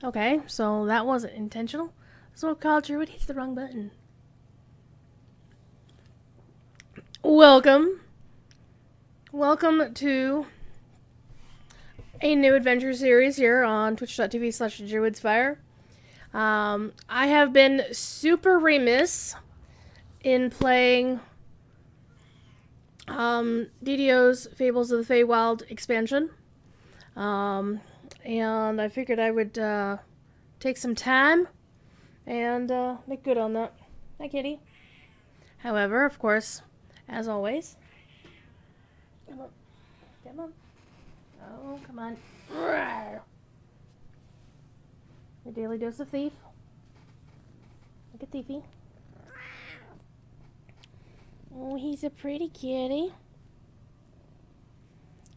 Okay, so that wasn't intentional. So called Druid hits the wrong button. Welcome. Welcome to a new adventure series here on twitch.tv/druidsfire. I have been super remiss in playing DDO's Fables of the Feywild expansion. And I figured I would take some time and make good on that. Hi, kitty. However, of course, as always. Come on. Come on. Oh, come on. Your daily dose of thief. Look at Thiefy. Oh, he's a pretty kitty.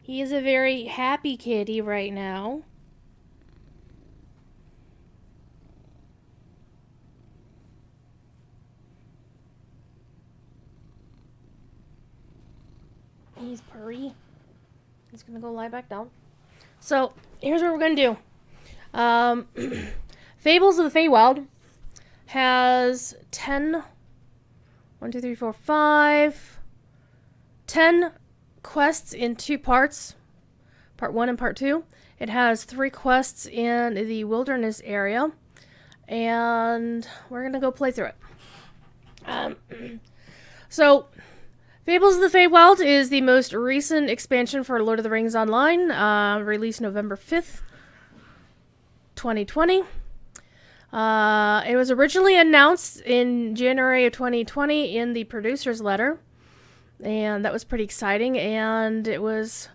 He is a very happy kitty right now. He's purry. He's gonna go lie back down. So, here's what we're gonna do. Fables of the Feywild has 10 10 quests in 2 parts, part 1 and part 2. It has 3 quests in the wilderness area, and we're gonna go play through it. So Fables of the Feywild is the most recent expansion for Lord of the Rings Online, released November 5th, 2020. It was originally announced in January of 2020 in the producer's letter, and that was pretty exciting, and it was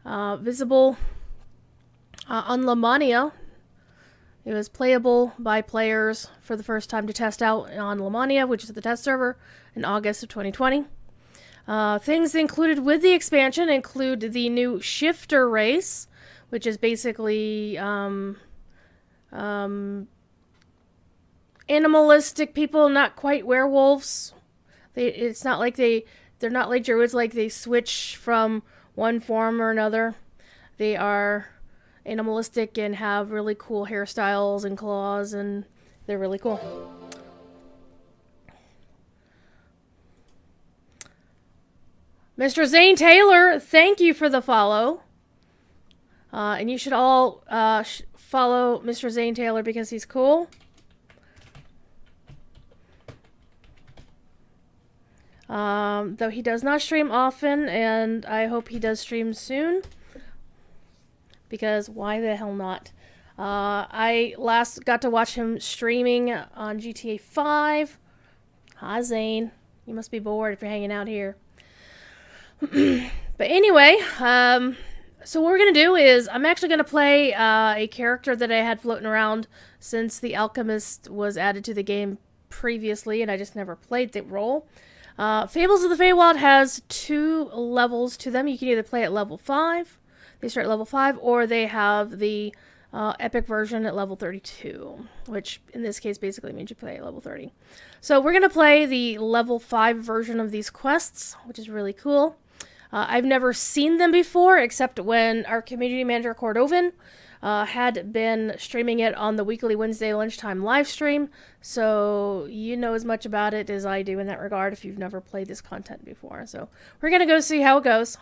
visible on Lamania. It was playable by players for the first time to test out on Lamania, which is the test server, in August of 2020. Things included with the expansion include the new Shifter race, which is basically animalistic people, not quite werewolves. It's not like they're not like druids, like they switch from one form or another. They are animalistic and have really cool hairstyles and claws, and they're really cool. Mr. Zane Taylor, thank you for the follow. And you should all follow Mr. Zane Taylor because he's cool. Though he does not stream often, and I hope he does stream soon. Because why the hell not? I last got to watch him streaming on GTA 5. Hi, Zane. You must be bored if you're hanging out here. But anyway, so what we're going to do is I'm actually going to play a character that I had floating around since the Alchemist was added to the game previously, and I just never played the role. Fables of the Feywild has 2 levels to them. You can either play at level 5, they start at level 5, or they have the epic version at level 32, which in this case basically means you play at level 30. So we're going to play the level 5 version of these quests, which is really cool. I've never seen them before, except when our community manager, Cordovan, had been streaming it on the weekly Wednesday lunchtime live stream, so you know as much about it as I do in that regard if you've never played this content before. So we're going to go see how it goes.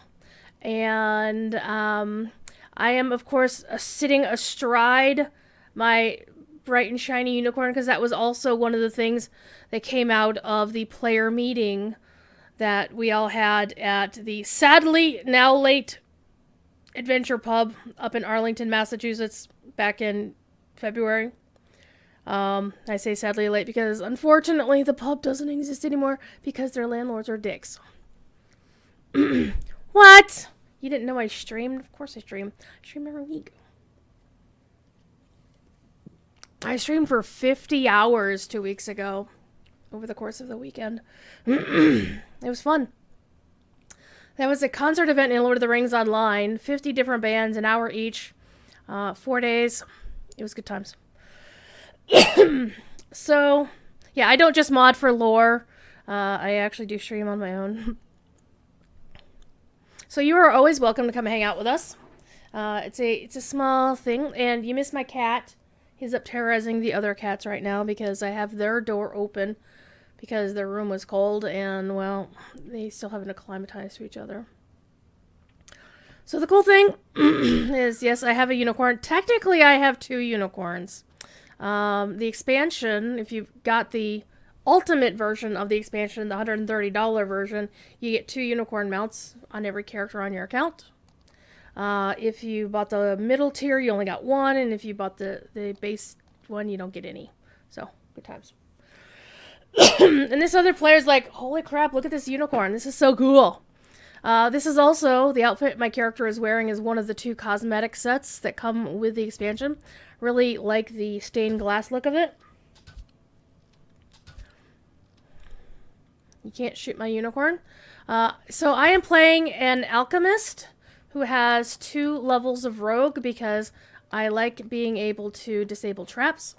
And I am, of course, sitting astride my bright and shiny unicorn, because that was also one of the things that came out of the player meeting that we all had at the sadly now late Adventure Pub up in Arlington, Massachusetts, back in February. I say sadly late because unfortunately the pub doesn't exist anymore because their landlords are dicks. What? You didn't know I streamed? Of course I stream. I stream every week. I streamed for 50 hours 2 weeks ago over the course of the weekend. It was fun. That was a concert event in Lord of the Rings Online. 50 different bands, an hour each. 4 days. It was good times. So, yeah, I don't just mod for lore. I actually do stream on my own. So you are always welcome to come hang out with us. It's a small thing, and you miss my cat. He's up terrorizing the other cats right now because I have their door open because their room was cold and, well, they still haven't acclimatized to each other. So the cool thing is, yes, I have a unicorn. Technically, I have 2 unicorns. The expansion, if you've got the ultimate version of the expansion, the $130 version, you get 2 unicorn mounts on every character on your account. If you bought the middle tier, you only got 1, and if you bought the base one, you don't get any. So, good times. And this other player's like, holy crap, look at this unicorn. This is so cool. This is also, the outfit my character is wearing is one of the 2 cosmetic sets that come with the expansion. Really like the stained glass look of it. You can't shoot my unicorn. So I am playing an alchemist who has 2 levels of rogue because I like being able to disable traps.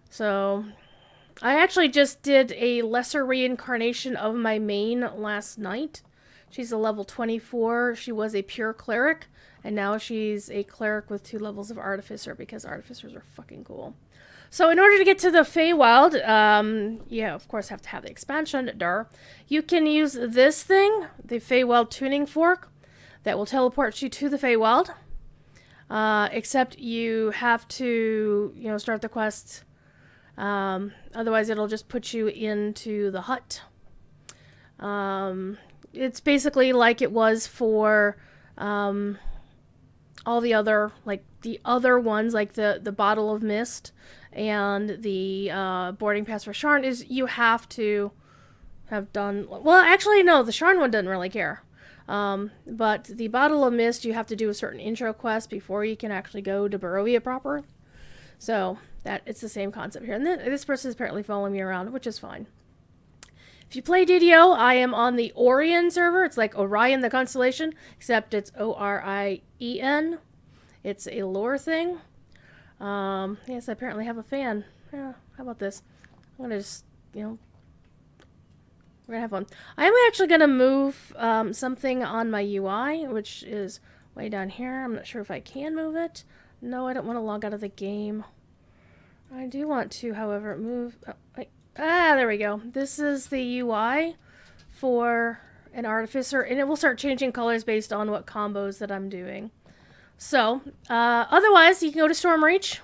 So I actually just did a lesser reincarnation of my main last night. She's a level 24. She was a pure cleric, and now she's a cleric with 2 levels of artificer because artificers are fucking cool. So in order to get to the Feywild, you of course have to have the expansion, you can use this thing, the Feywild tuning fork, that will teleport you to the Feywild. Except you have to, start the quest. Otherwise it'll just put you into the hut. It's basically like it was for all the other, ones, like the Bottle of Mist and the boarding pass for Sharn, is you have to have done... Well, actually, no, the Sharn one doesn't really care. But the Bottle of Mist, you have to do a certain intro quest before you can actually go to Barovia proper. So, it's the same concept here. And this person is apparently following me around, which is fine. If you play DDO, I am on the Orion server. It's like Orion the constellation, except it's Orien. It's a lore thing. Yes, I apparently have a fan. Yeah, how about this? I'm gonna just, we're gonna have one. I am actually gonna move something on my UI, which is way down here. I'm not sure if I can move it. No, I don't want to log out of the game. I do want to, however, move... there we go. This is the UI for an artificer, and it will start changing colors based on what combos that I'm doing. So, otherwise, you can go to Stormreach,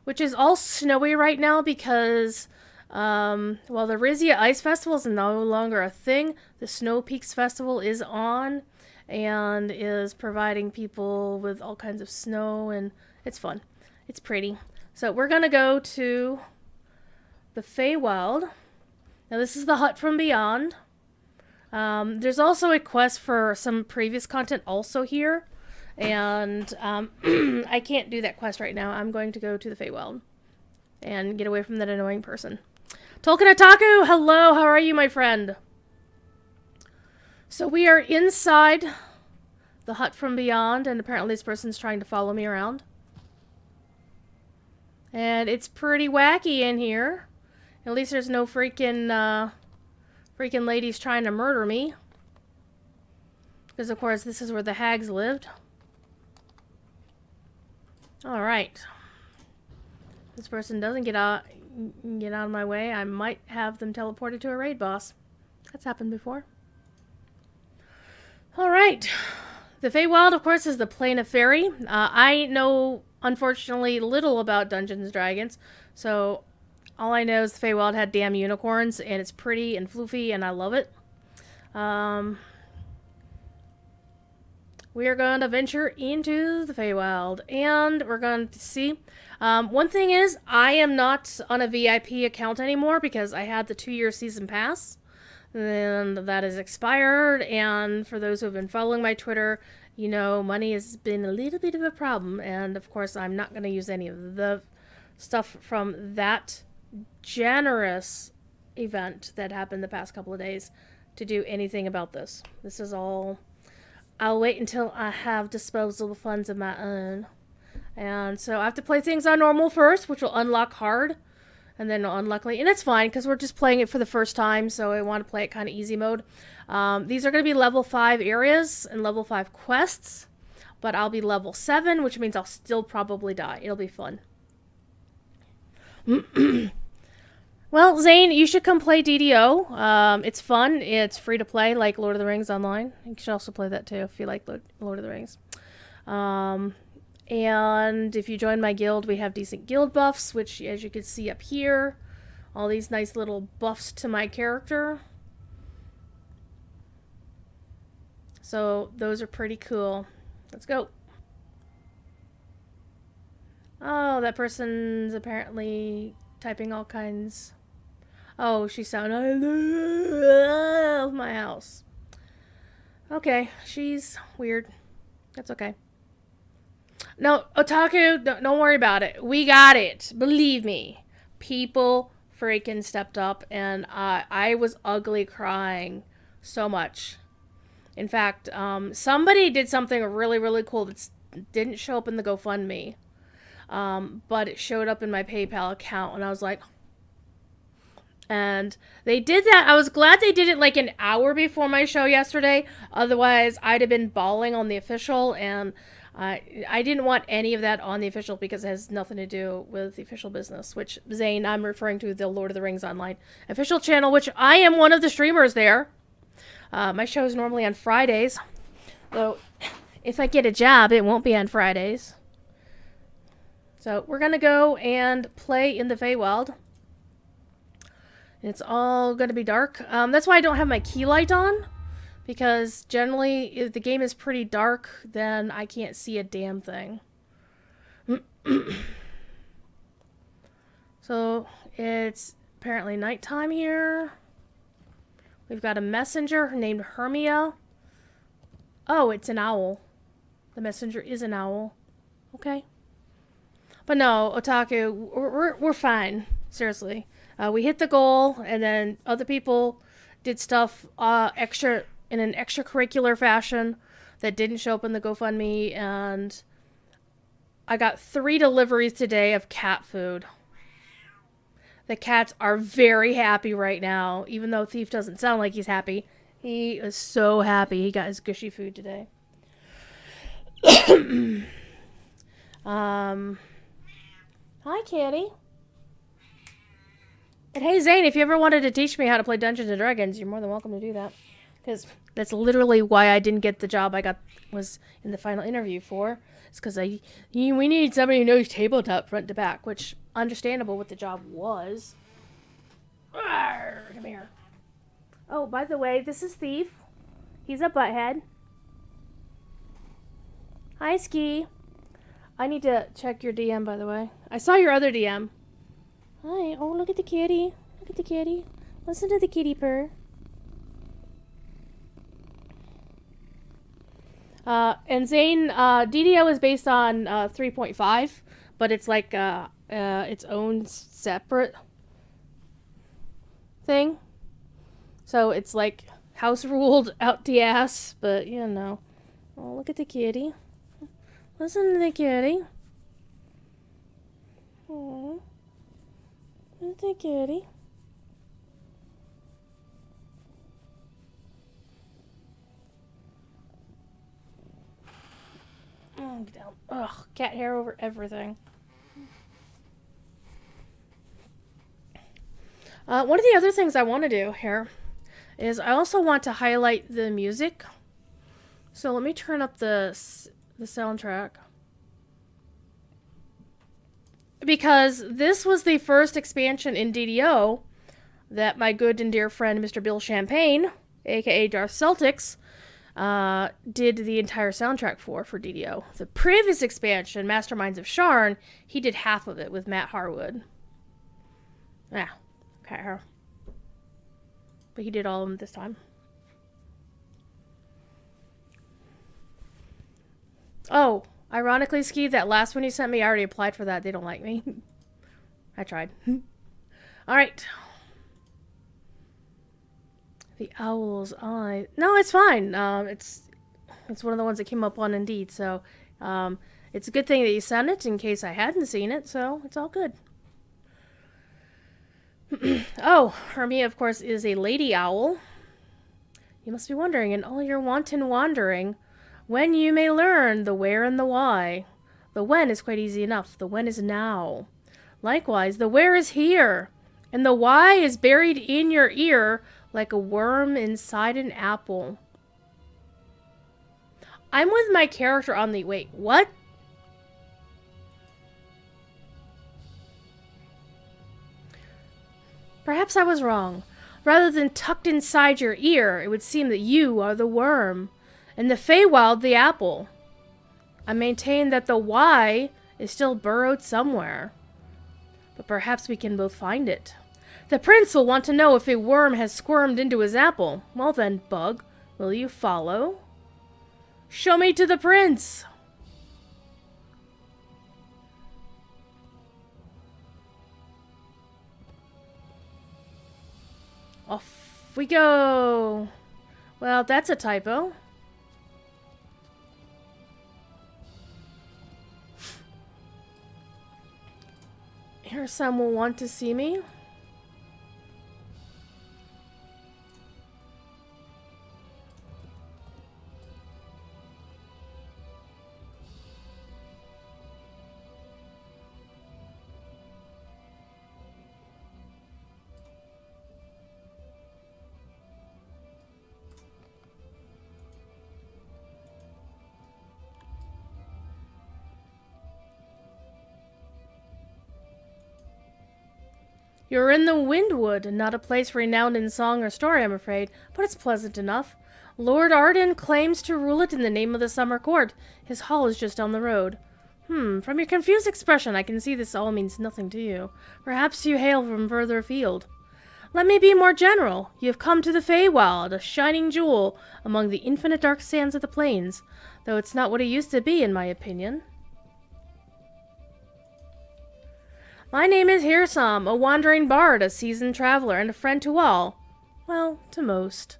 which is all snowy right now because, the Rizia Ice Festival is no longer a thing. The Snow Peaks Festival is on and is providing people with all kinds of snow, and it's fun. It's pretty. So, we're going to go to the Feywild. Now, this is the Hut from Beyond. There's also a quest for some previous content also here. And I can't do that quest right now. I'm going to go to the Feywild and get away from that annoying person. Tolkien Otaku, hello, how are you, my friend? So we are inside the Hut from Beyond, and apparently this person's trying to follow me around. And it's pretty wacky in here. At least there's no freaking ladies trying to murder me. Because, of course, this is where the hags lived. Alright. This person doesn't get out of my way. I might have them teleported to a raid boss. That's happened before. Alright. The Feywild, of course, is the Plane of Fairy. I know, unfortunately, little about Dungeons and Dragons. So, all I know is the Feywild had damn unicorns, and it's pretty and floofy, and I love it. We are going to venture into the Feywild, and we're going to see. One thing is, I am not on a VIP account anymore because I had the 2-year season pass, and that is expired. And for those who have been following my Twitter, money has been a little bit of a problem, and of course, I'm not going to use any of the stuff from that generous event that happened the past couple of days to do anything about this. This is all... I'll wait until I have disposable funds of my own. And so I have to play things on normal first, which will unlock hard. And then unluckily, and it's fine because we're just playing it for the first time, so I want to play it kind of easy mode. These are going to be level 5 areas and level 5 quests. but I'll be level 7, which means I'll still probably die. It'll be fun. Well, Zane, you should come play DDO. It's fun. It's free to play, like Lord of the Rings Online. You should also play that too if you like Lord of the Rings. And if you join my guild, we have decent guild buffs, which, as you can see up here, all these nice little buffs to my character. So those are pretty cool. Let's go. Oh, that person's apparently typing all kinds. Oh, she sounded, I love my house. Okay, she's weird. That's okay. No, Otaku, don't worry about it. We got it. Believe me. People freaking stepped up, and I was ugly crying so much. In fact, somebody did something really, really cool that didn't show up in the GoFundMe. But it showed up in my PayPal account, and I was like... And they did that. I was glad they did it like an hour before my show yesterday. Otherwise, I'd have been bawling on the official, and I didn't want any of that on the official because it has nothing to do with the official business, which, Zane, I'm referring to the Lord of the Rings Online official channel, which I am one of the streamers there. My show is normally on Fridays, though if I get a job, it won't be on Fridays. So we're going to go and play in the Feywild. It's all going to be dark. That's why I don't have my key light on. Because generally, if the game is pretty dark, then I can't see a damn thing. So, it's apparently nighttime here. We've got a messenger named Hermia. Oh, it's an owl. The messenger is an owl. Okay. But no, Otaku, we're fine. Seriously. We hit the goal, and then other people did stuff extra in an extracurricular fashion that didn't show up in the GoFundMe, and I got 3 deliveries today of cat food. The cats are very happy right now, even though Thief doesn't sound like he's happy. He is so happy he got his gushy food today. Hi, kitty. And hey, Zane, if you ever wanted to teach me how to play Dungeons & Dragons, you're more than welcome to do that. Because that's literally why I didn't get the job I was in the final interview for. It's because we need somebody who knows tabletop front to back, which, understandable what the job was. Arrgh, come here. Oh, by the way, this is Thief. He's a butthead. Hi, Ski. I need to check your DM, by the way. I saw your other DM. Hi. Oh, look at the kitty. Look at the kitty. Listen to the kitty purr. And Zane, DDO is based on 3.5, but it's like its own separate thing. So it's like house ruled out the ass, but you know. Oh, look at the kitty. Listen to the kitty. Oh. Look at the kitty. Oh, down. Ugh, cat hair over everything. One of the other things I want to do here is I also want to highlight the music. So let me turn up the soundtrack. Because this was the first expansion in DDO that my good and dear friend Mr. Bill Champagne, aka Darth Celtics, did the entire soundtrack for DDO. The previous expansion, Masterminds of Sharn, he did half of it with Matt Harwood. Yeah, okay, her. But he did all of them this time. Oh, ironically, Ski, that last one you sent me, I already applied for that. They don't like me. I tried. Alright. The Owl's Eye. No, it's fine. It's one of the ones that came up on Indeed, so it's a good thing that you sent it in case I hadn't seen it, so it's all good. Oh, Hermia, of course, is a lady owl. You must be wondering, in all your wanton wandering, When you may learn the where and the why. The when is quite easy enough. The when is now. Likewise, the where is here. And the why is buried in your ear like a worm inside an apple. I'm with my character on the... Wait, what? Perhaps I was wrong. Rather than tucked inside your ear, it would seem that you are the worm, and the Feywild the apple. I maintain that the why is still burrowed somewhere. But perhaps we can both find it. The prince will want to know if a worm has squirmed into his apple. Well then, Bug, will you follow? Show me to the prince! Off we go! Well, that's a typo. Here some will want to see me. You're in the Windwood, not a place renowned in song or story, I'm afraid, but it's pleasant enough. Lord Arden claims to rule it in the name of the Summer Court. His hall is just down the road. From your confused expression, I can see this all means nothing to you. Perhaps you hail from further afield. Let me be more general. You have come to the Feywild, a shining jewel among the infinite dark sands of the plains, though it's not what it used to be, in my opinion. My name is Hirsam, a wandering bard, a seasoned traveler, and a friend to all. Well, to most.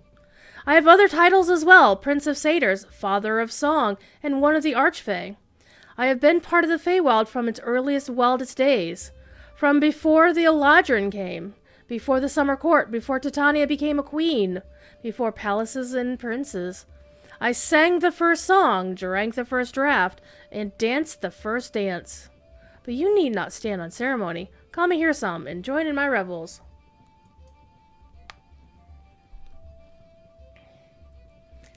I have other titles as well, Prince of Satyrs, Father of Song, and one of the Archfey. I have been part of the Feywild from its earliest, wildest days. From before the Eladrin came, before the Summer Court, before Titania became a queen, before palaces and princes. I sang the first song, drank the first draught, and danced the first dance. But you need not stand on ceremony. Call me Hirsam and join in my revels.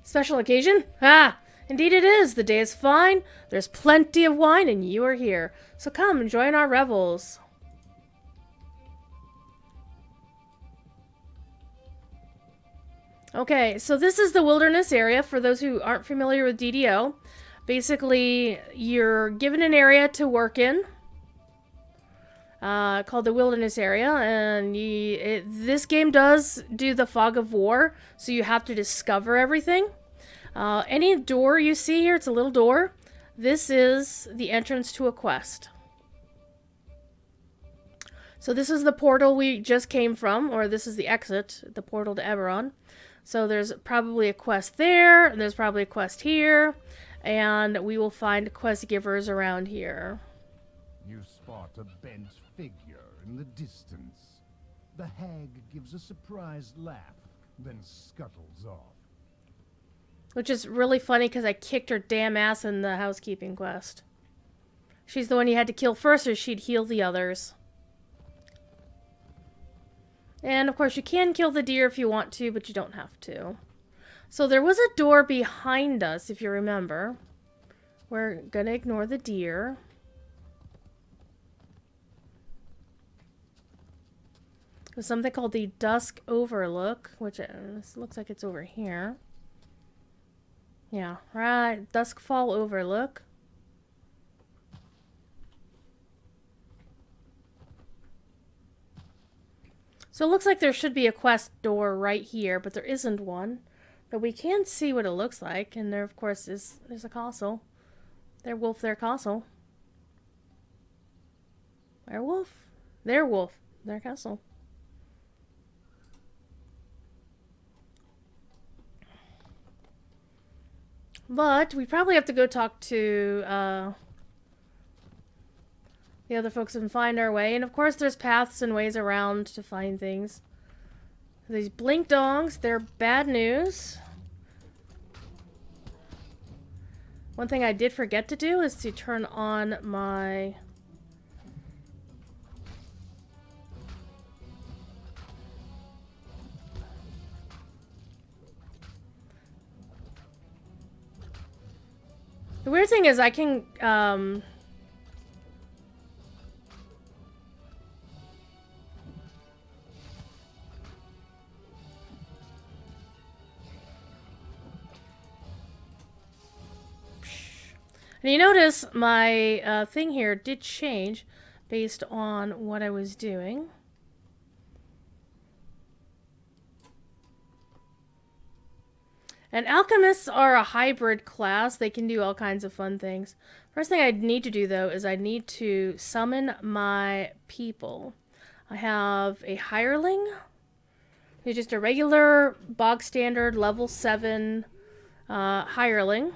Special occasion? Ah, indeed it is. The day is fine. There's plenty of wine and you are here. So come and join our revels. Okay, so this is the wilderness area for those who aren't familiar with DDO. Basically, you're given an area to work in. Called the wilderness area, and this game does do the fog of war, so you have to discover everything. Any door you see here, it's a little door. This is the entrance to a quest. So this is the portal we just came from, or this is the exit, the portal to Eberron. So there's probably a quest there, and there's probably a quest here, and we will find quest givers around here. You spot a bent figure in the distance. The hag gives a surprised laugh, then scuttles off. Which is really funny because I kicked her damn ass in the housekeeping quest. She's the one you had to kill first, or she'd heal the others. And of course you can kill the deer if you want to, but you don't have to. So there was a door behind us, if you remember. We're gonna ignore the deer. There's something called the Dusk Overlook, which looks like it's over here. Yeah, right. Duskfall Overlook. So it looks like there should be a quest door right here, but there isn't one. But we can see what it looks like, and there, of course, there's a castle. There, wolf, there, castle. There, wolf. There, wolf. There, castle. But we probably have to go talk to the other folks and find our way. And of course there's paths and ways around to find things. These blink dongs, they're bad news. One thing I did forget to do is to turn on my... The weird thing is I can, and you notice my thing here did change based on what I was doing. And alchemists are a hybrid class. They can do all kinds of fun things. First thing I need to do, though, is I need to summon my people. I have a hireling, who's just a regular, bog standard, level 7 hireling.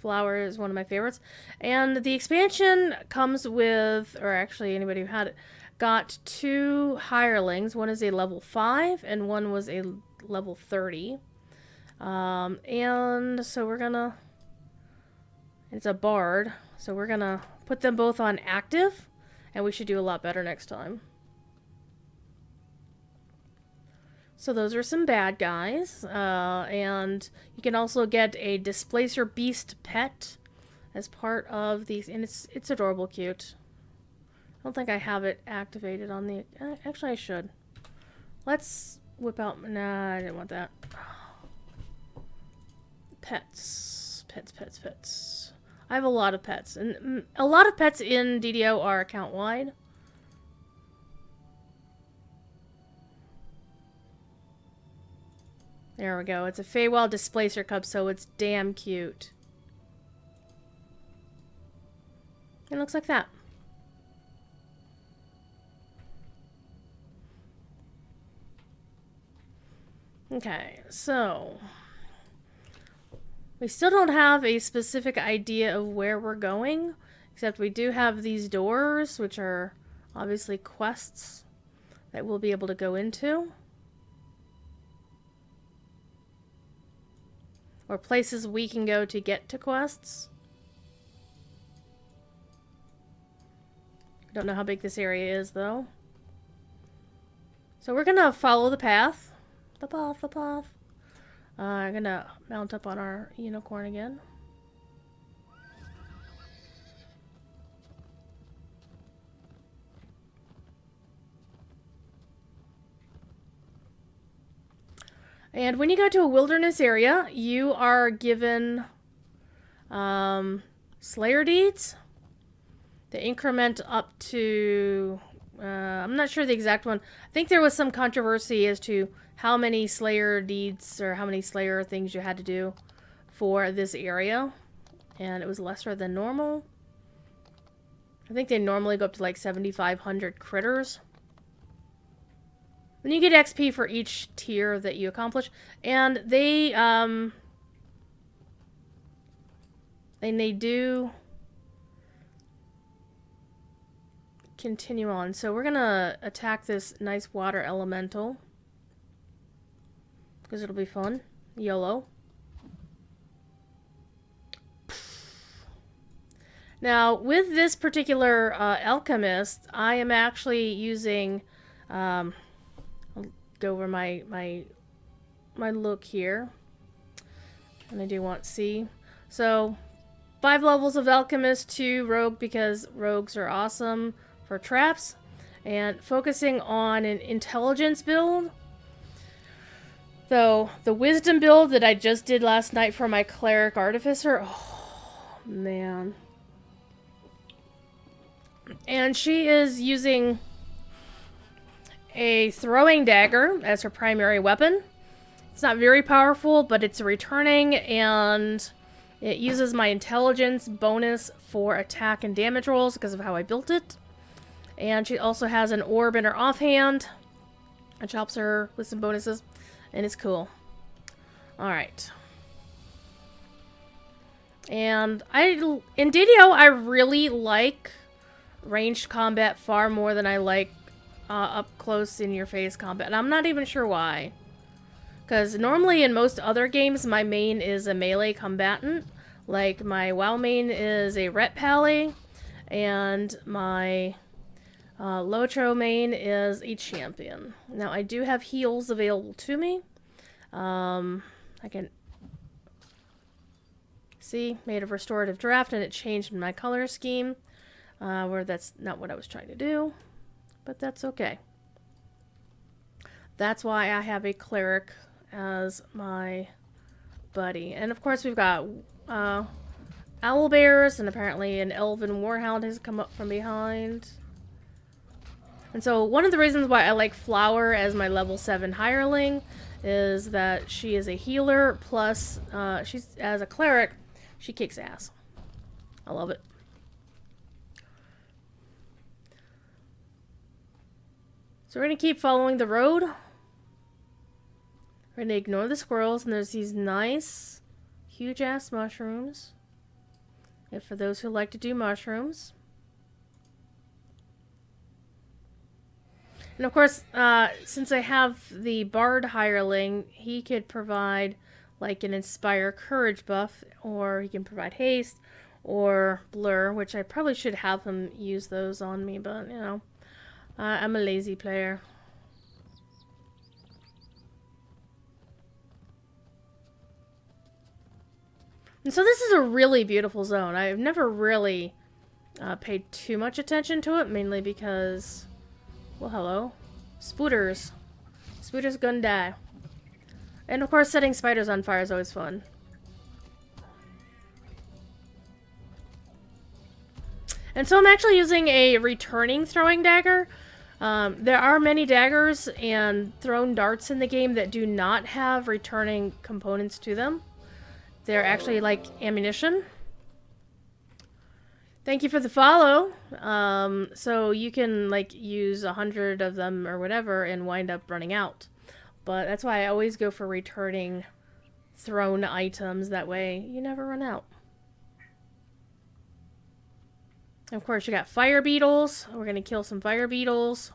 Flower is one of my favorites. And the expansion comes with, or actually anybody who had it, got 2 hirelings. One is a level 5 and one was a level 30. And so we're gonna, it's a bard, so we're gonna put them both on active, and we should do a lot better next time. So those are some bad guys, and you can also get a displacer beast pet as part of these, and it's adorable cute. I don't think I have it activated on the, actually I should. Let's whip out, nah, I didn't want that. Pets. I have a lot of pets. And a lot of pets in DDO are account-wide. There we go. It's a Feywild Displacer Cub, so it's damn cute. It looks like that. Okay, so... we still don't have a specific idea of where we're going, except we do have these doors, which are obviously quests that we'll be able to go into. Or places we can go to get to quests. I don't know how big this area is, though. So we're gonna follow the path. The path. I'm gonna mount up on our unicorn again. And when you go to a wilderness area, you are given Slayer deeds. They increment up to... I'm not sure the exact one. I think there was some controversy as to how many Slayer deeds or how many Slayer things you had to do for this area. And it was lesser than normal. I think they normally go up to like 7,500 critters. Then you get XP for each tier that you accomplish. And they do continue on. So we're gonna attack this nice water elemental, because it'll be fun. YOLO. Now, with this particular alchemist, I am actually using... I'll go over my look here. And I do want C. So, 5 levels of alchemist, 2 rogue, because rogues are awesome for traps. And focusing on an intelligence build. Though, the wisdom build that I just did last night for my cleric artificer, oh, man. And she is using a throwing dagger as her primary weapon. It's not very powerful, but it's returning, and it uses my intelligence bonus for attack and damage rolls because of how I built it. And she also has an orb in her offhand, which helps her with some bonuses, and it's cool. Alright. And in DDO, I really like ranged combat far more than I like up close in your face combat. And I'm not even sure why. Because normally in most other games, my main is a melee combatant, Like, my WoW main is a Ret Pally, and my Lotro main is a champion. Now, I do have heals available to me. I can see, made a restorative draft, and it changed my color scheme, where that's not what I was trying to do, but that's okay. That's why I have a cleric as my buddy. And of course, we've got owl bears, and apparently an elven warhound has come up from behind. And so one of the reasons why I like Flower as my level 7 hireling is that she is a healer, plus she's, as a cleric, she kicks ass. I love it. So we're going to keep following the road. We're going to ignore the squirrels, and there's these nice, huge-ass mushrooms. And for those who like to do mushrooms. And of course, since I have the Bard hireling, he could provide like an Inspire Courage buff, or he can provide Haste, or Blur, which I probably should have him use those on me, but, you know, I'm a lazy player. And so this is a really beautiful zone. I've never really paid too much attention to it, mainly because, well, hello. Spooters. Spooters gonna die. And of course, setting spiders on fire is always fun. And so I'm actually using a returning throwing dagger. There are many daggers and thrown darts in the game that do not have returning components to them. They're actually like ammunition. Thank you for the follow. So you can like use 100 of them or whatever and wind up running out. But that's why I always go for returning thrown items. That way you never run out. Of course, you got fire beetles. We're going to kill some fire beetles.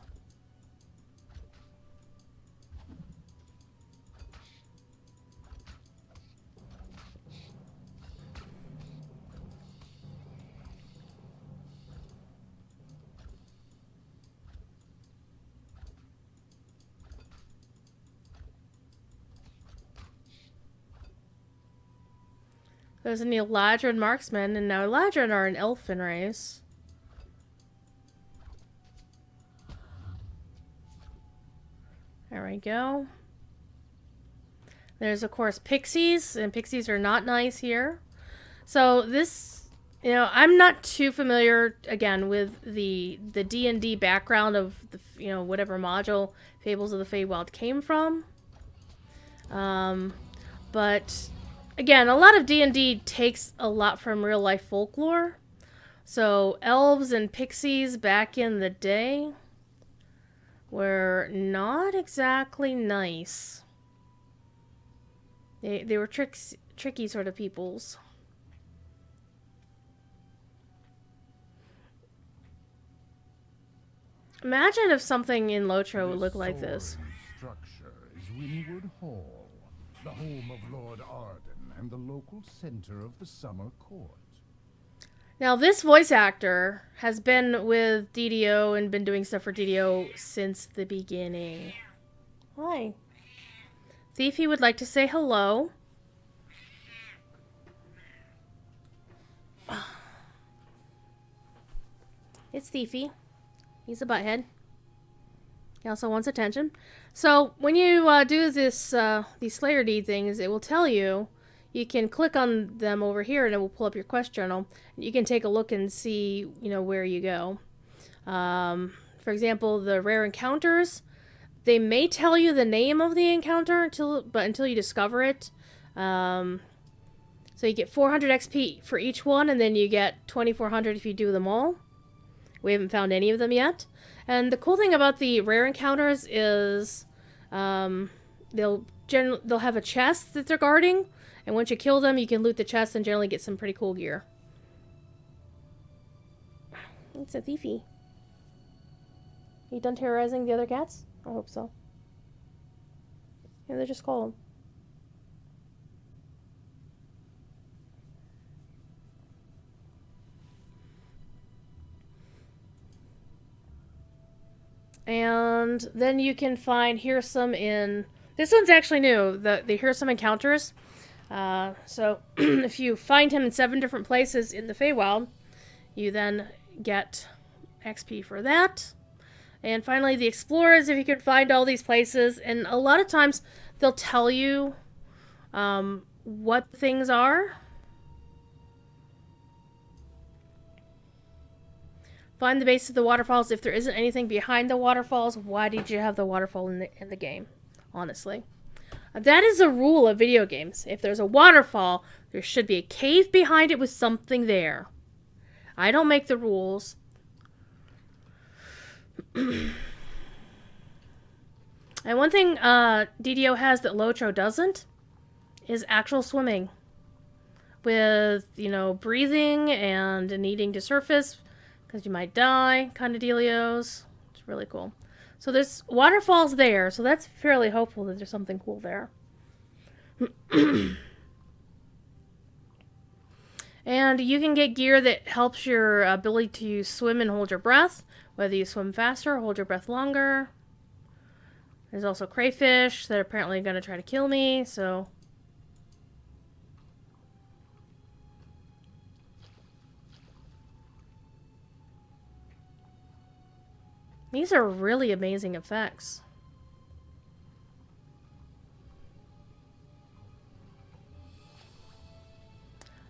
There's an Eladrin marksman, and now Eladrin are an elfin race. There we go. There's, of course, pixies, and pixies are not nice here. So this, you know, I'm not too familiar, again, with the D&D background of, the, you know, whatever module Fables of the Feywild came from. But, again, a lot of D&D takes a lot from real-life folklore. So elves and pixies back in the day were not exactly nice. They were tricky sort of peoples. Imagine if something in Lotro would look like this. Structure is Winwood Hall, the home of Lord Arden and the local center of the summer court. Now, this voice actor has been with DDO and been doing stuff for DDO since the beginning. Hi. Thiefy would like to say hello. It's Thiefy. He's a butthead. He also wants attention. So, when you do this, these Slayer Deed things, it will tell you. You can click on them over here and it will pull up your quest journal. You can take a look and see, you know, where you go. For example, the rare encounters, they may tell you the name of the encounter until you discover it. So you get 400 XP for each one, and then you get 2,400 if you do them all. We haven't found any of them yet. And the cool thing about the rare encounters is they'll have a chest that they're guarding. And once you kill them, you can loot the chest and generally get some pretty cool gear. It's a thiefy. Are you done terrorizing the other cats? I hope so. Yeah, they're just calling. And then you can find here's some in. This one's actually new. The here's some encounters. So if you find him in 7 different places in the Feywild, you then get XP for that. And finally, the explorers, if you can find all these places. And a lot of times, they'll tell you what things are. Find the base of the waterfalls. If there isn't anything behind the waterfalls, why did you have the waterfall in the game? Honestly. That is a rule of video games. If there's a waterfall, there should be a cave behind it with something there. I don't make the rules. And one thing DDO has that Lotro doesn't is actual swimming. With, you know, breathing and needing to surface because you might die kind of dealios. It's really cool. So there's waterfalls there, so that's fairly hopeful that there's something cool there. And you can get gear that helps your ability to swim and hold your breath, whether you swim faster or hold your breath longer. There's also crayfish that are apparently going to try to kill me, so... These are really amazing effects.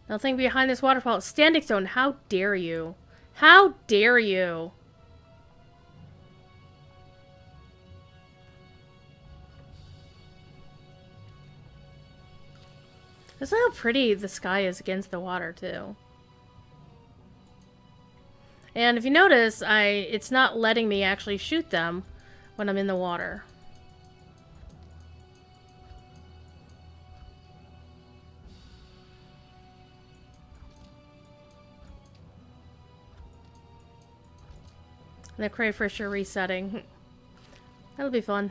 Nothing behind this waterfall. Standing stone. How dare you? How dare you? Listen how pretty the sky is against the water, too. And if you notice, it's not letting me actually shoot them when I'm in the water. And the crayfish are resetting. That'll be fun.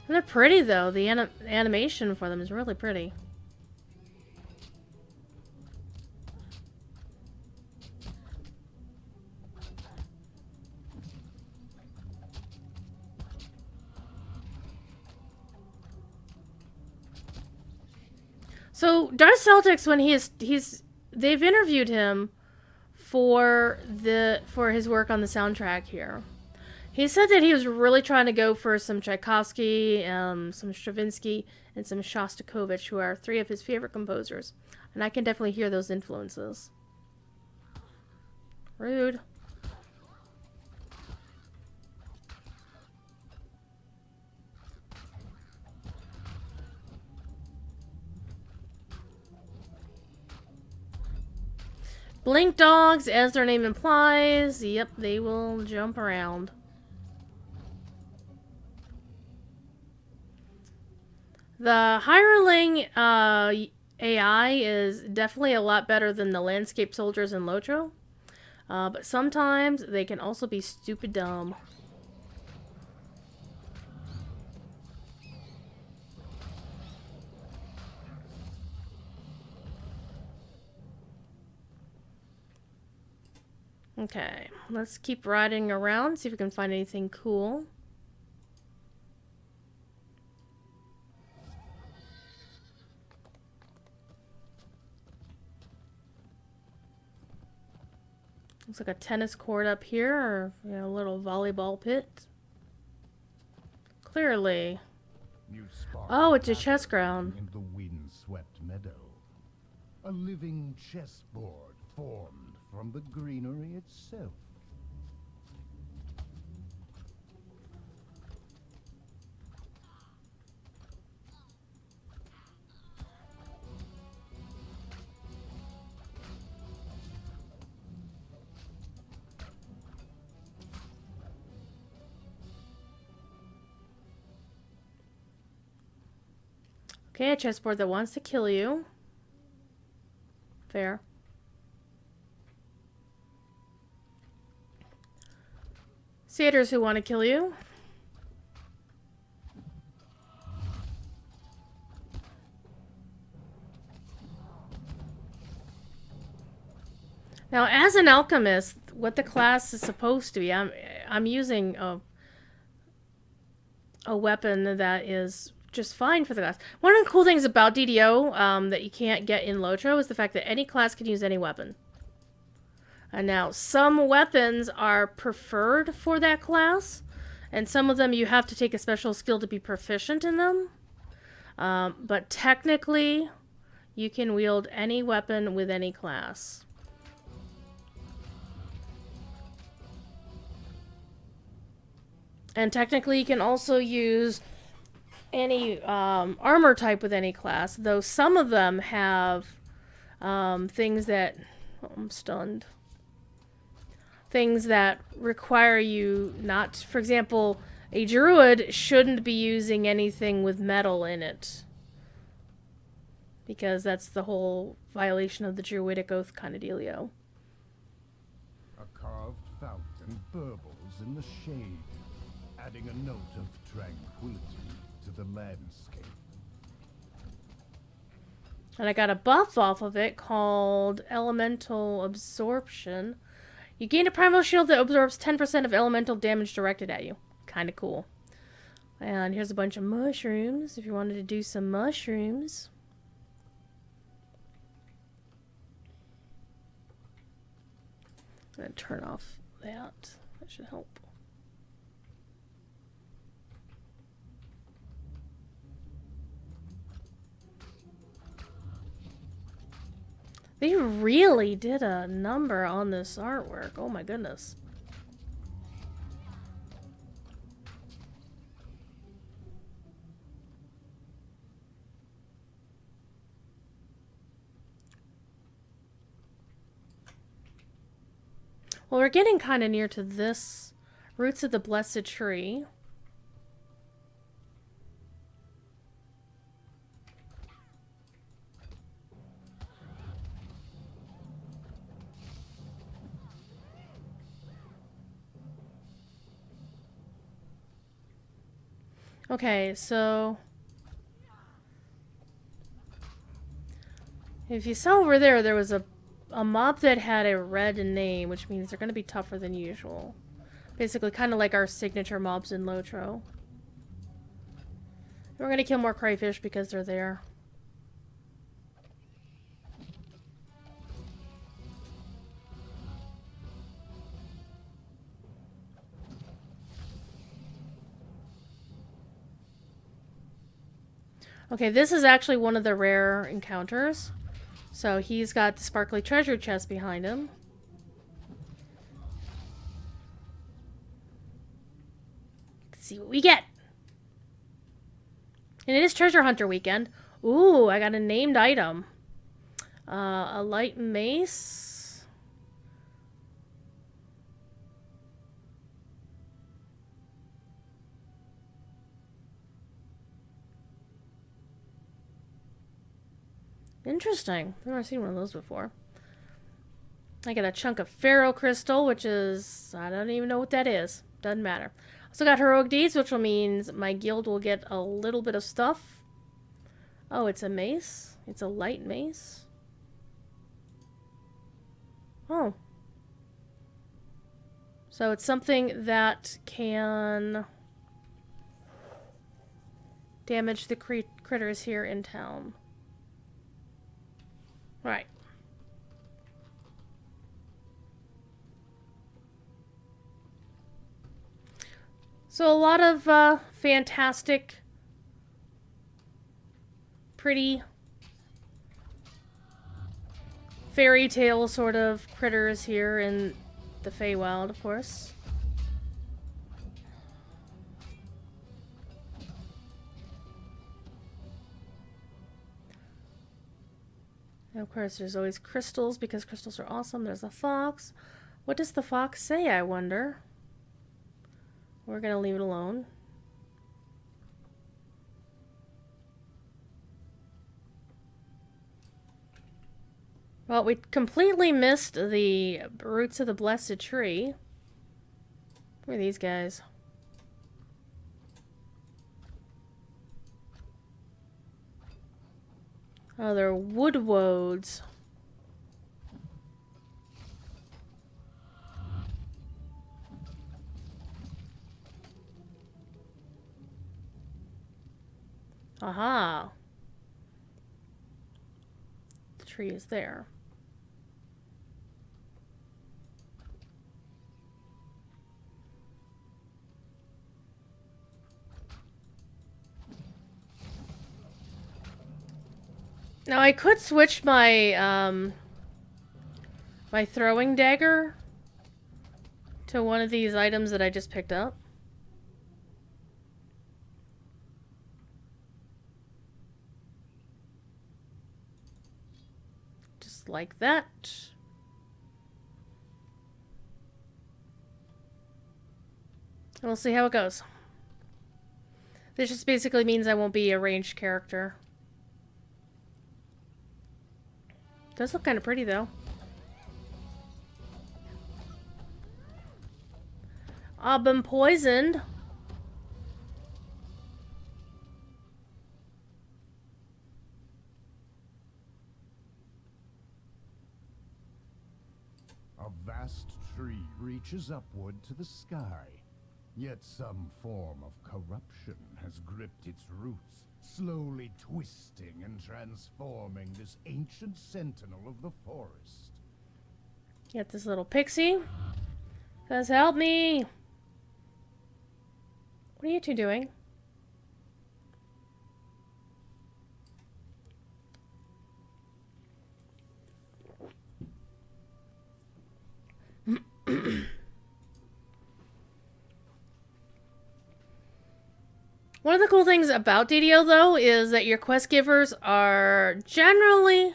And they're pretty, though. The animation for them is really pretty. So Darth Celtics, when they've interviewed him for his work on the soundtrack here. He said that he was really trying to go for some Tchaikovsky, some Stravinsky, and some Shostakovich, who are 3 of his favorite composers. And I can definitely hear those influences. Rude. Blink dogs, as their name implies, yep, they will jump around. The hireling AI is definitely a lot better than the landscape soldiers in Lotro. But sometimes they can also be stupid dumb. Okay, let's keep riding around, see if we can find anything cool. Looks like a tennis court up here, or a little volleyball pit. Clearly. Oh, it's a chess ground. In the wind-swept meadow, a living chessboard formed from the greenery itself. Okay, a chessboard that wants to kill you. Fair. Satyrs who want to kill you. Now, as an alchemist, what the class is supposed to be, I'm using a weapon that is just fine for the class. One of the cool things about DDO that you can't get in Lotro is the fact that any class can use any weapon. And now, some weapons are preferred for that class, and some of them you have to take a special skill to be proficient in them. But technically, you can wield any weapon with any class. And technically, you can also use any armor type with any class, though some of them have things that... Oh, I'm stunned. Things that require you not... For example, a druid shouldn't be using anything with metal in it. Because that's the whole violation of the Druidic Oath kind of dealio. A carved fountain burbles in the shade, adding a note of tranquility to the landscape. And I got a buff off of it called Elemental Absorption. You gain a primal shield that absorbs 10% of elemental damage directed at you. Kind of cool. And here's a bunch of mushrooms if you wanted to do some mushrooms. I'm going to turn off that. That should help. They really did a number on this artwork. Oh my goodness. Well, we're getting kind of near to this. Roots of the Blessed Tree. Okay, so if you saw over there, there was a mob that had a red name, which means they're going to be tougher than usual. Basically, kind of like our signature mobs in Lotro. We're going to kill more crayfish because they're there. Okay, this is actually one of the rare encounters. So he's got the sparkly treasure chest behind him. Let's see what we get. And it is treasure hunter weekend. Ooh, I got a named item. A light mace. Interesting. I've never seen one of those before. I got a chunk of Pharaoh Crystal, which is... I don't even know what that is. Doesn't matter. Also got Heroic Deeds, which means my guild will get a little bit of stuff. Oh, it's a mace. It's a light mace. Oh. So it's something that can damage the critters here in town. Right. So a lot of fantastic, pretty fairy tale sort of critters here in the Feywild, of course. And of course, there's always crystals, because crystals are awesome. There's a fox. What does the fox say, I wonder? We're going to leave it alone. Well, we completely missed the roots of the Blessed Tree. Who are these guys? Oh, they're woodwoads. Aha. The tree is there. Now I could switch my my throwing dagger to one of these items that I just picked up. Just like that. And we'll see how it goes. This just basically means I won't be a ranged character. Does look kind of pretty though. I've been poisoned. A vast tree reaches upward to the sky, yet some form of corruption has gripped its roots, slowly twisting and transforming this ancient sentinel of the forest. Get this little pixie. Guys, help me! What are you two doing? One of the cool things about DDO, though, is that your quest givers are generally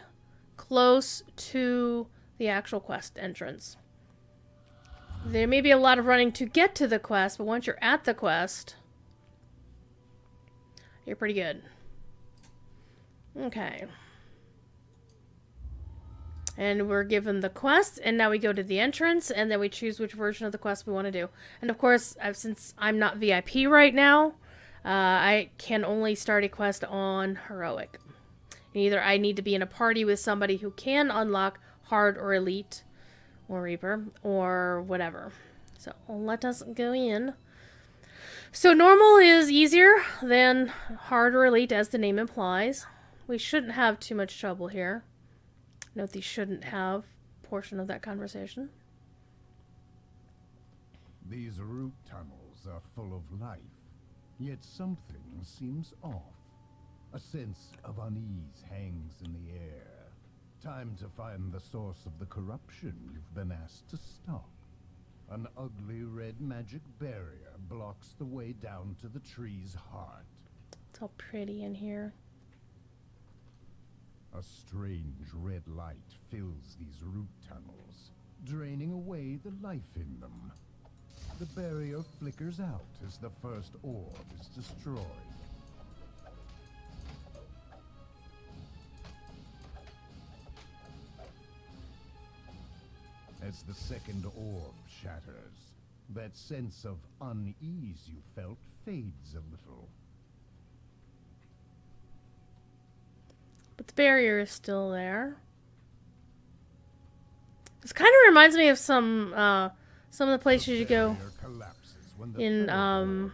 close to the actual quest entrance. There may be a lot of running to get to the quest, but once you're at the quest, you're pretty good. Okay. And we're given the quest, and now we go to the entrance, and then we choose which version of the quest we want to do. And of course, since I'm not VIP right now, I can only start a quest on Heroic. And either I need to be in a party with somebody who can unlock Hard or Elite, or Reaper, or whatever. So let us go in. So normal is easier than Hard or Elite, as the name implies. We shouldn't have too much trouble here. Note the shouldn't have portion of that conversation. These root tunnels are full of life, yet something seems off. A sense of unease hangs in the air. Time to find the source of the corruption you've been asked to stop. An ugly red magic barrier blocks the way down to the tree's heart. It's all pretty in here. A strange red light fills these root tunnels, draining away the life in them. The barrier flickers out as the first orb is destroyed. As the second orb shatters, that sense of unease you felt fades a little. But the barrier is still there. This kind of reminds me of some of the places you go in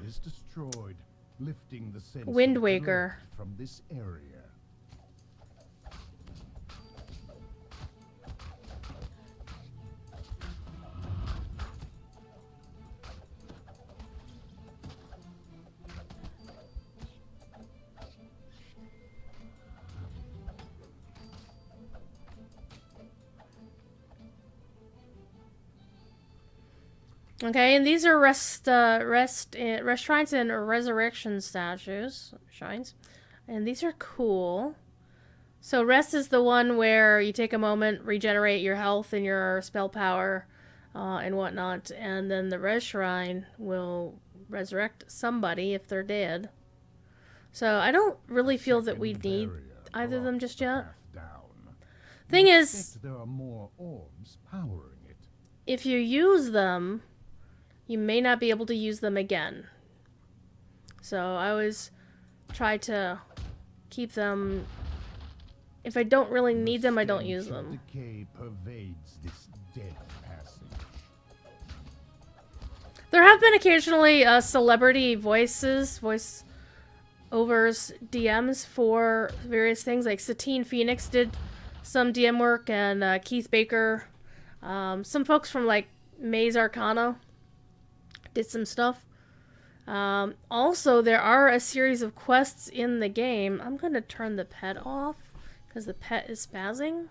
Is destroyed, lifting the sense Wind of Waker. dread from this area. Okay, and these are rest shrines and resurrection statues. Shrines. And these are cool. So rest is the one where you take a moment, regenerate your health and your spell power and whatnot. And then the res shrine will resurrect somebody if they're dead. So I don't really feel that we need either of them just yet. Thing is, there are more orbs powering it. if you use them, you may not be able to use them again. So I always try to keep them. If I don't really need them, I don't use them. Decay pervades this dead passage. There have been occasionally celebrity voiceovers DMs for various things. Like Satine Phoenix did some DM work, and Keith Baker. Some folks from like Maze Arcana did some stuff. Also, there are a series of quests in the game. I'm going to turn the pet off because the pet is spazzing.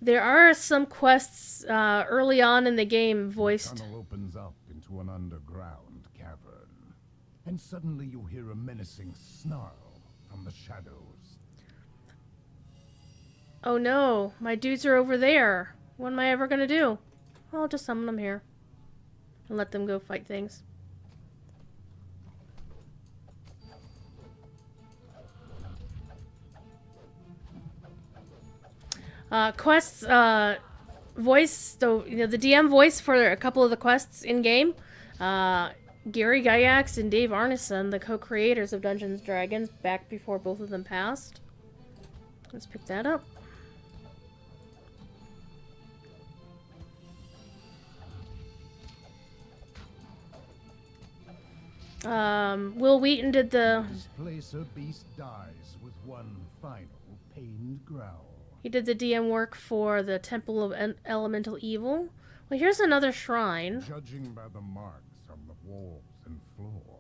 There are some quests early on in the game voiced. The tunnel opens up into an underground cavern, and suddenly you hear a menacing snarl from the shadows. Oh no, my dudes are over there. What am I ever gonna do? I'll just summon them here and let them go fight things. Quests, voice, so, you know, the DM voice for a couple of the quests in-game. Gary Gygax and Dave Arneson, the co-creators of Dungeons & Dragons, back before both of them passed. Let's pick that up. Will Wheaton did the... Displacer beast dies with one final pained growl. He did the DM work for the Temple of Elemental Evil. Well, here's another shrine. Judging by the marks on the walls and floor,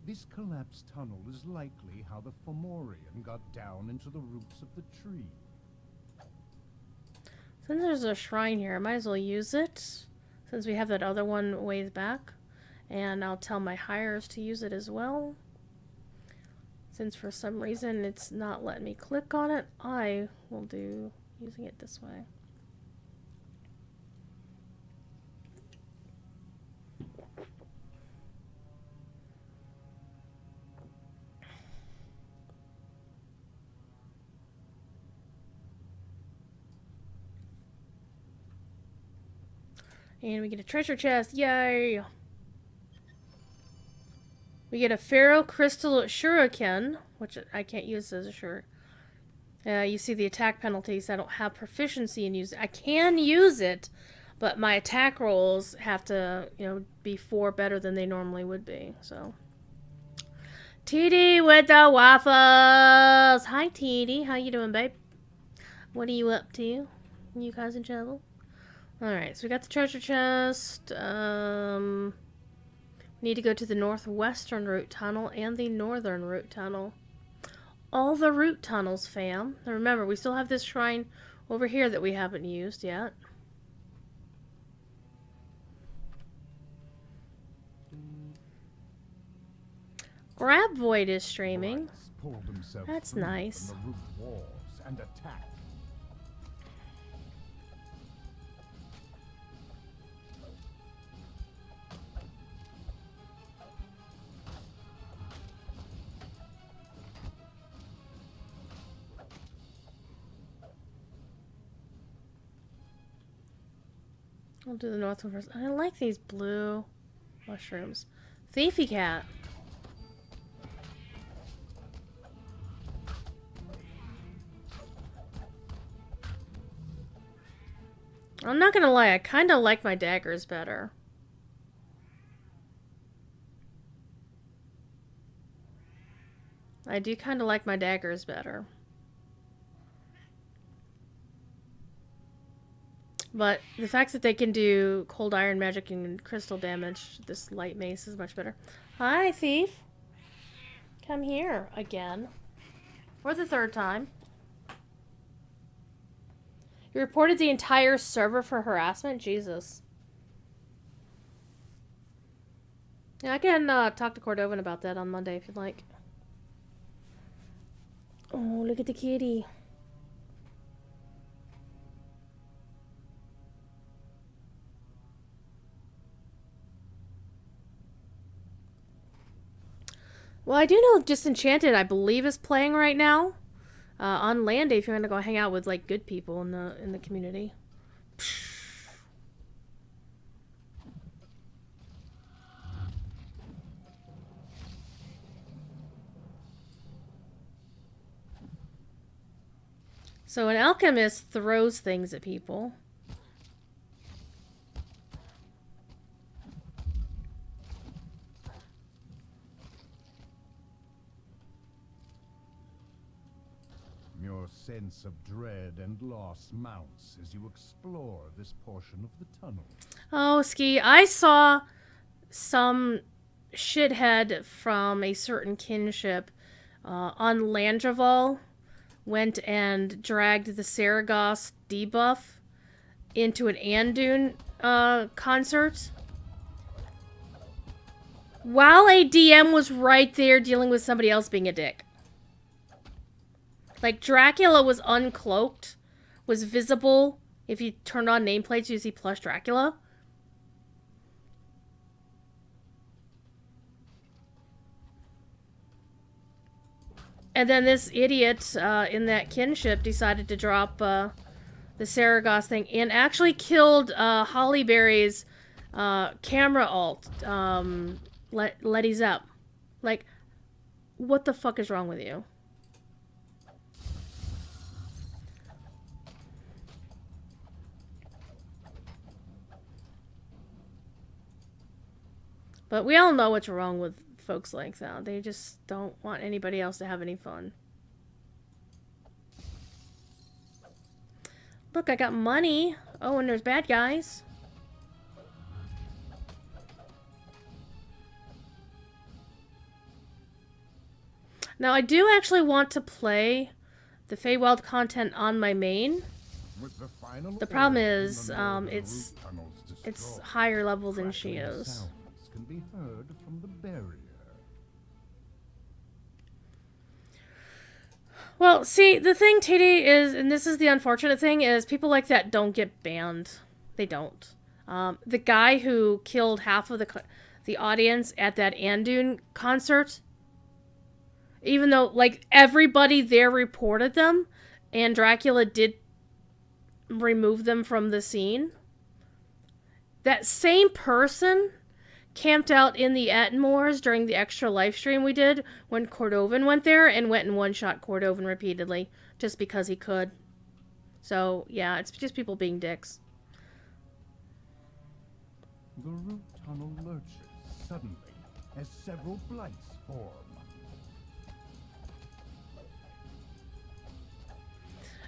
this collapsed tunnel is likely how the Fomorian got down into the roots of the tree. Since there's a shrine here, I might as well use it. Since we have that other one ways back. And I'll tell my hires to use it as well. Since for some reason it's not letting me click on it, I will do using it this way. And we get a treasure chest, yay! We get a Pharaoh Crystal Shuriken, which I can't use as a Shuriken. You see the attack penalties. I don't have proficiency in use it. I can use it, but my attack rolls have to, you know, be 4 better than they normally would be. So, TD with the waffles. Hi, TD. How you doing, babe? What are you up to? You guys in trouble? All right. So we got the treasure chest. Need to go to the northwestern route tunnel and the northern route tunnel. All the route tunnels, fam. Now remember, we still have this shrine over here that we haven't used yet. Grab Void is streaming. That's nice. From the root walls and attack. I'll do the north one first. I like these blue mushrooms. Thiefy cat. I'm not gonna lie, I kinda like my daggers better. I do kinda like my daggers better. But the fact that they can do cold iron magic and crystal damage, this light mace is much better. Hi, thief. Come here again. For the 3rd time. You reported the entire server for harassment? Jesus. Yeah, I can talk to Cordovan about that on Monday if you'd like. Oh, look at the kitty. Well, I do know Disenchanted, I believe, is playing right now. on land if you're gonna go hang out with like good people in the community. So an alchemist throws things at people. Your sense of dread and loss mounts as you explore this portion of the tunnel. Oh, Ski, I saw some shithead from a certain kinship on Landreval went and dragged the Saragoss debuff into an Anduin concert while a DM was right there dealing with somebody else being a dick. Like, Dracula was uncloaked, was visible. If you turned on nameplates, you see plush Dracula. And then this idiot in that kinship decided to drop the Saragoss thing and actually killed Hollyberry's camera alt, Letty's up. Like, what the fuck is wrong with you? But we all know what's wrong with folks like that. They just don't want anybody else to have any fun. Look, I got money. Oh, and there's bad guys. Now, I do actually want to play the Feywild content on my main. The problem is, it's higher level than she is. Can be heard from the barrier. Well, see, the thing, TD, is, and this is the unfortunate thing, is people like that don't get banned. They don't. The guy who killed half of the audience at that Anduin concert, even though, like, everybody there reported them, and Dracula did remove them from the scene, that same person camped out in the Attenmoors during the extra live stream we did when Cordovan went there and went and one-shot Cordovan repeatedly just because he could. So, yeah, it's just people being dicks. The root tunnel lurches suddenly as several blights form.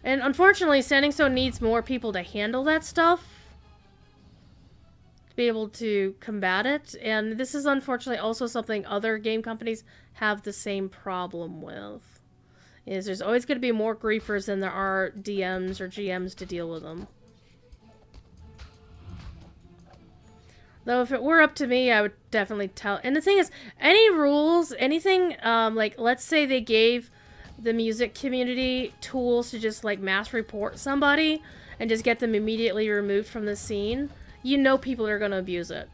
And unfortunately, Standing Stone needs more people to handle that stuff. Be able to combat it, and this is unfortunately also something other game companies have the same problem with. Is there's always going to be more griefers than there are DMs or GMs to deal with them. Though if it were up to me, I would definitely tell. And the thing is, any rules, anything, like let's say they gave the music community tools to just like mass report somebody and just get them immediately removed from the scene. You know people are going to abuse it.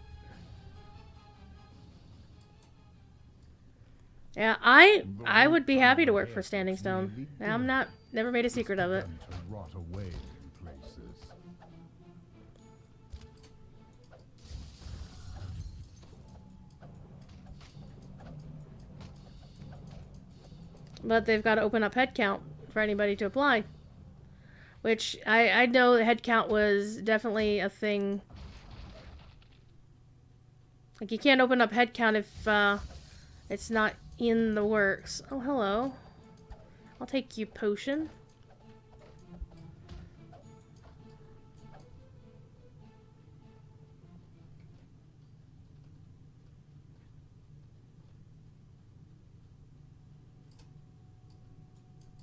Yeah, I would be happy to work for Standing Stone. I'm never made a secret of it. But they've got to open up head count for anybody to apply. Which, I know head count was definitely a thing. Like, you can't open up head count if it's not in the works. Oh, hello. I'll take you, potion.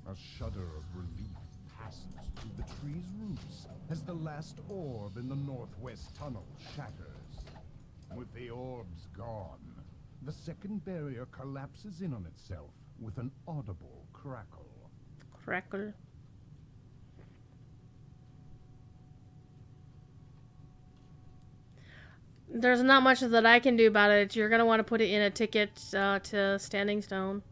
A shudder of relief passes through the tree's roots as the last orb in the northwest tunnel shatters. With the orbs gone, the second barrier collapses in on itself with an audible crackle. Crackle. There's not much that I can do about it. You're going to want to put it in a ticket to Standing Stone.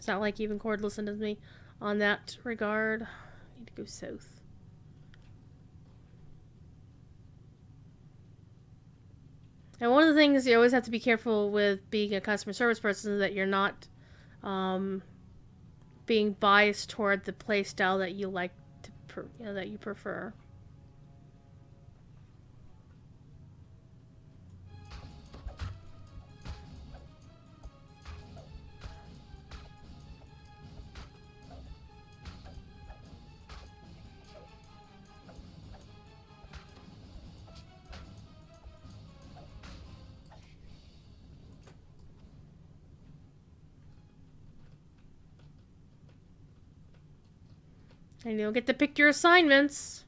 It's not like even Cord listened to me on that regard. I need to go south. And one of the things you always have to be careful with being a customer service person is that you're not being biased toward the play style that you like to, that you prefer. And you'll get to pick your assignments.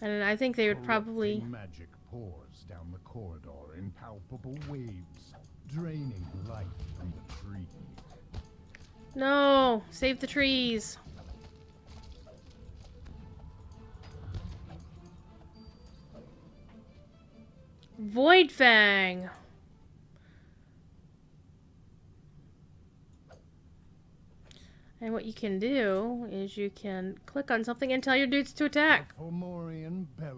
And I think they would probably... Magic pours down the corridor in palpable waves, draining life from the tree. No! Save the trees! Void Fang! And what you can do is you can click on something and tell your dudes to attack. The Fomorian bellows.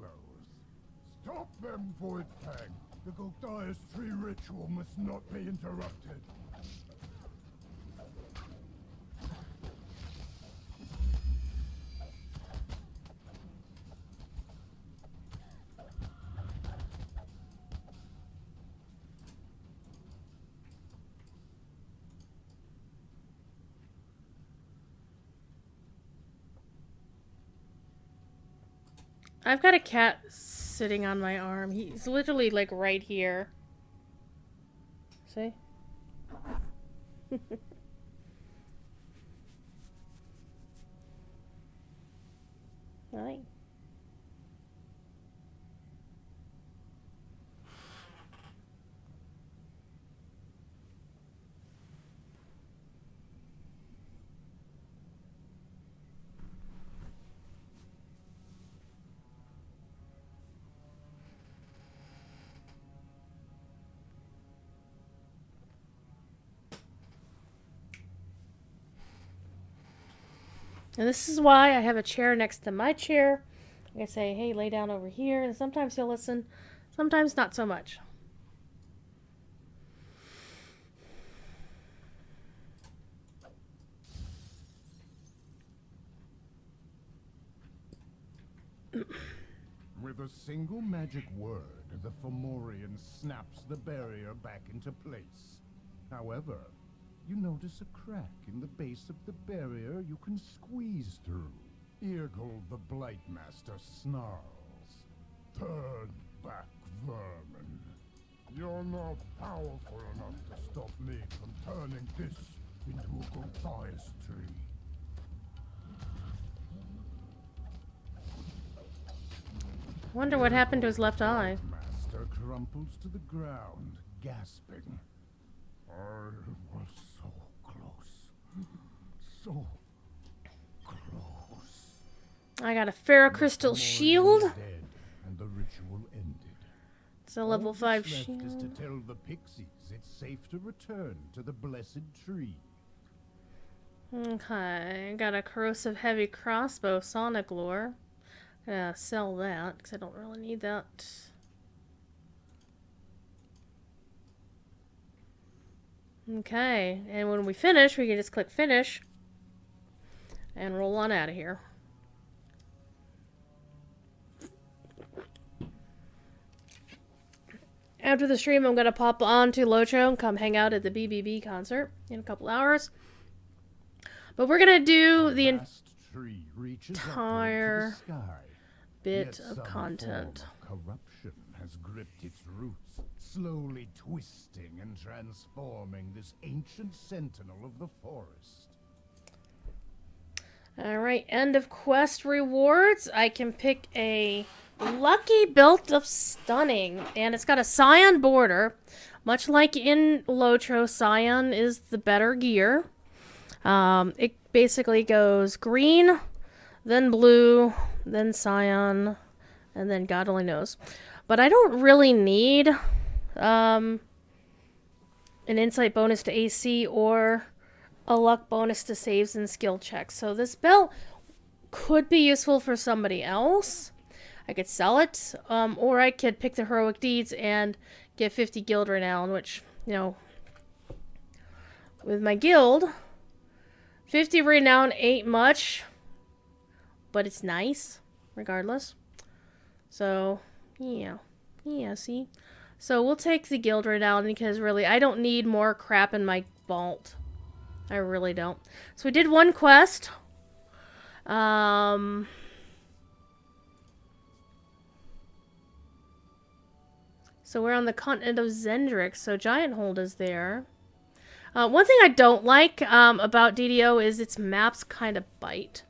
Stop them, Void Fang! The Guldias tree ritual must not be interrupted. I've got a cat sitting on my arm. He's literally like right here. See? Right. And this is why I have a chair next to my chair. I say, hey, lay down over here. And sometimes he'll listen, sometimes not so much. With a single magic word, the Fomorian snaps the barrier back into place. However, you notice a crack in the base of the barrier you can squeeze through. Eargle the Blightmaster snarls. Turn back, vermin. You're not powerful enough to stop me from turning this into a Guldias tree. Wonder what happened to his left eye. Master crumples to the ground, gasping. I was so close. So close. I got a ferrocrystal shield. Dead, and the ritual ended. It's a level 5 Left shield. is to tell the pixies it's safe to return to the blessed tree. Okay, got a corrosive heavy crossbow, sonic lore. Gonna sell that because I don't really need that. Okay, and when we finish, we can just click finish and roll on out of here. After the stream, I'm gonna pop on to Locho and come hang out at the BBB concert in a couple hours. But we're gonna do the Tree reaches entire upward to the sky. bit Yet of some content. form of corruption has gripped its roots, slowly twisting and transforming this ancient sentinel of the forest. Alright, end of quest rewards. I can pick a lucky belt of stunning, and it's got a cyan border. Much like in Lotro, cyan is the better gear. It basically goes green, then blue, then cyan, and then God only knows. But I don't really need an insight bonus to AC or a luck bonus to saves and skill checks. So this belt could be useful for somebody else. I could sell it, or I could pick the heroic deeds and get 50 guild renown, which, you know, with my guild, 50 renown ain't much, but it's nice, regardless. So, yeah. Yeah, see? So we'll take the guild renown because really, I don't need more crap in my vault. I really don't. So we did one quest. So we're on the continent of Zendrix, so Giant Hold is there. One thing I don't like about DDO is its maps kind of bite.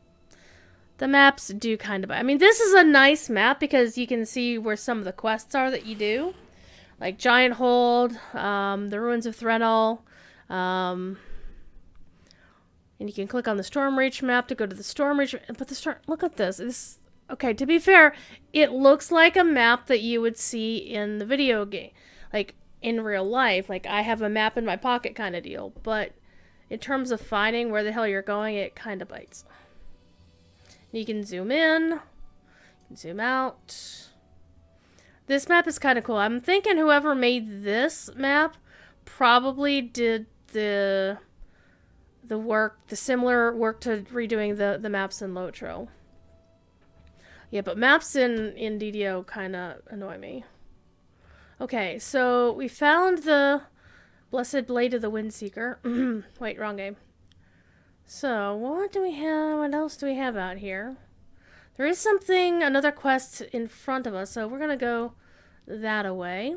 The maps do kind of bite. I mean, this is a nice map because you can see where some of the quests are that you do. Like Giant Hold, the Ruins of Threnol, and you can click on the Stormreach map to go to the Stormreach. But look at this. Okay, to be fair, it looks like a map that you would see in the video game. Like, in real life. Like, I have a map in my pocket kind of deal. But in terms of finding where the hell you're going, it kind of bites. You can zoom in. You can zoom out. This map is kind of cool. I'm thinking whoever made this map probably did the similar work to redoing the maps in Lotro. Yeah, but maps in DDO kind of annoy me. Okay, so we found the Blessed Blade of the Windseeker. Wait, wrong game. So, what do we have? What else do we have out here? There is another quest in front of us, so we're gonna go that away.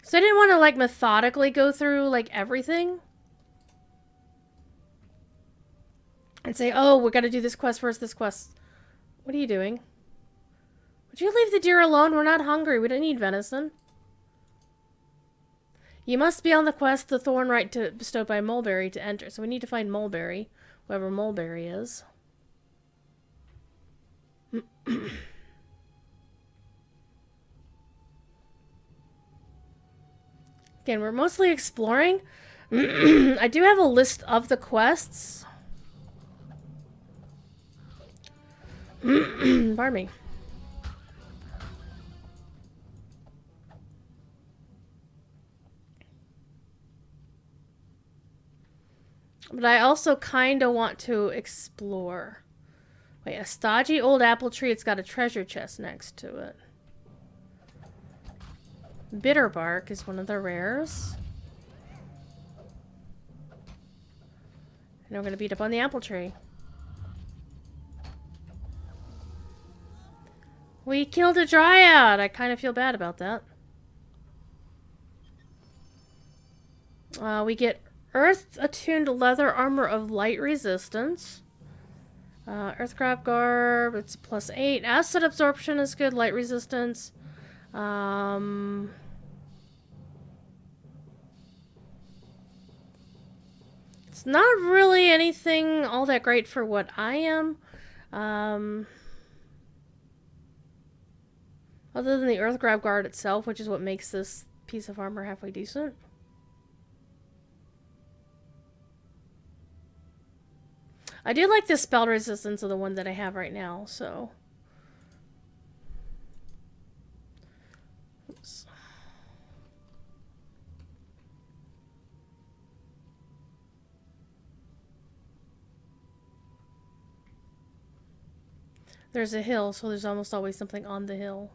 So I didn't want to, like, methodically go through, like, everything. And say, oh, we gotta do this quest first, this quest. What are you doing? Would you leave the deer alone? We're not hungry. We don't need venison. You must be on the quest, the thorn right bestowed by Mulberry to enter. So we need to find Mulberry, whoever Mulberry is. Again, we're mostly exploring. I do have a list of the quests. Pardon me. But I also kind of want to explore. Wait, a stodgy old apple tree. It's got a treasure chest next to it. Bitter bark is one of the rares. And we're going to beat up on the apple tree. We killed a dryad. I kind of feel bad about that. We get Earth-attuned leather armor of light resistance. Earthcraft garb, it's +8. Acid absorption is good. Light resistance. It's not really anything all that great for what I am. Other than the Earthgrab Guard itself, which is what makes this piece of armor halfway decent. I do like the spell resistance of the one that I have right now, so... Oops. There's a hill, so there's almost always something on the hill.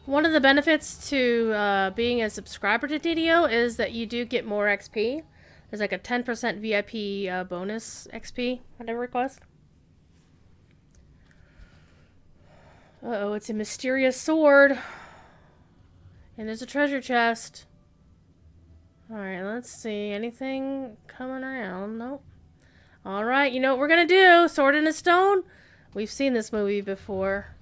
One of the benefits to being a subscriber to DDO is that you do get more XP. There's like a 10% VIP bonus XP on every request. Uh-oh, it's a mysterious sword. And there's a treasure chest. Alright, let's see. Anything coming around? Nope. Alright, you know what we're gonna do? Sword in a stone? We've seen this movie before.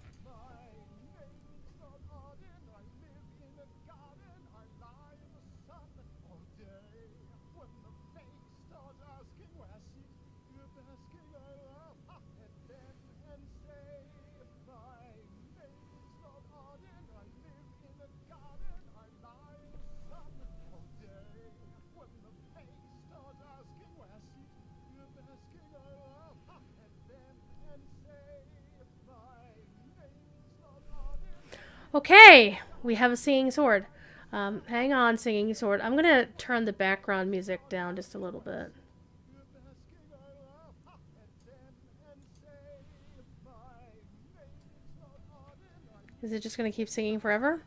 Okay, we have a singing sword. Hang on, singing sword. I'm gonna turn the background music down just a little bit. Is it just gonna keep singing forever?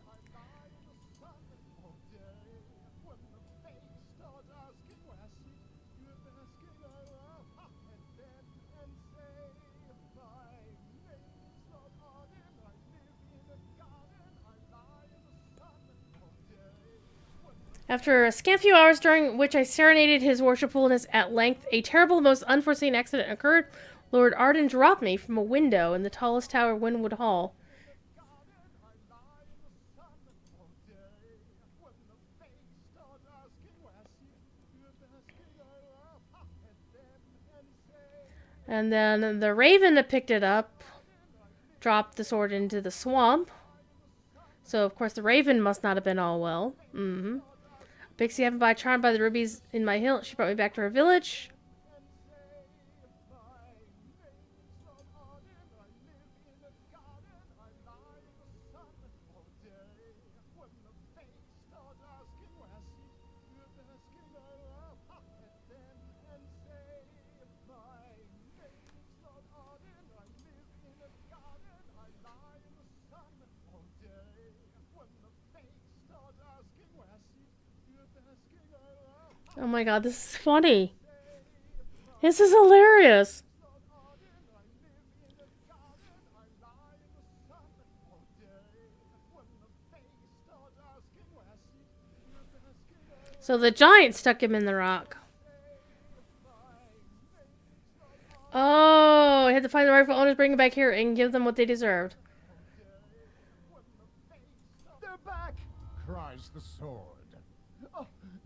After a scant few hours during which I serenaded his worshipfulness at length, a terrible, most unforeseen accident occurred. Lord Arden dropped me from a window in the tallest tower of Winwood Hall. And then the raven picked it up, dropped the sword into the swamp. So, of course, the raven must not have been all well. Pixie happened by charmed by the rubies in my hilt. She brought me back to her village. Oh my god, this is funny. This is hilarious. So the giant stuck him in the rock. Oh, I had to find the rightful owners, bring them back here, and give them what they deserved. They're back! Cries the sword. Oh,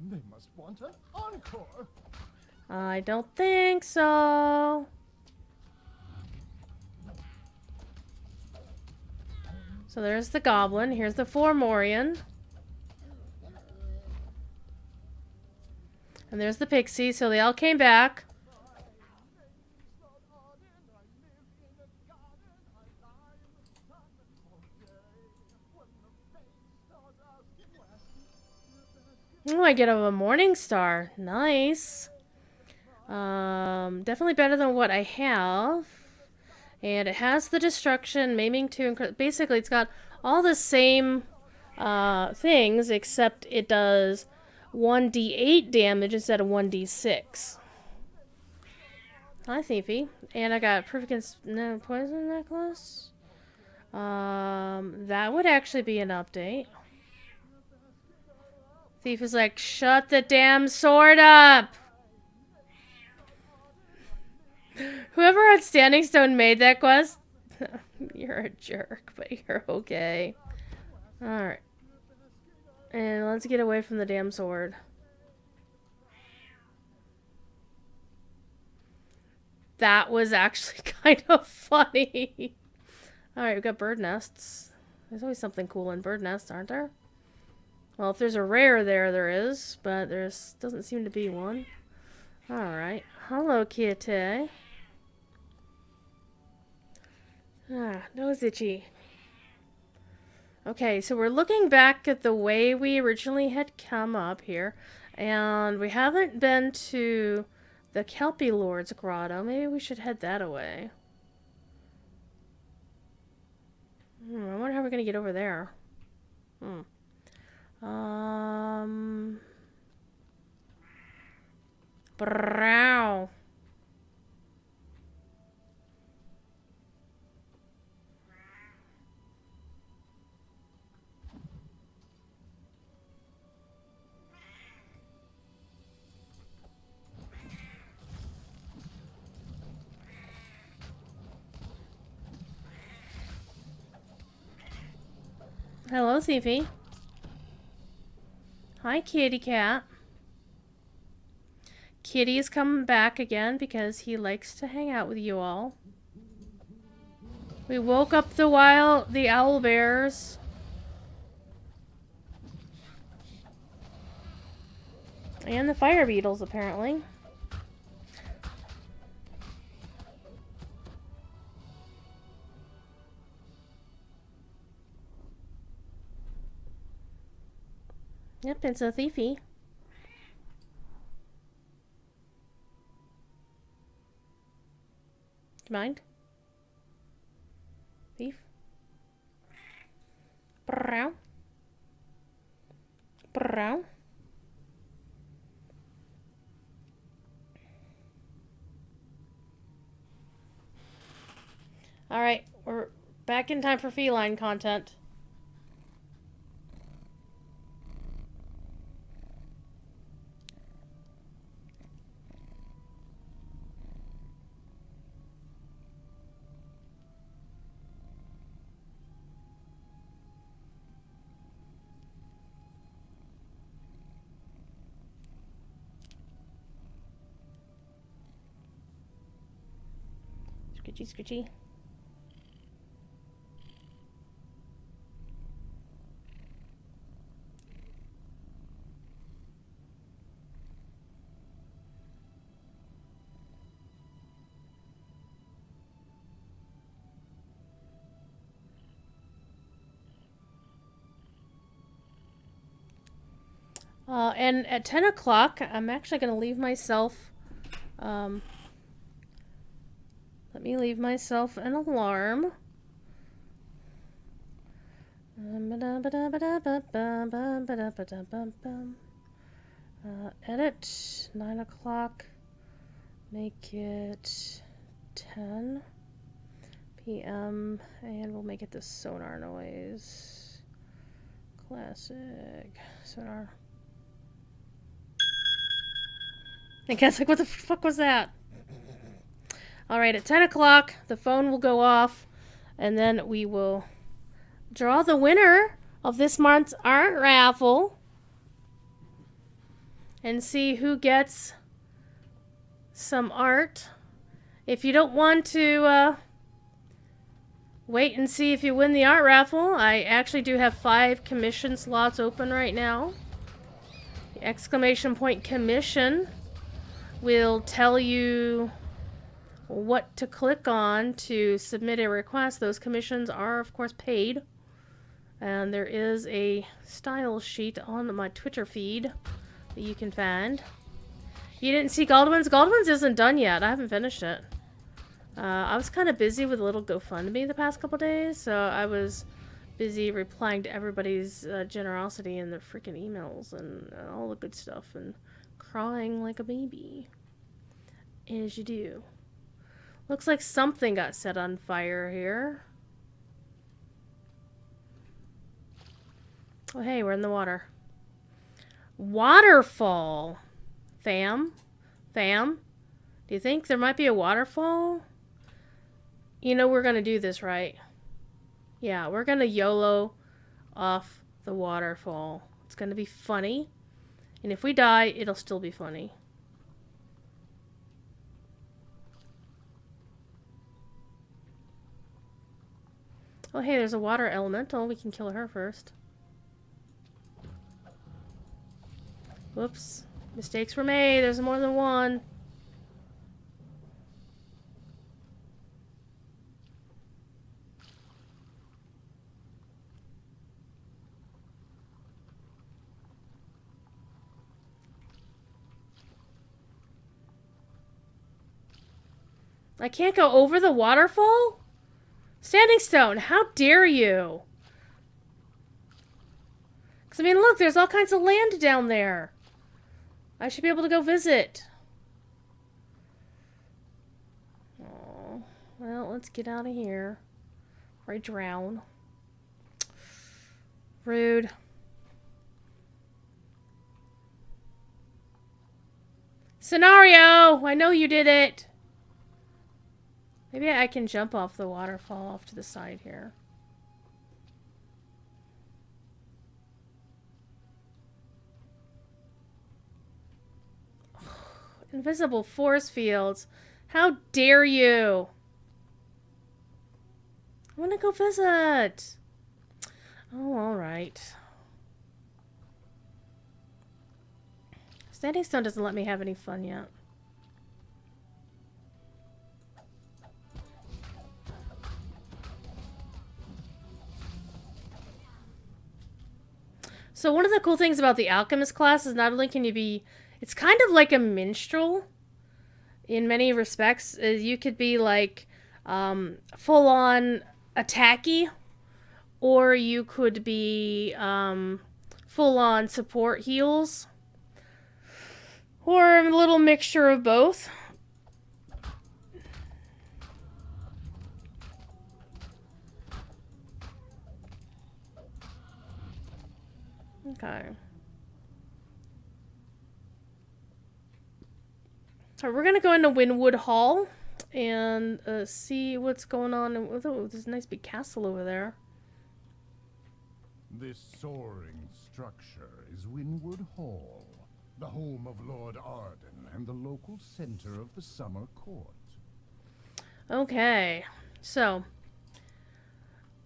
they must want an encore. I don't think so. So there's the goblin. Here's the Formorian. And there's the pixie. So they all came back. Oh, I get a morning star. Nice. Definitely better than what I have. And it has the destruction, maiming 2. Basically, it's got all the same things, except it does 1d8 damage instead of 1d6. Hi, Thiefy. And I got perfect poison necklace. That would actually be an update. Thief is like, shut the damn sword up! Whoever had Standing Stone made that quest, you're a jerk, but you're okay. Alright. And let's get away from the damn sword. That was actually kind of funny. Alright, we've got bird nests. There's always something cool in bird nests, aren't there? Well, if there's a rare there is, but there's doesn't seem to be one. Alright. Hello, kitty. Ah, nose itchy. Okay, so we're looking back at the way we originally had come up here, and we haven't been to the Kelpie Lord's Grotto. Maybe we should head that away. I wonder how we're gonna get over there. Brow. Hello, Thiefy. Hi, kitty cat. Kitty is coming back again because he likes to hang out with you all. We woke up the owl bears. And the fire beetles, apparently. Yep, it's a thiefy. Do you mind? Thief? Brow. Brow. Alright, we're back in time for feline content. Scritchy, scritchy. And at 10 o'clock, I'm actually going to leave myself, let me leave myself an alarm. Edit, 9 o'clock, make it 10 p.m. and we'll make it the sonar noise. Classic sonar. I guess, like, what the fuck was that? Alright, at 10 o'clock, the phone will go off, and then we will draw the winner of this month's art raffle and see who gets some art. If you don't want to wait and see if you win the art raffle, I actually do have 5 commission slots open right now. The exclamation point commission will tell you what to click on to submit a request. Those commissions are, of course, paid. And there is a style sheet on my Twitter feed that you can find. You didn't see Goldwyn's? Goldwyn's isn't done yet. I haven't finished it. I was kind of busy with a little GoFundMe the past couple days, so I was busy replying to everybody's generosity in their freaking emails and all the good stuff and crying like a baby. As you do. Looks like something got set on fire here. Oh, hey, we're in the water. Waterfall. Fam? Fam? Do you think there might be a waterfall? You know we're gonna do this, right? Yeah, we're gonna YOLO off the waterfall. It's gonna be funny. And if we die, it'll still be funny. Oh, hey, there's a water elemental. We can kill her first. Whoops. Mistakes were made. There's more than one. I can't go over the waterfall? Standing Stone, how dare you? Because, I mean, look, there's all kinds of land down there. I should be able to go visit. Oh, well, let's get out of here. Or I drown. Rude. Scenario! I know you did it! Maybe I can jump off the waterfall off to the side here. Invisible force fields. How dare you? I want to go visit. Oh, alright. Standing Stone doesn't let me have any fun yet. So one of the cool things about the Alchemist class is not only can you be... It's kind of like a minstrel in many respects. You could be like full-on attacky, or you could be full-on support heals, or a little mixture of both. Okay. So we're gonna go into Winwood Hall and see what's going on. Oh, there's a nice big castle over there. This soaring structure is Winwood Hall, the home of Lord Arden and the local center of the summer court. Okay, so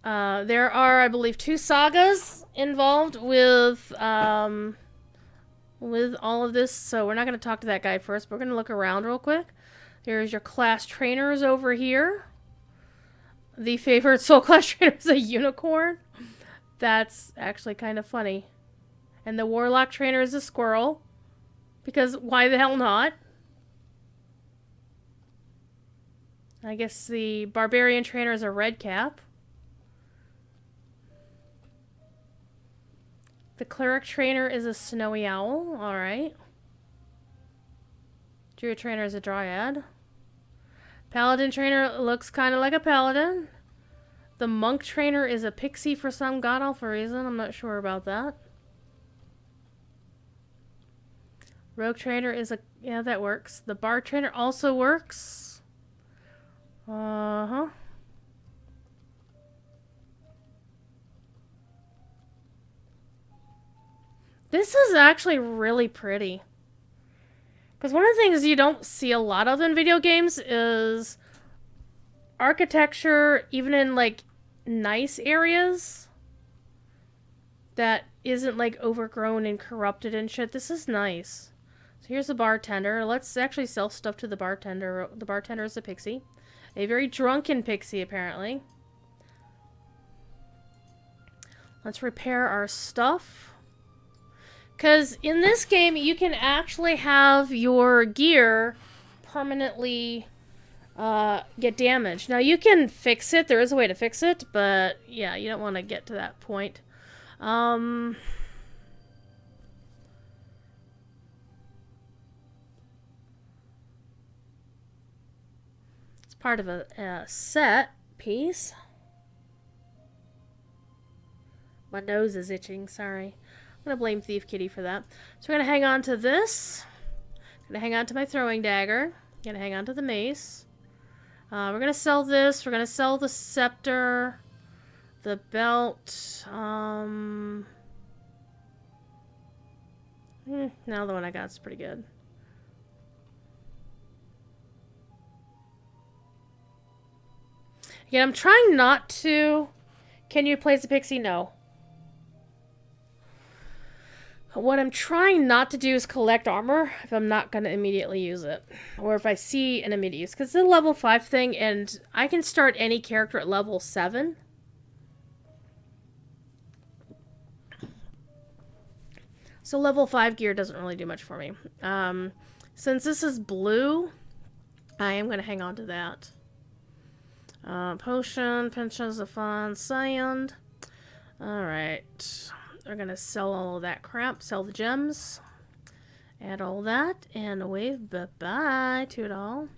there are, I believe, 2 sagas involved with all of this. So we're not going to talk to that guy first, but we're going to look around real quick. There's your class trainers over here. The favorite soul class trainer is a unicorn. That's actually kind of funny. And the warlock trainer is a squirrel. Because why the hell not? I guess the barbarian trainer is a red cap. The cleric trainer is a snowy owl. Alright. Druid trainer is a dryad. Paladin trainer looks kind of like a paladin. The monk trainer is a pixie for some god-awful reason. I'm not sure about that. Rogue trainer is a... Yeah, that works. The bard trainer also works. Uh-huh. This is actually really pretty. Because one of the things you don't see a lot of in video games is architecture, even in, like, nice areas that isn't, like, overgrown and corrupted and shit. This is nice. So here's the bartender. Let's actually sell stuff to the bartender. The bartender is a pixie. A very drunken pixie, apparently. Let's repair our stuff. Because in this game, you can actually have your gear permanently get damaged. Now, you can fix it. There is a way to fix it. But, yeah, you don't want to get to that point. It's part of a set piece. My nose is itching. Sorry. I'm going to blame Thief Kitty for that. So we're going to hang on to this. I'm going to hang on to my throwing dagger. Going to hang on to the mace. We're going to sell this. We're going to sell the scepter. The belt. Now the one I got is pretty good. Again, I'm trying not to... Can you place a pixie? No. What I'm trying not to do is collect armor if I'm not going to immediately use it. Or if I see an immediate use. Because it's a level 5 thing, and I can start any character at level 7. So level 5 gear doesn't really do much for me. Since this is blue, I am going to hang on to that. Potion, pensions of fun, sand. Alright. We're going to sell all of that crap. Sell the gems. Add all that. And wave bye-bye to it all.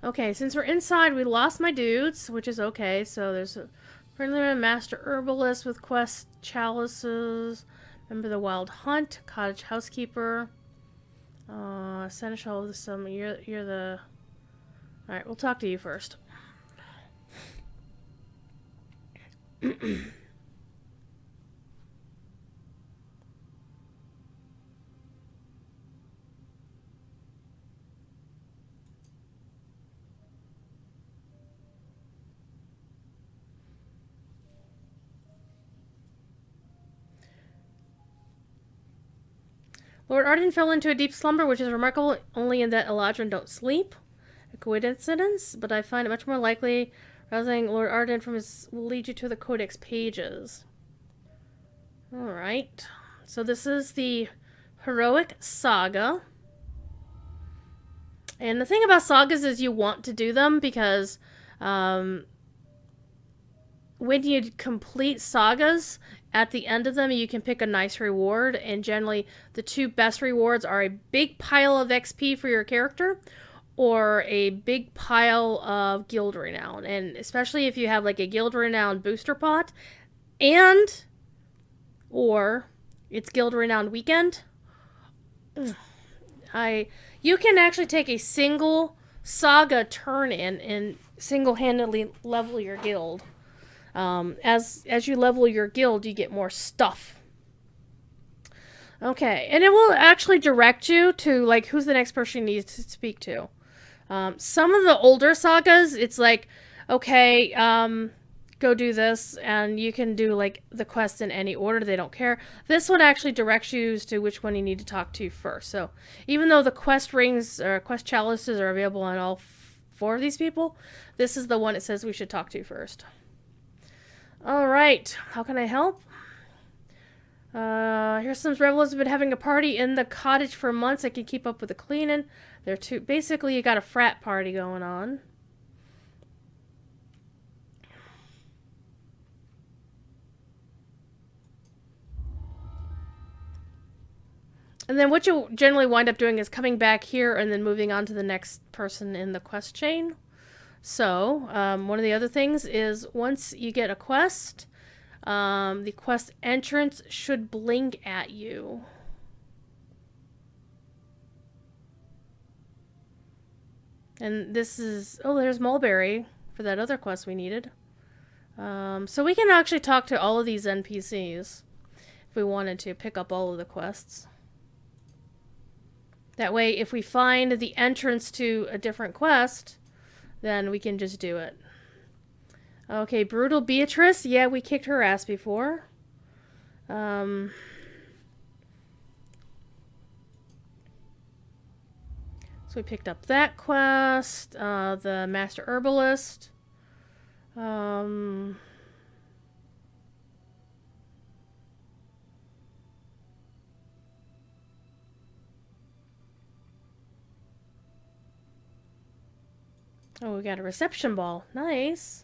Okay, since we're inside, we lost my dudes, which is okay. So there's a preliminary master herbalist with quest chalices. Remember the wild hunt. Cottage housekeeper. Seneschal of the summer. You're the... Alright, we'll talk to you first. Lord Arden fell into a deep slumber, which is remarkable only in that Eladrin don't sleep. A coincidence, but I find it much more likely rousing Lord Arden from his will lead you to the Codex pages. Alright. So this is the Heroic Saga. And the thing about sagas is you want to do them because when you complete sagas, at the end of them, you can pick a nice reward. And generally, the two best rewards are a big pile of XP for your character or a big pile of guild renown. And especially if you have like a guild renown booster pot and or it's guild renown weekend. You can actually take a single saga turn in and single-handedly level your guild. As you level your guild, you get more stuff. Okay, and it will actually direct you to like who's the next person you need to speak to. Some of the older sagas, it's like, okay, go do this, and you can do like the quest in any order. They don't care. This one actually directs you as to which one you need to talk to first. So even though the quest rings or quest chalices are available on all four of these people, this is the one it says we should talk to first. All right, how can I help? Here's some revelers have been having a party in the cottage for months. I can keep up with the cleaning. They're too. Basically, you got a frat party going on. And then what you generally wind up doing is coming back here and then moving on to the next person in the quest chain. So, one of the other things is once you get a quest, the quest entrance should blink at you. And this is... Oh, there's Mulberry for that other quest we needed. So we can actually talk to all of these NPCs if we wanted to pick up all of the quests. That way, if we find the entrance to a different quest, then we can just do it. Okay, Brutal Beatrice. Yeah, we kicked her ass before. So we picked up that quest. The Master Herbalist. Oh, we got a reception ball. Nice.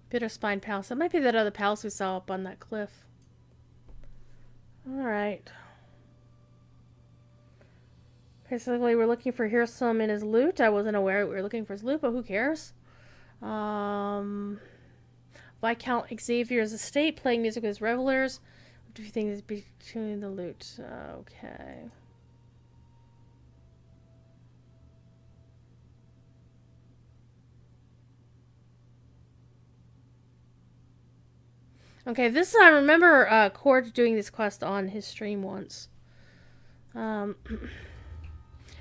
Bitterspine Palace. That might be that other palace we saw up on that cliff. Alright. Basically, we're looking for Hirsum in his loot. I wasn't aware we were looking for his loot, but who cares? Viscount Xavier's estate, playing music with his revelers. What do you think is between the loot? Okay. Okay, this I remember Cord doing this quest on his stream once.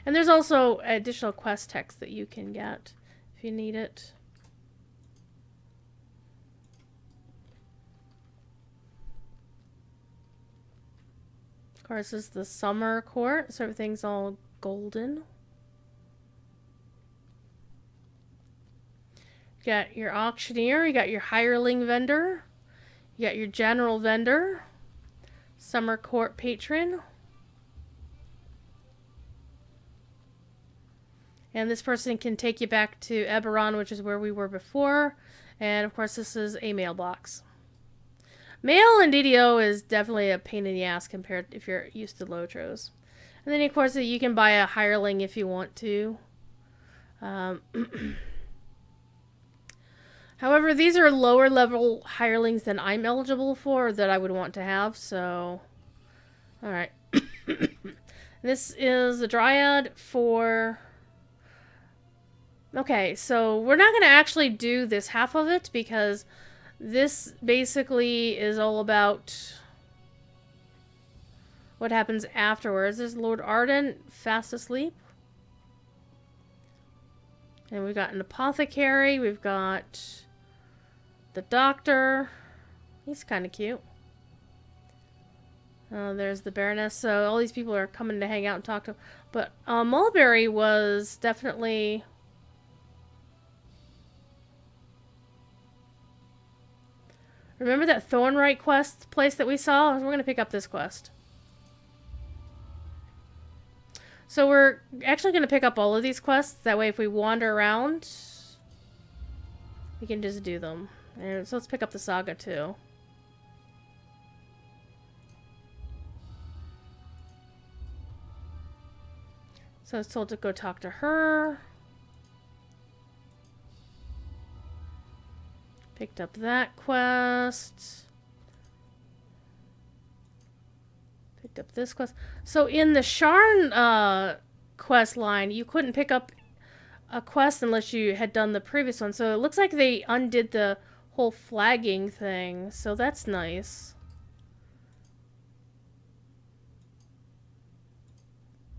And there's also additional quest text that you can get if you need it. Of course, this is the summer court, so everything's all golden. You got your auctioneer, you got your hireling vendor, you got your general vendor, summer court patron. And this person can take you back to Eberron, which is where we were before. And of course, this is a mailbox. Mail in DDO is definitely a pain in the ass compared if you're used to Lotros. And then, of course, you can buy a hireling if you want to. However, these are lower level hirelings than I'm eligible for, that I would want to have. So, alright. This is the Dryad for... Okay, so we're not going to actually do this half of it because this basically is all about what happens afterwards. There's Lord Arden fast asleep. And we've got an apothecary. We've got the doctor. He's kind of cute. There's the Baroness. So all these people are coming to hang out and talk to him. But Mulberry was definitely... Remember that Thornright quest place that we saw? We're going to pick up this quest. So we're actually going to pick up all of these quests. That way if we wander around, we can just do them. And so let's pick up the saga too. So I was told to go talk to her. Picked up that quest. Picked up this quest. So in the Sharn quest line, you couldn't pick up a quest unless you had done the previous one. So it looks like they undid the whole flagging thing. So that's nice.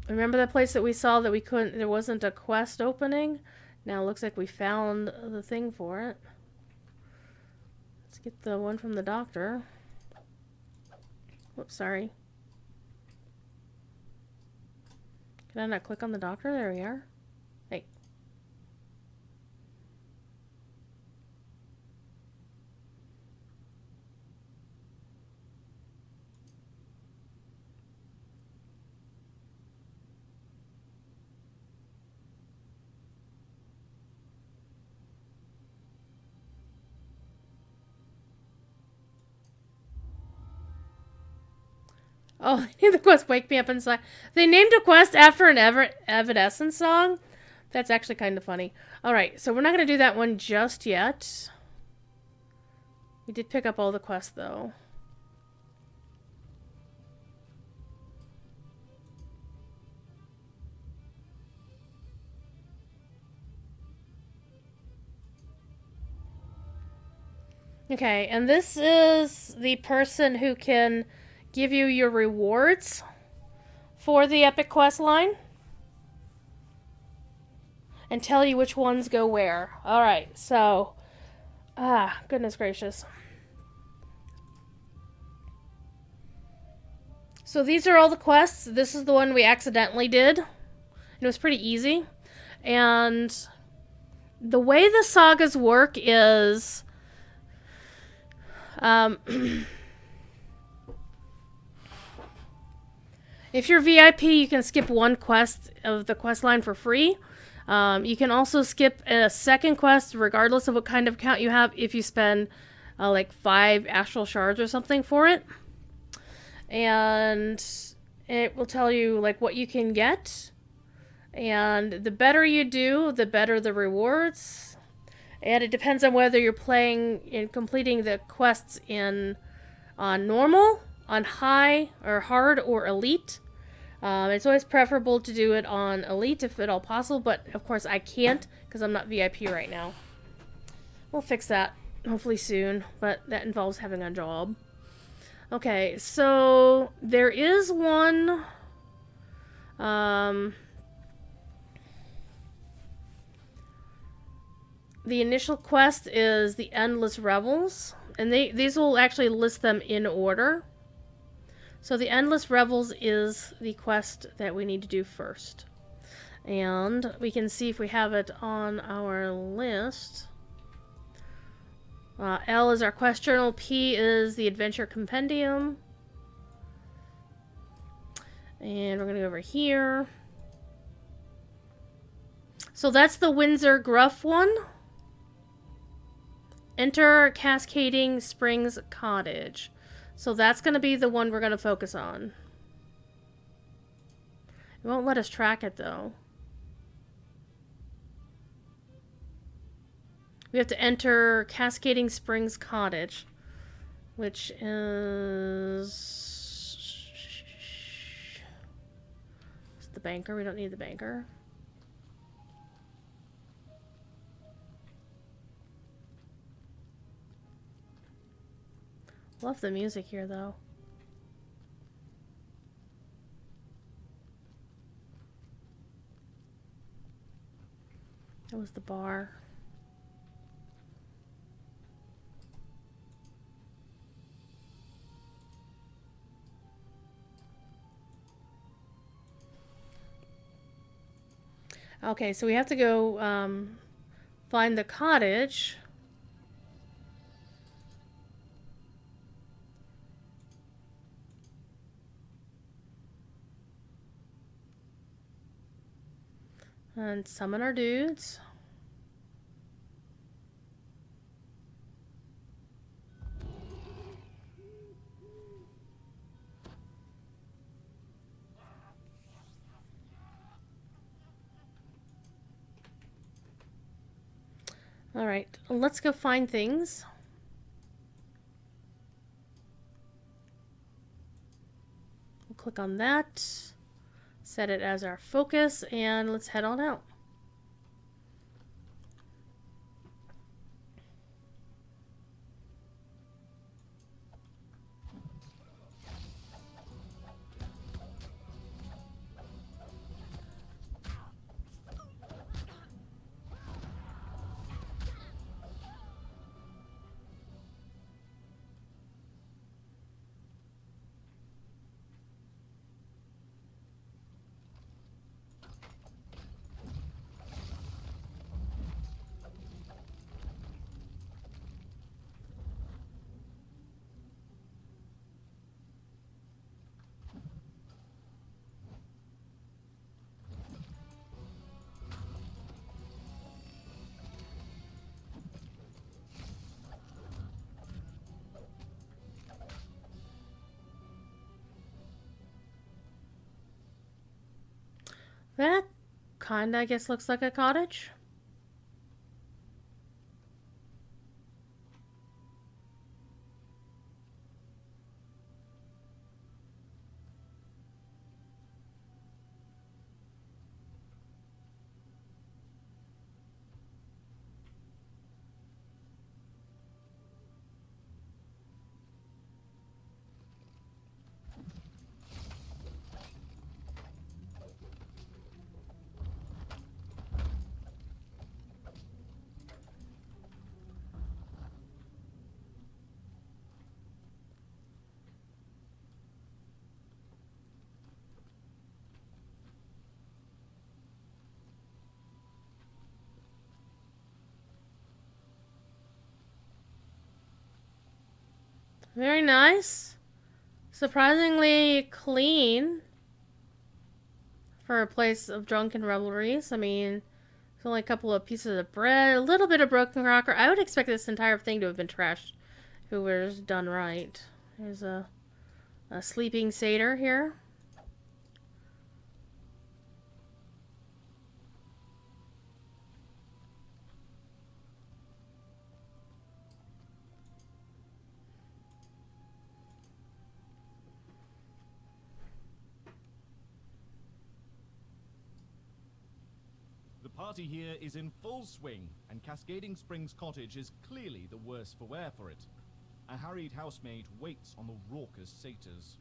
Remember that place that we saw that we couldn't, there wasn't a quest opening? Now it looks like we found the thing for it. Let's get the one from the doctor. Whoops, sorry. Can I not click on the doctor? There we are. Hey. Oh, they named the quest Wake Me Up Inside. They named a quest after an Evanescence song? That's actually kind of funny. Alright, so we're not going to do that one just yet. We did pick up all the quests, though. Okay, and this is the person who can give you your rewards for the epic quest line and tell you which ones go where. Alright, so goodness gracious. So these are all the quests. This is the one we accidentally did. It was pretty easy. And the way the sagas work is if you're VIP, you can skip one quest of the quest line for free. You can also skip a second quest regardless of what kind of account you have if you spend like 5 astral shards or something for it. And it will tell you like what you can get. And the better you do, the better the rewards. And it depends on whether you're playing and completing the quests on normal, on high or hard or elite. It's always preferable to do it on elite if at all possible, but of course I can't because I'm not VIP right now. We'll fix that hopefully soon, but that involves having a job. Okay, so there is one the initial quest is the Endless Revels, and these will actually list them in order. So the Endless Revels is the quest that we need to do first. And we can see if we have it on our list. L is our quest journal. P is the Adventure Compendium. And we're going to go over here. So that's the Windsor Gruff one. Enter Cascading Springs Cottage. So that's going to be the one we're going to focus on. It won't let us track it, though. We have to enter Cascading Springs Cottage, which is... It's the banker. We don't need the banker. Love the music here, though. That was the bar. Okay, so we have to go find the cottage. And summon our dudes. Alright, let's go find things. We'll click on that, set it as our focus, and let's head on out. That kinda, I guess, looks like a cottage. Very nice. Surprisingly clean for a place of drunken revelries. I mean, there's only a couple of pieces of bread, a little bit of broken rocker. I would expect this entire thing to have been trashed if it was done right. There's a sleeping satyr here. The party here is in full swing, and Cascading Springs Cottage is clearly the worse for wear for it. A harried housemaid waits on the raucous satyrs.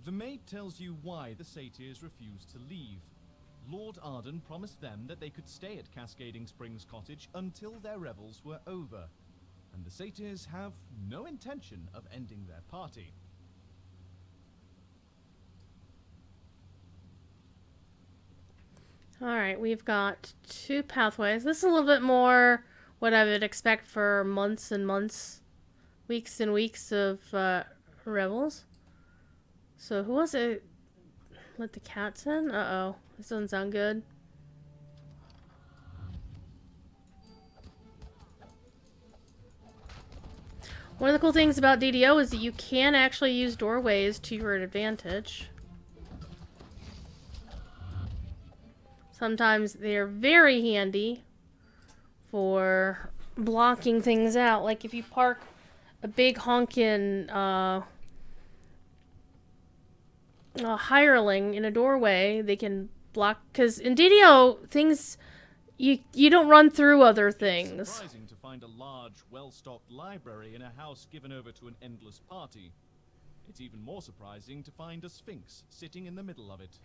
The maid tells you why the satyrs refuse to leave. Lord Arden promised them that they could stay at Cascading Springs Cottage until their revels were over, and the satyrs have no intention of ending their party. Alright, we've got 2 pathways. This is a little bit more what I would expect for months and months, weeks and weeks of revels. So who wants to let the cats in? Uh-oh. This doesn't sound good. One of the cool things about DDO is that you can actually use doorways to your advantage. Sometimes they're very handy for blocking things out. Like if you park a big honkin' a hireling in a doorway, they can block. Because in DDO, things you don't run through other things. It's surprising to find a large, well-stocked library in a house given over to an endless party. It's even more surprising to find a sphinx sitting in the middle of it.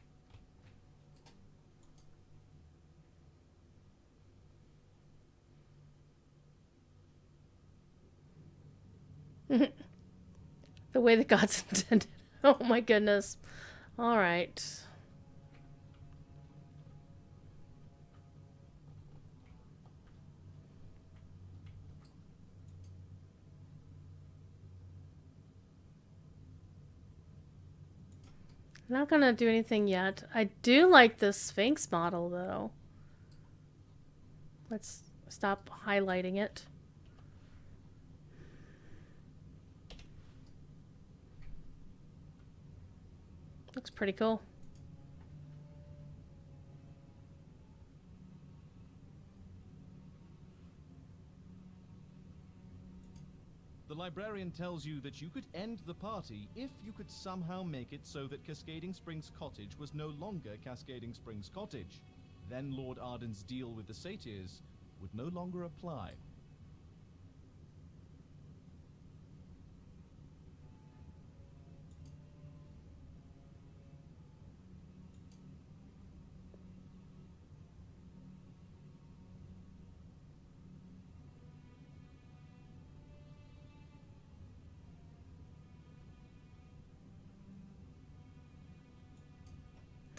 The way the gods intended. Oh my goodness. All right. I'm not gonna do anything yet. I do like the Sphinx model though. Let's stop highlighting it. Looks pretty cool. The librarian tells you that you could end the party if you could somehow make it so that Cascading Springs Cottage was no longer Cascading Springs Cottage. Then Lord Arden's deal with the satyrs would no longer apply.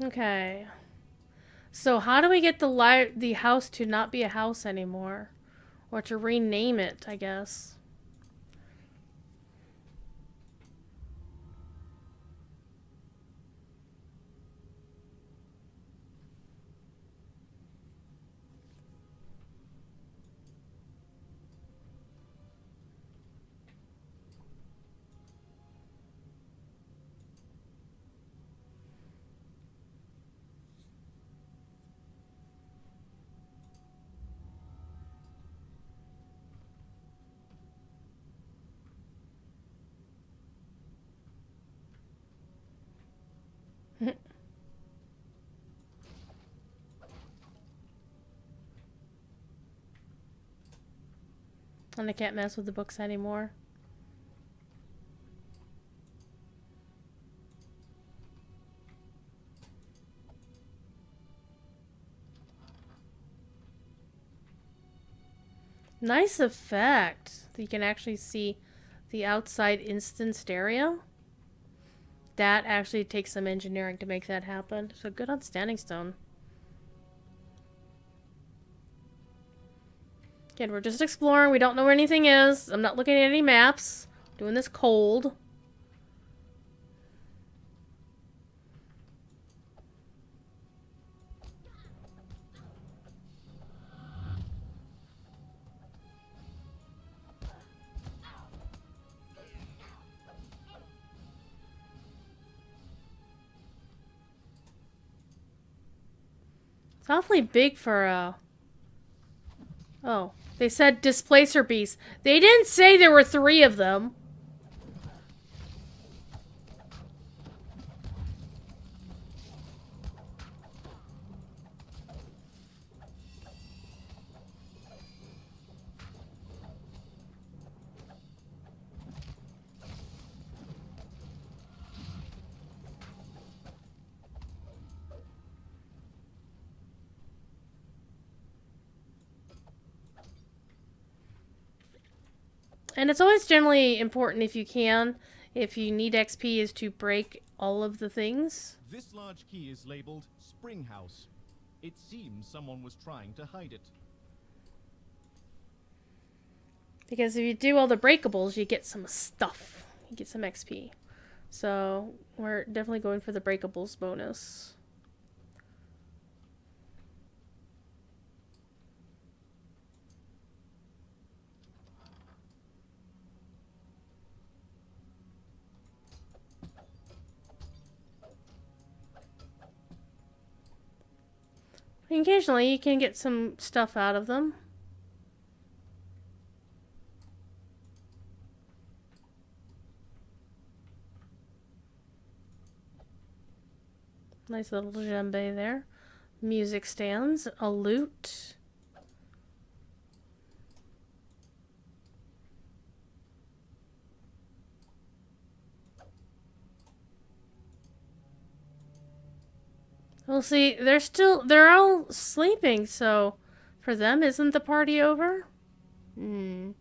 Okay. So how do we get the house to not be a house anymore? Or to rename it, I guess. And I can't mess with the books anymore. Nice effect. You can actually see the outside instanced area. That actually takes some engineering to make that happen. So good on Standing Stone. Again, we're just exploring. We don't know where anything is. I'm not looking at any maps. Doing this cold. It's awfully big for a... Oh, they said displacer beasts. They didn't say there were 3 of them. And it's always generally important if you can, if you need XP, is to break all of the things. This large key is labeled Spring House. It seems someone was trying to hide it. Because if you do all the breakables, you get some stuff. You get some XP. So we're definitely going for the breakables bonus. Occasionally, you can get some stuff out of them. Nice little djembe there. Music stands, a lute. Well, see, they're all sleeping, so for them, isn't the party over? Hmm.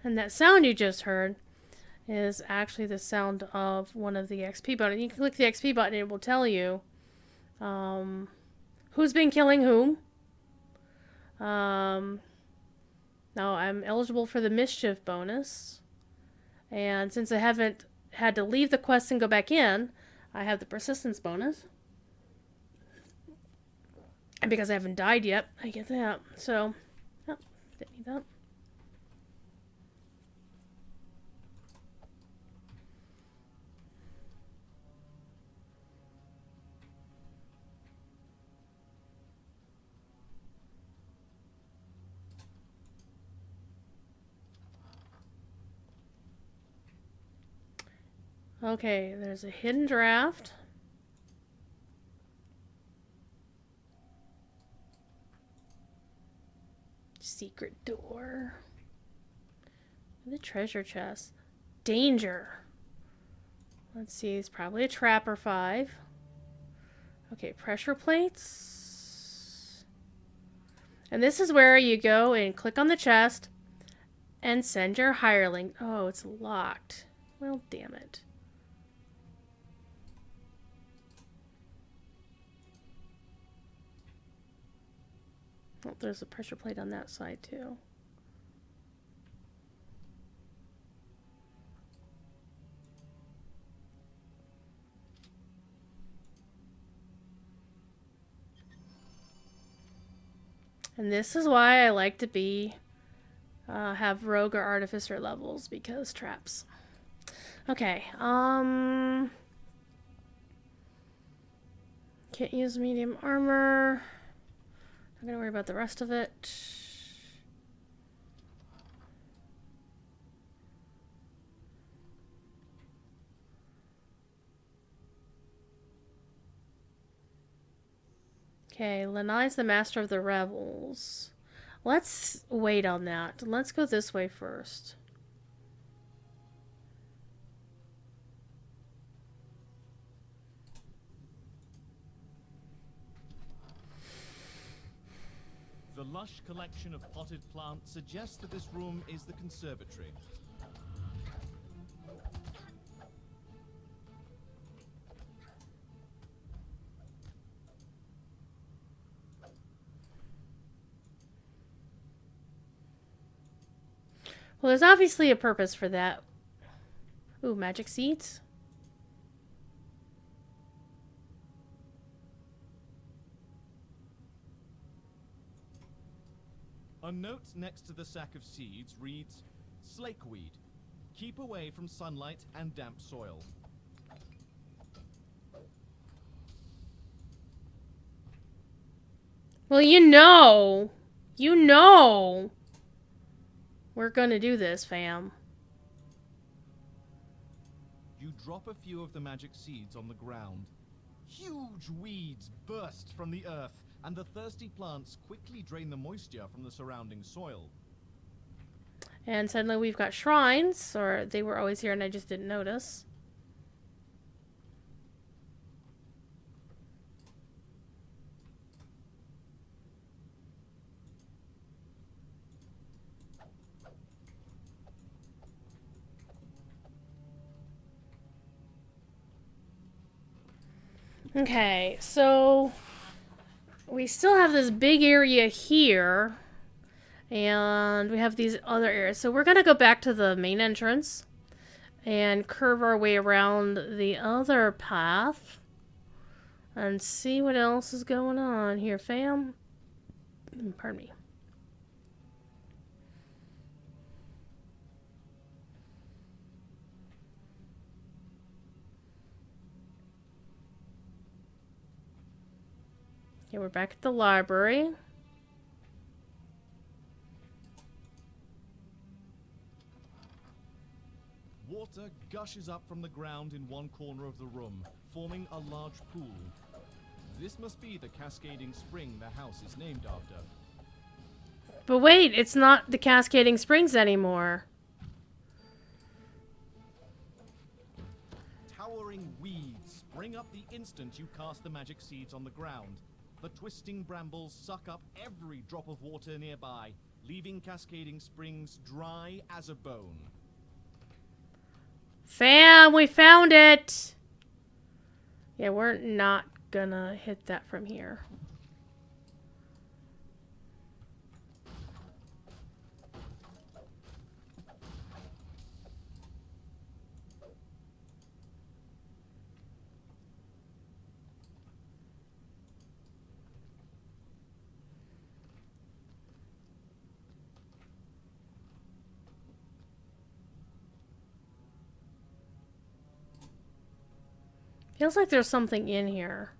And that sound you just heard is actually the sound of one of the XP buttons. You can click the XP button and it will tell you who's been killing whom. Now I'm eligible for the mischief bonus. And since I haven't had to leave the quest and go back in, I have the persistence bonus. And because I haven't died yet, I get that. So, oh, didn't need that. Okay, there's a hidden draft. Secret door. The treasure chest. Danger. Let's see, it's probably a trap or 5. Okay, pressure plates. And this is where you go and click on the chest and send your hireling. Oh, it's locked. Well, damn it. Oh, there's a pressure plate on that side too. And this is why I like to be have rogue or artificer levels, because traps. Okay, can't use medium armor. Not gonna worry about the rest of it. Okay, Lanai's the master of the revels. Let's wait on that. Let's go this way first. The lush collection of potted plants suggests that this room is the conservatory. Well, there's obviously a purpose for that. Ooh, magic seeds. A note next to the sack of seeds reads, Slakeweed. Keep away from sunlight and damp soil. Well, you know. We're gonna do this, fam. You drop a few of the magic seeds on the ground. Huge weeds burst from the earth, and the thirsty plants quickly drain the moisture from the surrounding soil. And suddenly we've got shrines, or they were always here and I just didn't notice. Okay, so we still have this big area here, and we have these other areas. So we're gonna go back to the main entrance and curve our way around the other path and see what else is going on here, fam. Pardon me. Okay, we're back at the library. Water gushes up from the ground in one corner of the room, forming a large pool. This must be the cascading spring the house is named after. But wait, it's not the Cascading Springs anymore. Towering weeds spring up the instant you cast the magic seeds on the ground. The twisting brambles suck up every drop of water nearby, leaving Cascading Springs dry as a bone. Fam, we found it! Yeah, we're not gonna hit that from here. Feels like there's something in here.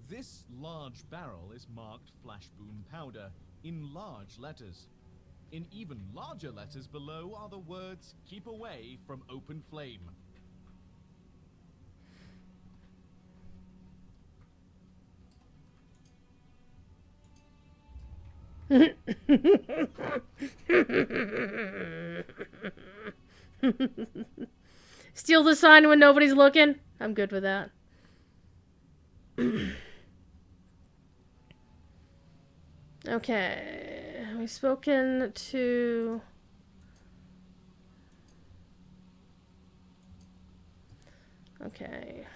This large barrel is marked Flashboom Powder in large letters. In even larger letters below are the words, "Keep away from open flame." Steal the sign when nobody's looking? I'm good with that. Okay, we've spoken to... Okay.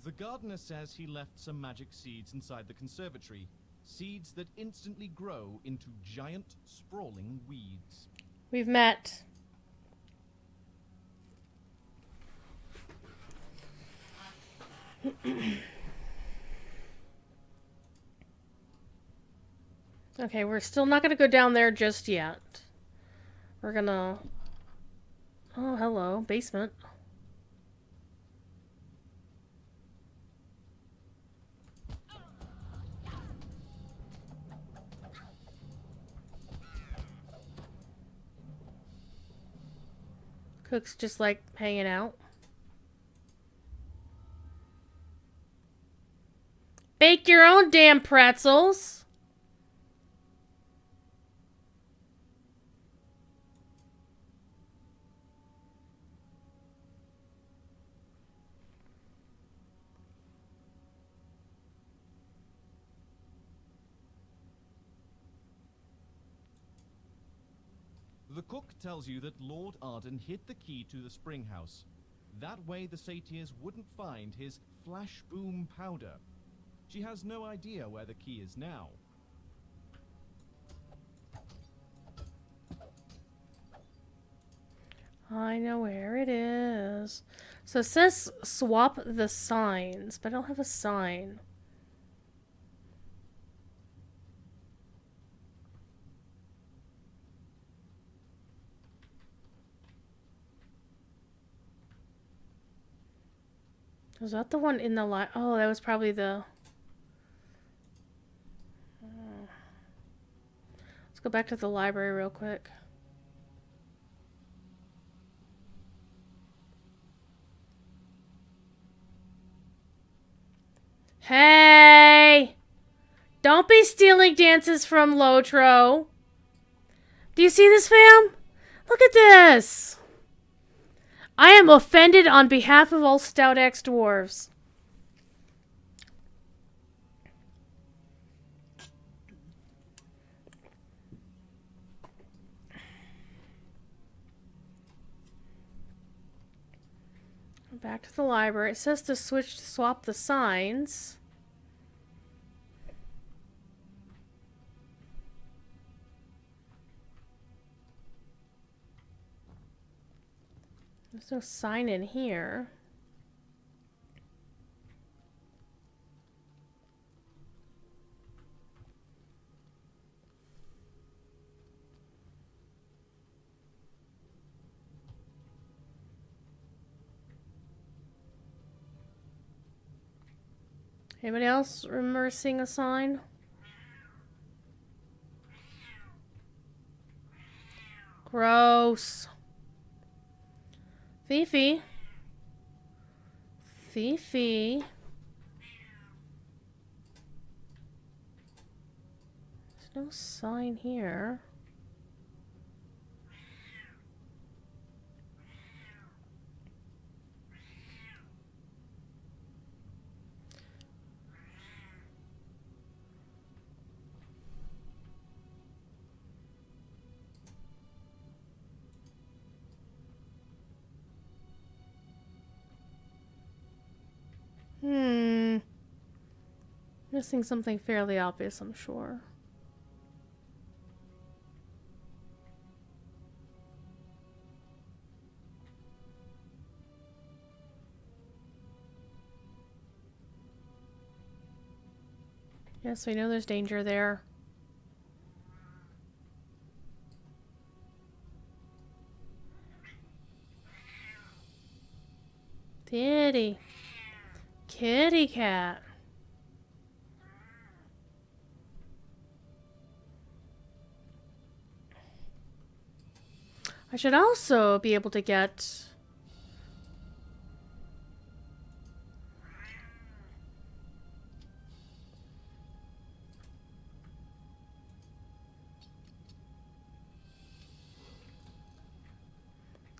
The gardener says he left some magic seeds inside the conservatory. Seeds that instantly grow into giant, sprawling weeds. We've met. Okay, we're still not gonna go down there just yet. We're gonna... Oh, hello. Basement. Cook's just like hanging out. Bake your own damn pretzels. The cook tells you that Lord Arden hid the key to the spring house. That way the satyrs wouldn't find his flash boom powder. She has no idea where the key is now. I know where it is. So it says swap the signs, but I don't have a sign. Was that the one in the Oh, that was probably the... Let's go back to the library real quick. Hey! Don't be stealing dances from Lotro. Do you see this, fam? Look at this! I am offended on behalf of all Stout Axe dwarves. Back to the library. It says to swap the signs. There's no sign in here. Anybody else remember seeing a sign? Gross. Fifi. Fifi. There's no sign here. Missing something fairly obvious, I'm sure. Yes, we know there's danger there. Kitty. Kitty cat. I should also be able to get...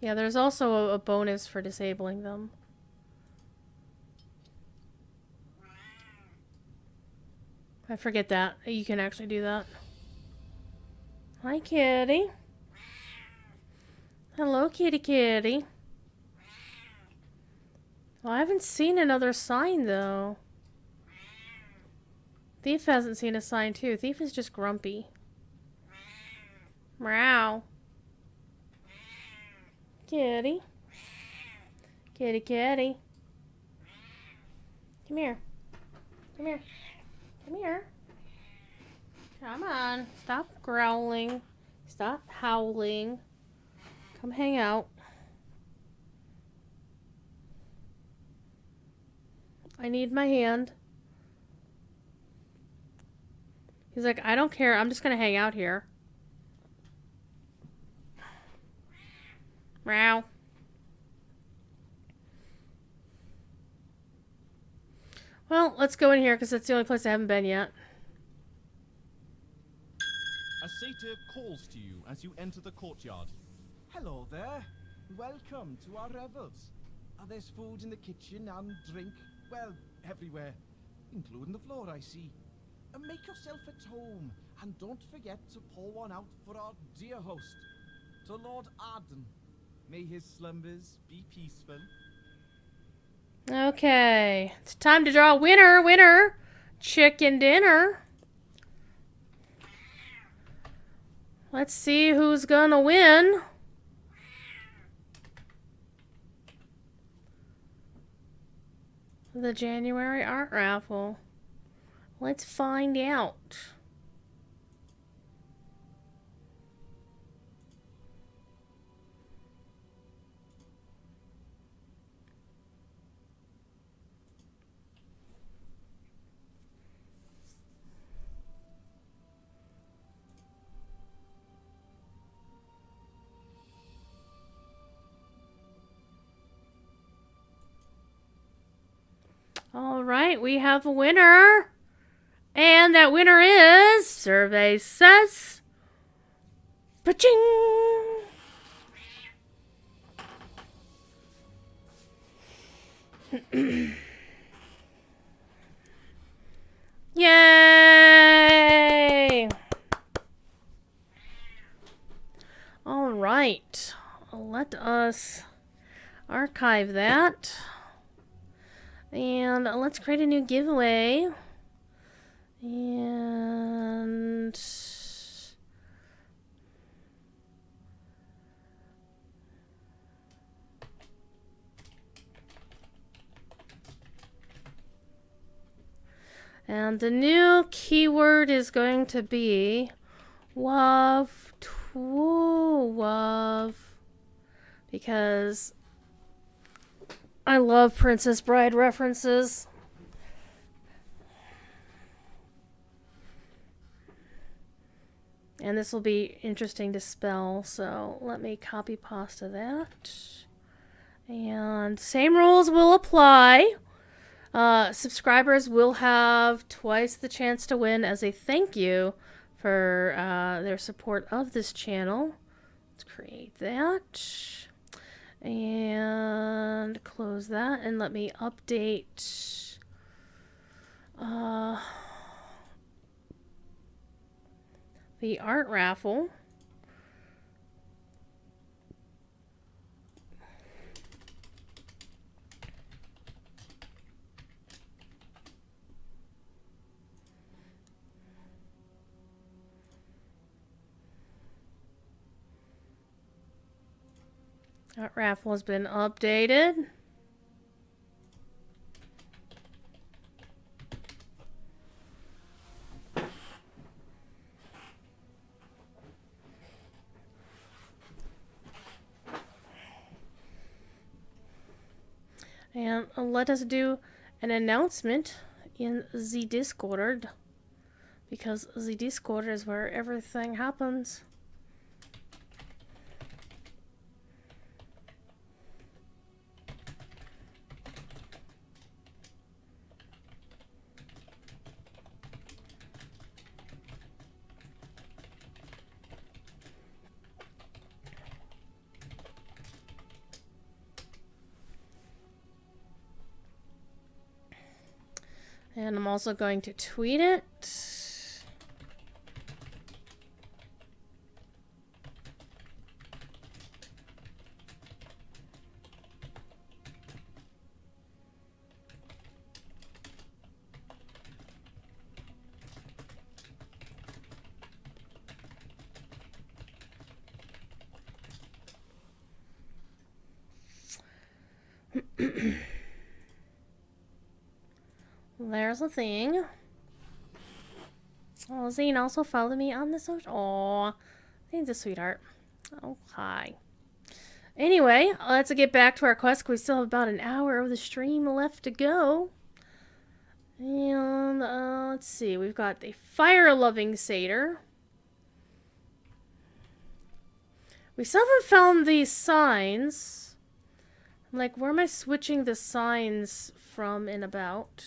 Yeah, there's also a bonus for disabling them. I forget that. You can actually do that. Hi, kitty. Hello, kitty kitty. Well, I haven't seen another sign, though. Thief hasn't seen a sign, too. Thief is just grumpy. Meow. Kitty. Kitty kitty. Come here. Come here. Come here. Come on. Stop growling. Stop howling. Come hang out. I need my hand. He's like, I don't care. I'm just going to hang out here. Meow. Well, let's go in here because it's the only place I haven't been yet. A satyr calls to you as you enter the courtyard. Hello there. Welcome to our revels. There's food in the kitchen and drink, well, everywhere, including the floor, I see. Make yourself at home, and don't forget to pour one out for our dear host. To Lord Arden. May his slumbers be peaceful. Okay. It's time to draw winner, winner. Chicken dinner. Let's see who's gonna win. The January art raffle. Let's find out. All right, we have a winner. And that winner is, survey says, pa-ching! Yay! All right, let us archive that. And let's create a new giveaway. And the new keyword is going to be WOW because I love Princess Bride references. And this will be interesting to spell, so let me copy pasta that. And same rules will apply. Subscribers will have twice the chance to win as a thank you for their support of this channel. Let's create that. And close that, and let me update the art raffle. Art raffle has been updated. And let us do an announcement in the Discord, because the Discord is where everything happens. And I'm also going to tweet it. There's a thing. Oh, Zane also followed me on the social. Aw, Zane's a sweetheart. Okay. Anyway, let's get back to our quest. We still have about an hour of the stream left to go. And let's see. We've got the fire-loving satyr. We still haven't found these signs. Like, where am I switching the signs from and about?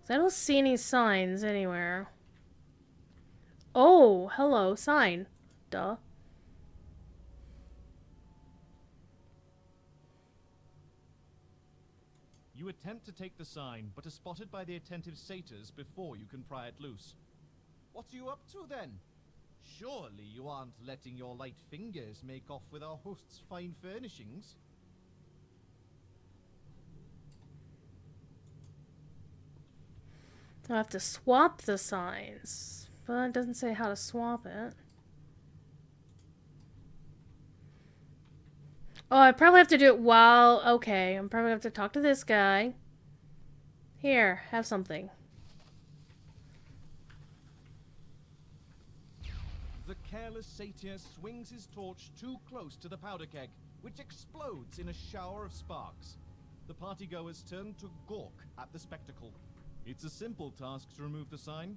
I don't see any signs anywhere. Oh, hello, sign. Duh. You attempt to take the sign, but are spotted by the attentive satyrs before you can pry it loose. What are you up to then? Surely you aren't letting your light fingers make off with our host's fine furnishings? I'll have to swap the signs, but it doesn't say how to swap it. Oh, I probably have to do it while... Okay, I'm probably going to have to talk to this guy. Here, have something. The careless satyr swings his torch too close to the powder keg, which explodes in a shower of sparks. The partygoers turn to gawk at the spectacle. It's a simple task to remove the sign.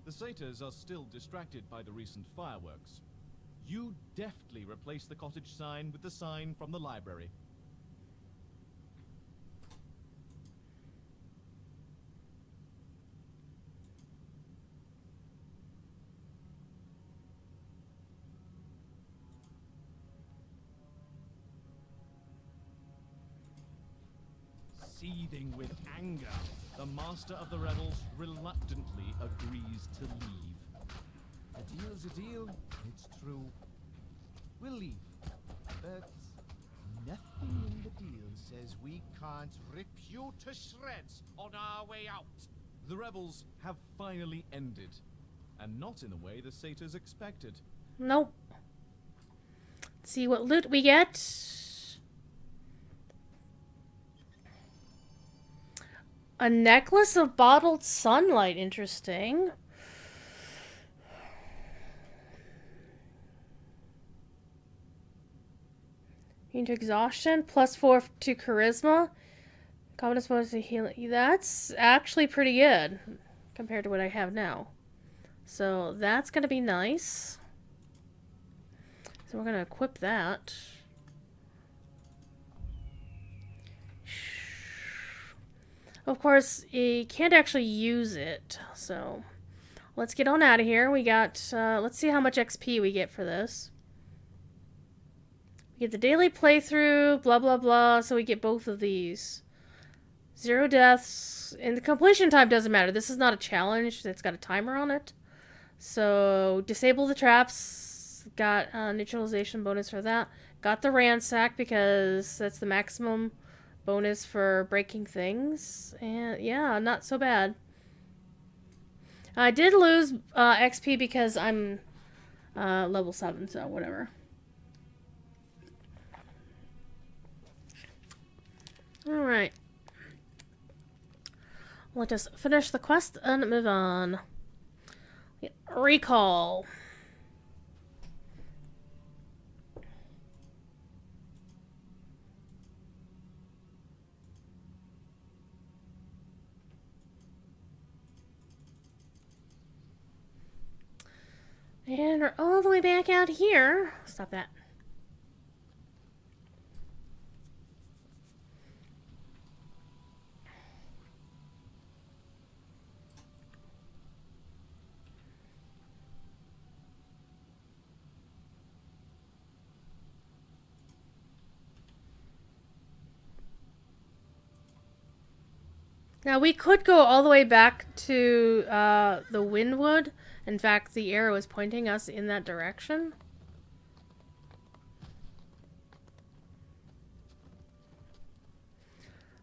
The satyrs are still distracted by the recent fireworks. You deftly replace the cottage sign with the sign from the library. Seething with anger, the master of the revels reluctantly agrees to leave. A deal's a deal, it's true. We'll leave, but nothing in the deal says we can't rip you to shreds on our way out. The revels have finally ended, and not in the way the satyrs expected. Nope. Let's see what loot we get. A necklace of bottled sunlight. Interesting. Into exhaustion. +4 to charisma. Confidence bonus to healing. That's actually pretty good compared to what I have now. So that's going to be nice. So we're going to equip that. Of course, you can't actually use it, so let's get on out of here. We got, let's see how much XP we get for this. We get the daily playthrough, blah, blah, blah, so we get both of these. 0 deaths, and the completion time doesn't matter. This is not a challenge. It's got a timer on it. So, disable the traps, got neutralization bonus for that. Got the ransack because that's the maximum bonus for breaking things, and yeah, not so bad. I did lose XP because I'm level 7, so whatever. Alright. Let us finish the quest and move on. Recall. And we're all the way back out here. Stop that. Now we could go all the way back to the Windwood. In fact, the arrow is pointing us in that direction.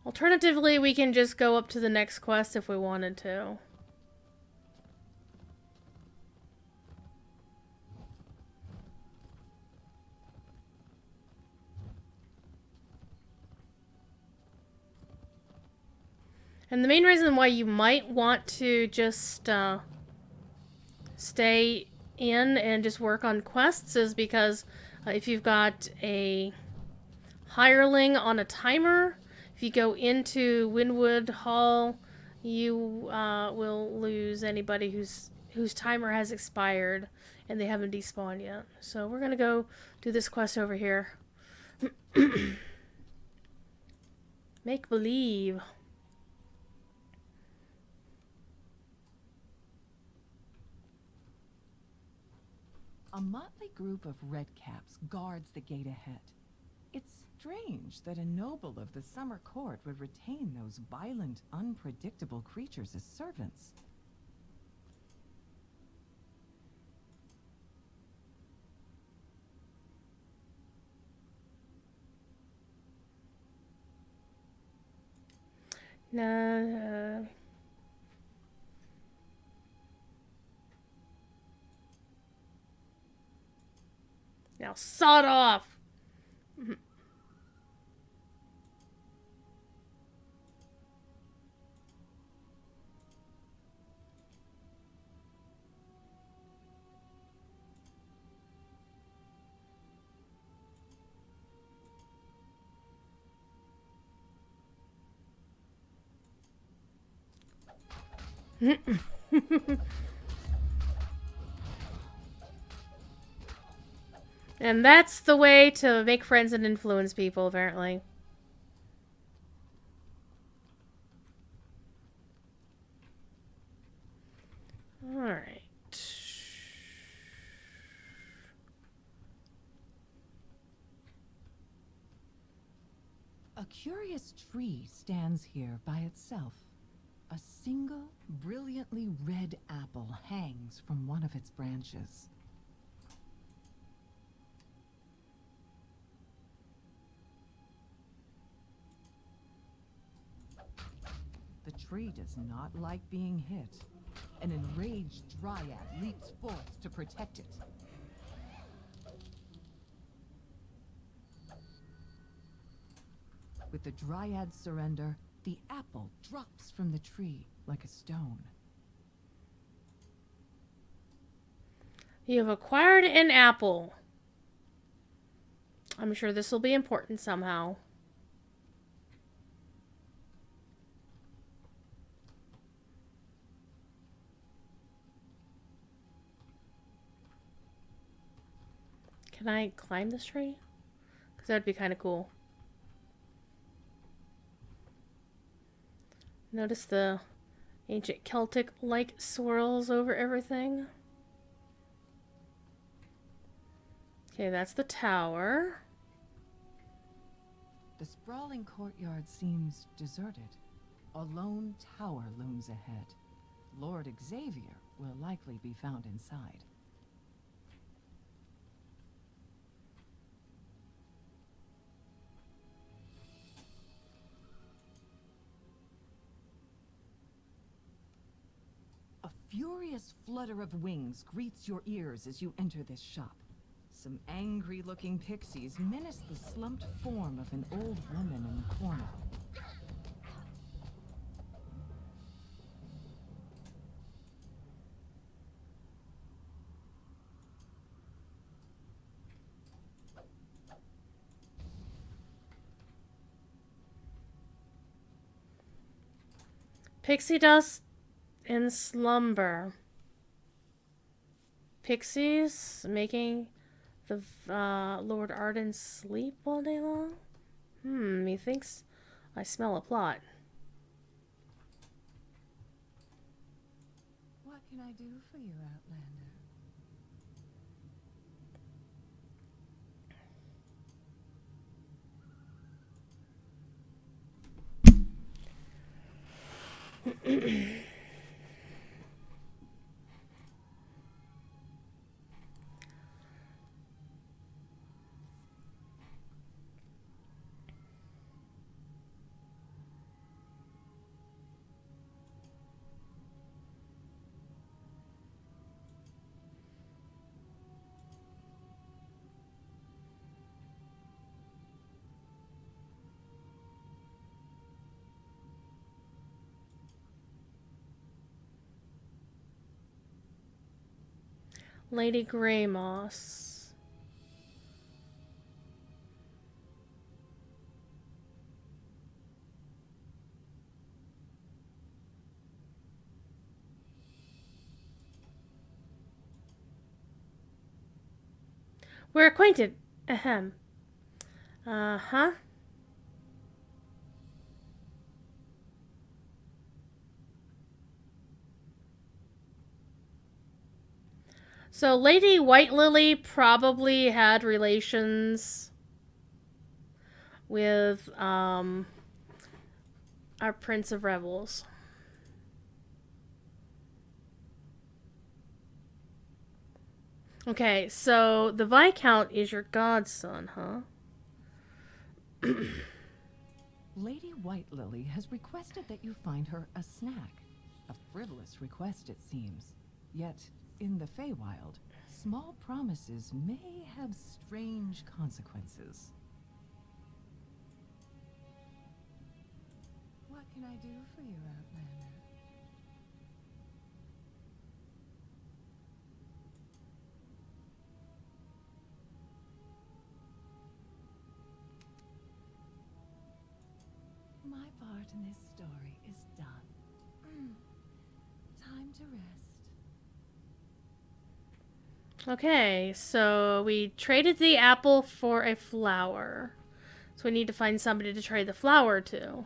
Alternatively, we can just go up to the next quest if we wanted to. And the main reason why you might want to just stay in and just work on quests is because if you've got a hireling on a timer, if you go into Windwood Hall, you will lose anybody whose timer has expired and they haven't despawned yet. So we're gonna go do this quest over here. Make believe. A motley group of redcaps guards the gate ahead. It's strange that a noble of the summer court would retain those violent, unpredictable creatures as servants. No. Now sawed off. And that's the way to make friends and influence people, apparently. Alright. A curious tree stands here by itself. A single, brilliantly red apple hangs from one of its branches. The tree does not like being hit. An enraged dryad leaps forth to protect it. With the dryad's surrender, the apple drops from the tree like a stone. You have acquired an apple. I'm sure this will be important somehow. Can I climb this tree? Because that would be kind of cool. Notice the ancient Celtic-like swirls over everything. Okay, that's the tower. The sprawling courtyard seems deserted. A lone tower looms ahead. Lord Xavier will likely be found inside. A furious flutter of wings greets your ears as you enter this shop. Some angry-looking pixies menace the slumped form of an old woman in the corner. Pixie dust in slumber. Pixies making the Lord Arden sleep all day long? Methinks I smell a plot. What can I do for you, Outlander? Lady Greymoss. We're acquainted. Ahem. Uh-huh. So Lady White Lily probably had relations with our Prince of Rebels. Okay, so the Viscount is your godson, huh? Lady White Lily has requested that you find her a snack. A frivolous request, it seems. Yet, in the Feywild, small promises may have strange consequences. What can I do for you, Outlander? My part in this story is done. Time to rest. Okay, so we traded the apple for a flower. So we need to find somebody to trade the flower to.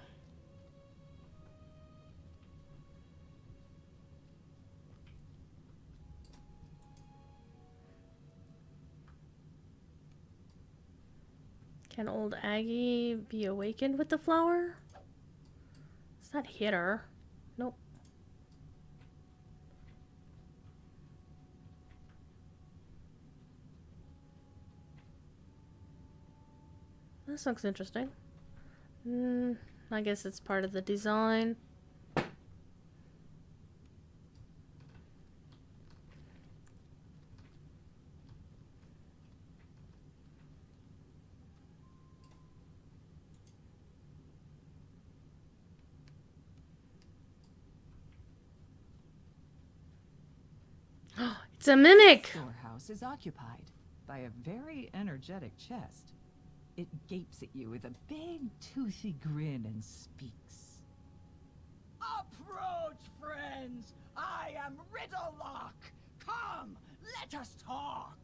Can old Aggie be awakened with the flower? It's not hit her. Nope. This looks interesting. I guess it's part of the design. It's a mimic! The storehouse is occupied by a very energetic chest. It gapes at you with a big, toothy grin and speaks. Approach, friends! I am Riddlelock! Come, let us talk!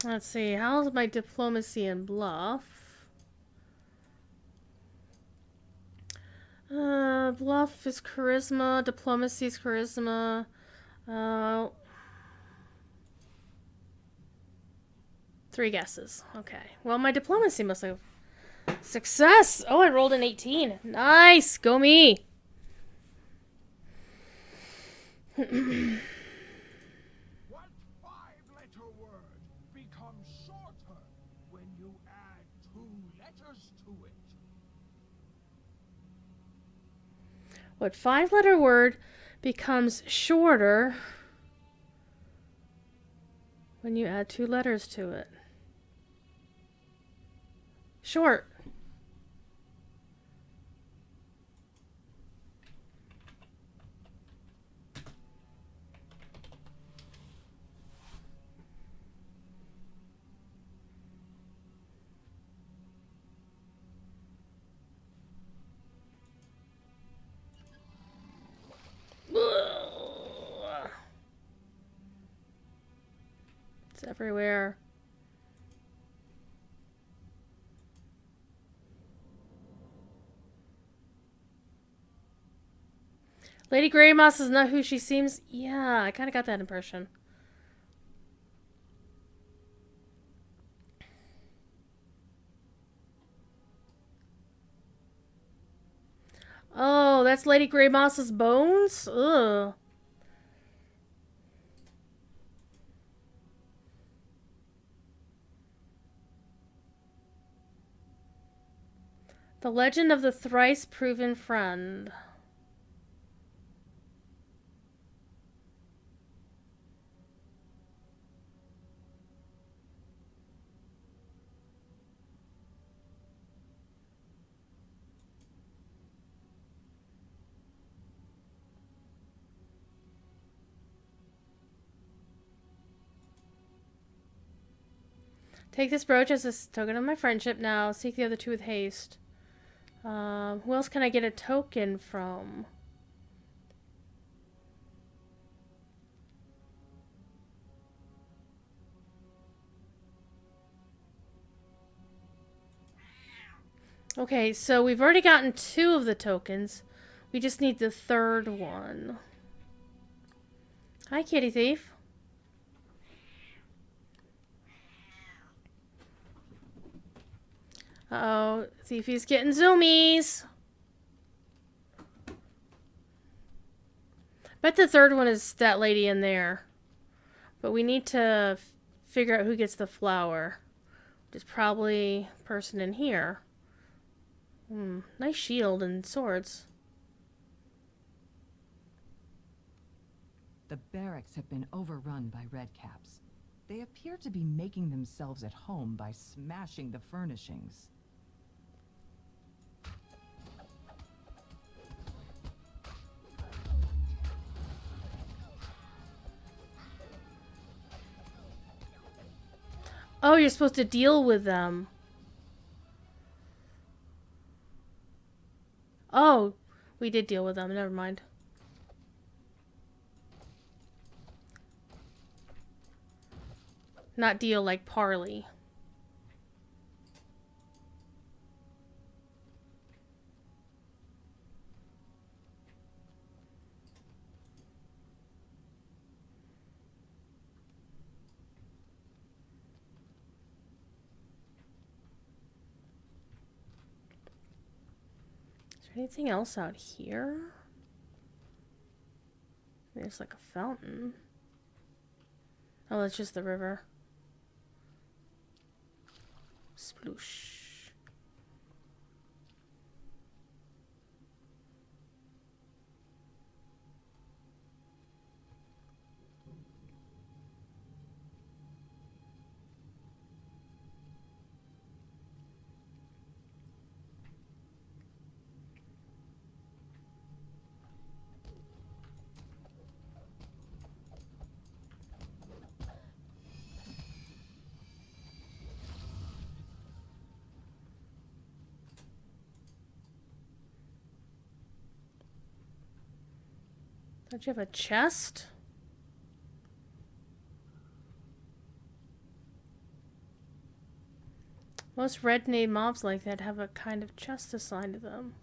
Let's see, how's my diplomacy and bluff? Bluff is charisma, diplomacy is charisma. Three guesses. Okay. Well, my diplomacy must have... Success! Oh, I rolled an 18. Nice! Go me! What five-letter word becomes shorter when you add 2 letters to it? What 5-letter word becomes shorter when you add 2 letters to it? Short. It's everywhere. Lady Greymoss is not who she seems. Yeah, I kind of got that impression. Oh, that's Lady Greymoss's bones? Ugh. The Legend of the Thrice Proven Friend. Take this brooch as a token of my friendship now. Seek the other 2 with haste. Who else can I get a token from? Okay, so we've already gotten 2 of the tokens. We just need the 3rd one. Hi, kitty thief. Uh-oh. Thiefy's getting zoomies. Bet the third one is that lady in there. But we need to figure out who gets the flower. Which is probably a person in here. Nice shield and swords. The barracks have been overrun by redcaps. They appear to be making themselves at home by smashing the furnishings. Oh, you're supposed to deal with them. Oh, we did deal with them. Never mind. Not deal like parley. Is there anything else out here? There's like a fountain. Oh, that's just the river. Sploosh. Don't you have a chest? Most red nade mobs like that have a kind of chest assigned to them.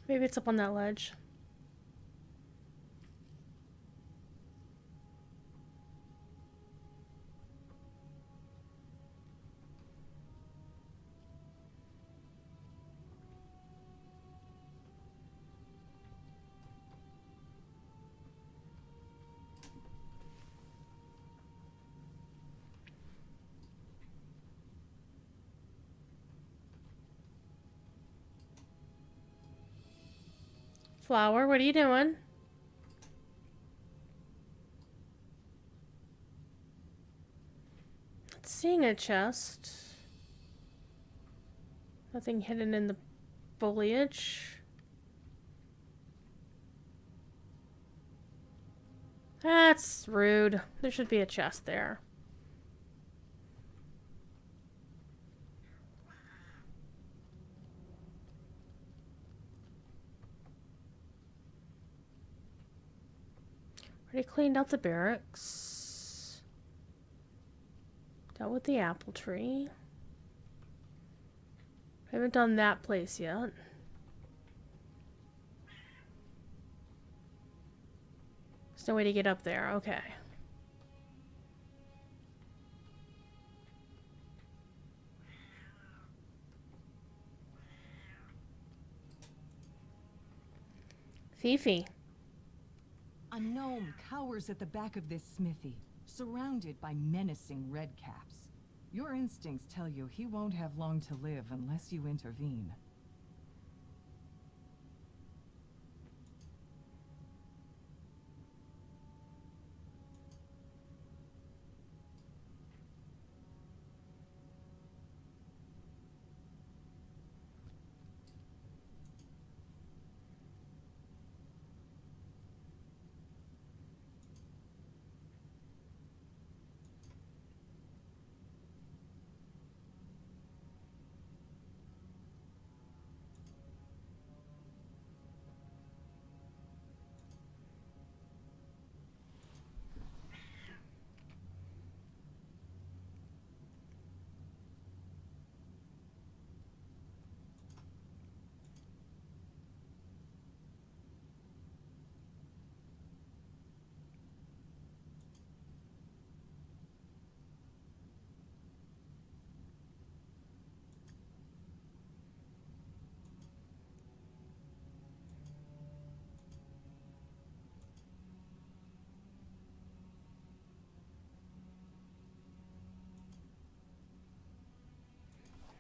Maybe it's up on that ledge. Flower, what are you doing? Not seeing a chest. Nothing hidden in the foliage. That's rude. There should be a chest there. Already cleaned out the barracks. Dealt with the apple tree. Haven't done that place yet. There's no way to get up there. Okay. Fifi. A gnome cowers at the back of this smithy, surrounded by menacing redcaps. Your instincts tell you he won't have long to live unless you intervene.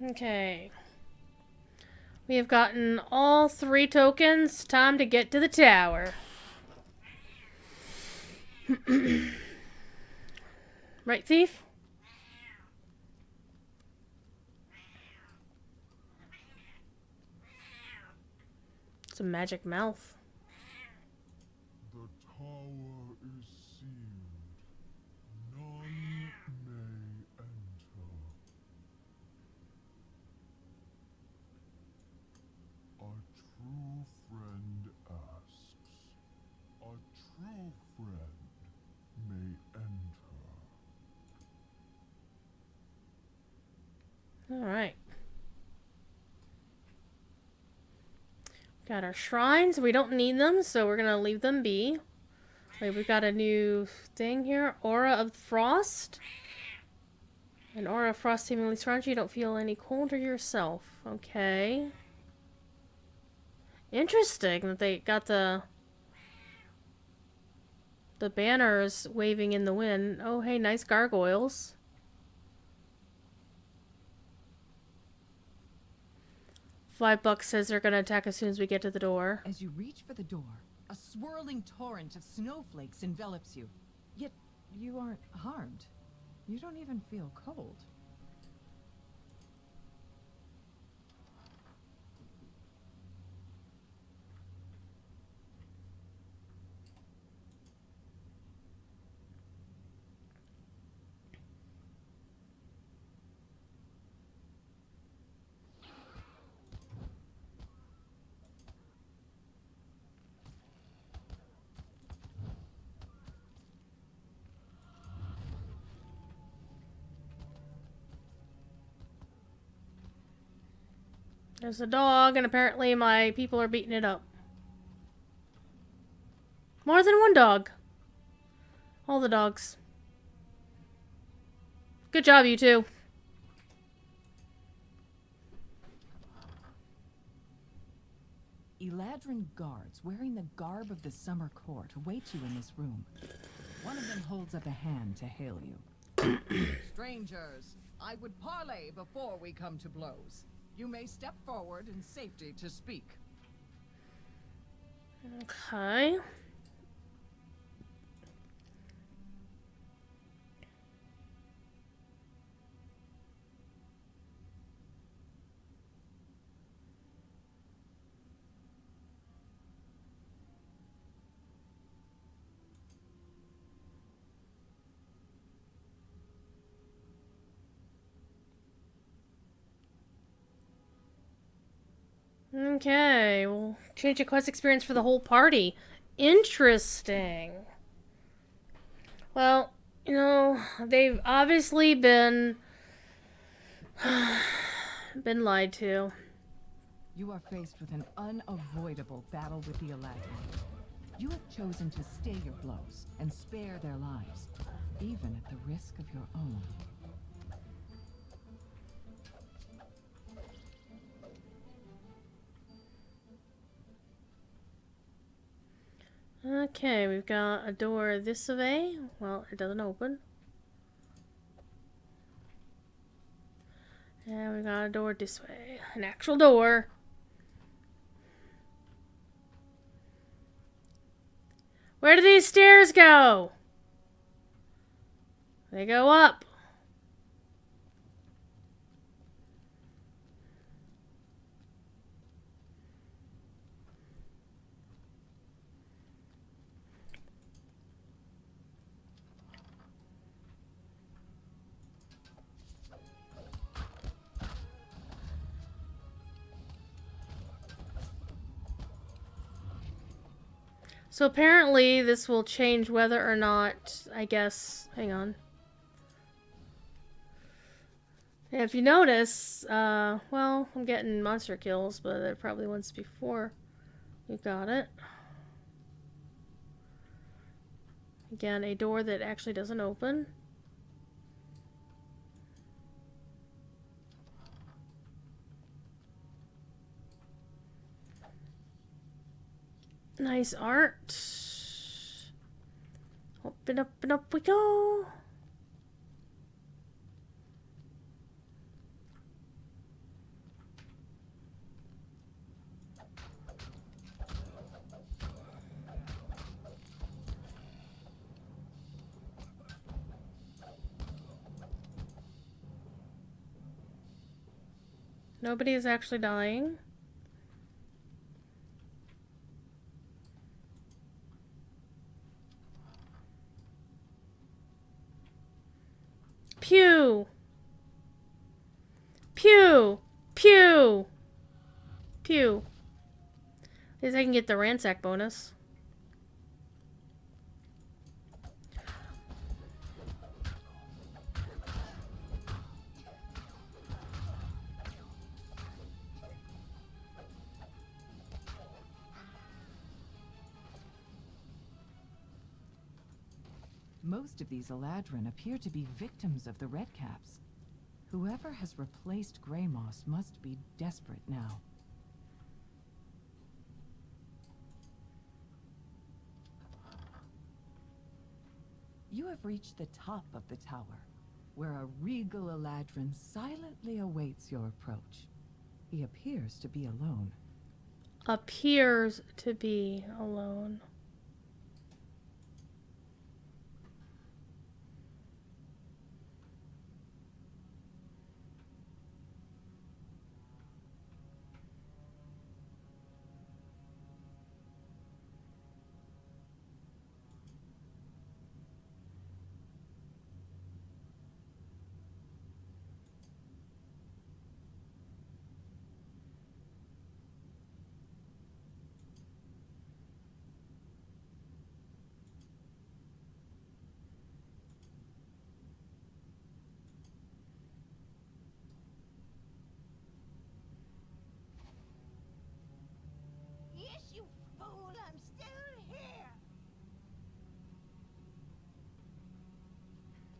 Okay. We have gotten all 3 tokens. Time to get to the tower. Right, Thief? It's a magic mouth. The tower is sealed. None may enter. A true friend asks. A true friend may enter. Alright. Got our shrines. We don't need them, so we're going to leave them be. Wait, we've got a new thing here. Aura of Frost. An aura of frost seemingly surrounds you. You don't feel any colder yourself. Okay. Interesting that they got the banners waving in the wind. Oh, hey, nice gargoyles. $5 says they're gonna attack as soon as we get to the door. As you reach for the door, a swirling torrent of snowflakes envelops you. Yet you aren't harmed. You don't even feel cold. There's a dog, and apparently my people are beating it up. More than one dog. All the dogs. Good job, you two. Eladrin guards wearing the garb of the summer court await you in this room. One of them holds up a hand to hail you. Strangers, I would parley before we come to blows. You may step forward in safety to speak. Okay. Okay, we'll change the quest experience for the whole party. Interesting. Well, you know, they've obviously been lied to. You are faced with an unavoidable battle with the Eladrin. You have chosen to stay your blows and spare their lives, even at the risk of your own. Okay, we've got a door this way. Well, it doesn't open. And we got a door this way. An actual door. Where do these stairs go? They go up. So apparently this will change whether or not, I guess, hang on. Yeah, if you notice, well, I'm getting monster kills, but they're probably once before you got it. Again, a door that actually doesn't open. Nice art. Open up and up we go. Nobody is actually dying. Pew! Pew! Pew! Pew. At least I can get the ransack bonus. Most of these Eladrin appear to be victims of the Redcaps. Whoever has replaced Grey Moss must be desperate now. You have reached the top of the tower, where a regal Eladrin silently awaits your approach. He appears to be alone. Appears to be alone. Yes, you fool, I'm still here.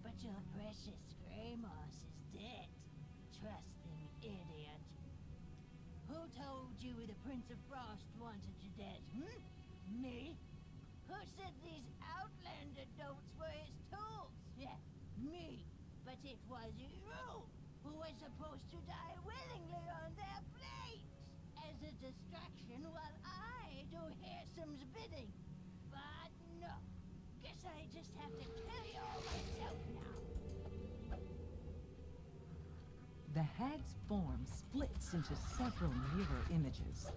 But your precious Grey Moss is dead. Trusting idiot. Who told you the Prince of Frost wanted you dead, Me? Who said these Outlander dotes were his tools? Yeah, me. But it was you who were supposed to die willingly on their blades as a distraction while I do Harrison's bidding. But no. Guess I just have to kill you all myself now. The hag's form splits into several mirror images.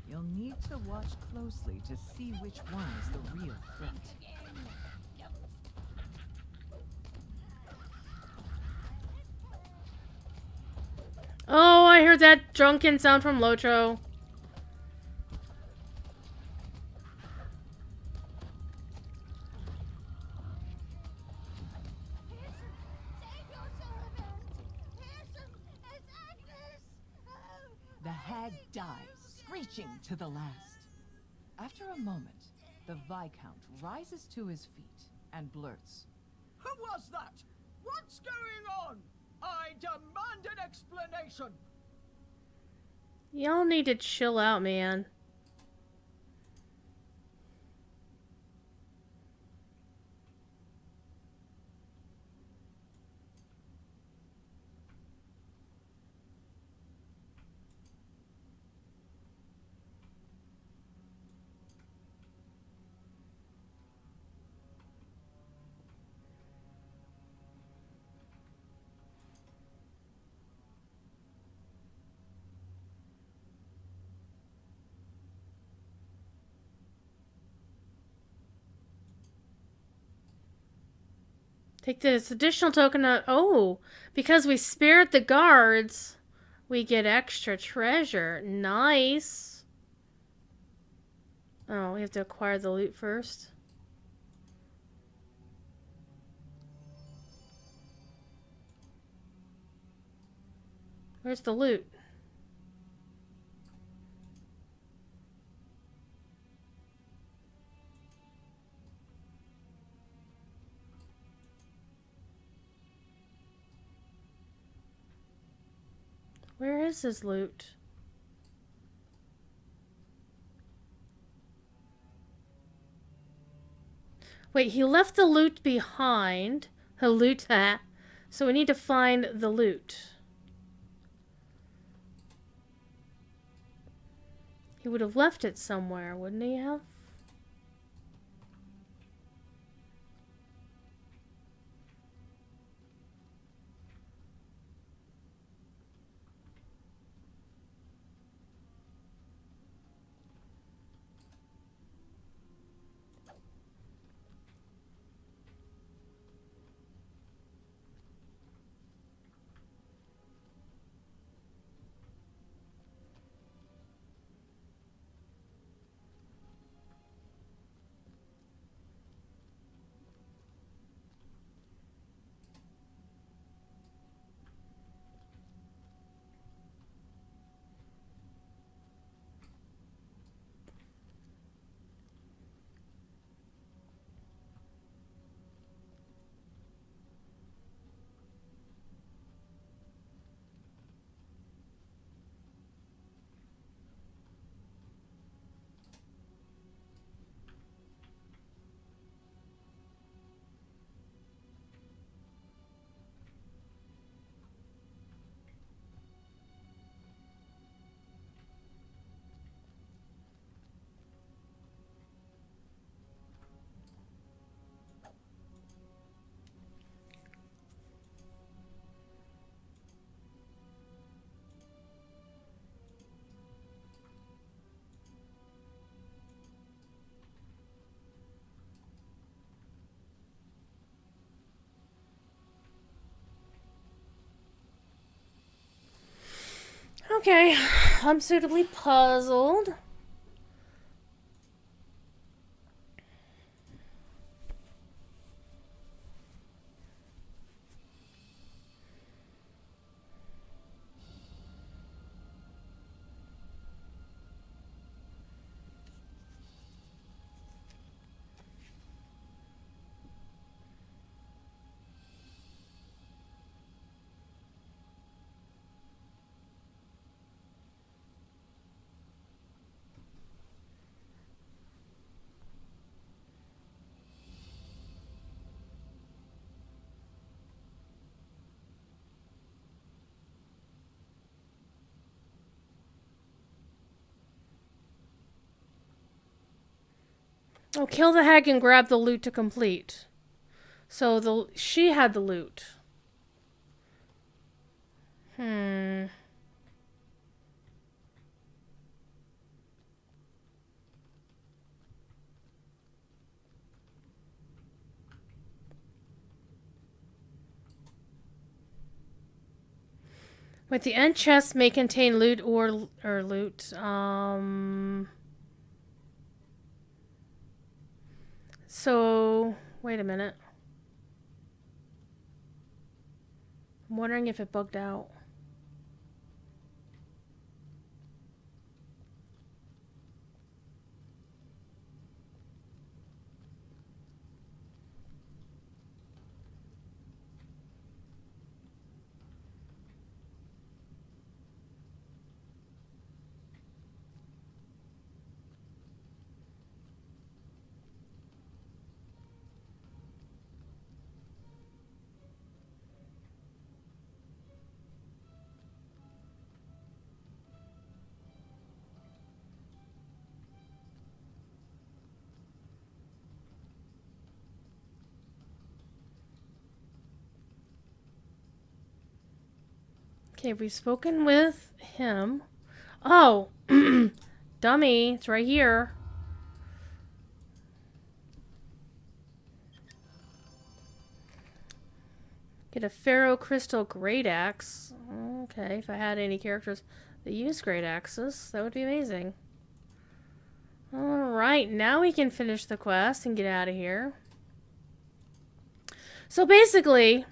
You'll need to watch closely to see which one is the real threat. Oh, I heard that drunken sound from Lotro. The hag dies, screeching to the last. After a moment, the Viscount rises to his feet and blurts. Who was that? What's going on? I demand an explanation. Y'all need to chill out, man. Take this additional token of... Oh, because we spared the guards, we get extra treasure. Nice. Oh, we have to acquire the loot first. Where's the loot? Where is his loot? Wait, he left the loot behind. The loot, so we need to find the loot. He would have left it somewhere, wouldn't he have? Okay, I'm suitably puzzled. Oh, kill the hag and grab the loot to complete. So she had the loot. Wait, the end chest may contain loot or loot. So wait a minute. I'm wondering if it bugged out. Okay, we've spoken with him. Oh, dummy, it's right here. Get a Pharaoh Crystal Great Axe. Okay, if I had any characters that use Great Axes, that would be amazing. Alright, now we can finish the quest and get out of here. So basically,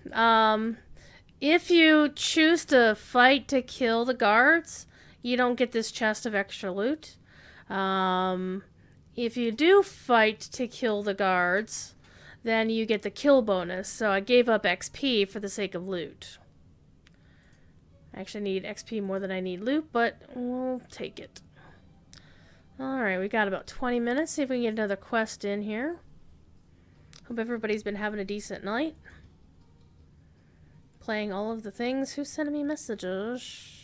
if you choose to fight to kill the guards, you don't get this chest of extra loot. If you do fight to kill the guards, then you get the kill bonus. So I gave up XP for the sake of loot. I actually need XP more than I need loot, but we'll take it. Alright, we got about 20 minutes. See if we can get another quest in here. Hope everybody's been having a decent night. Playing all of the things. Who's sending me messages?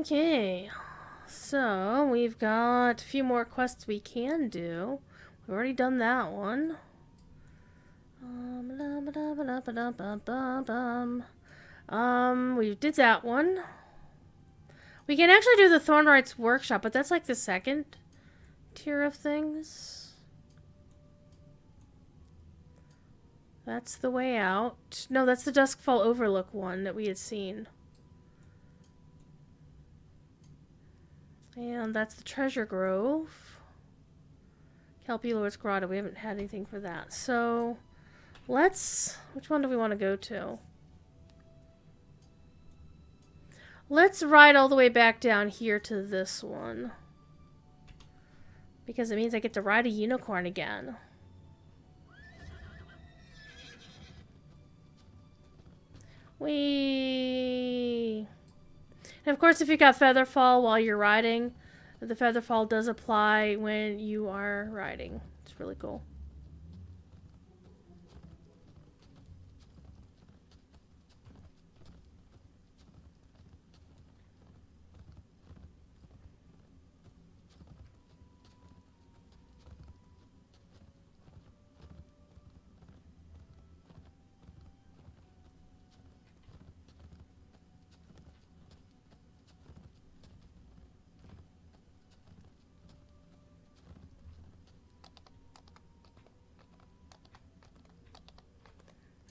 Okay, so we've got a few more quests we can do. We've already done that one. We did that one. We can actually do the Thornwright's Workshop, but that's like the second tier of things. That's the way out. No, that's the Duskfall Overlook one that we had seen. And that's the Treasure Grove. Kelpie Lord's Grotto. We haven't had anything for that. So, let's... Which one do we want to go to? Let's ride all the way back down here to this one. Because it means I get to ride a unicorn again. Whee! And of course, if you got Featherfall while you're riding, the Featherfall does apply when you are riding. It's really cool.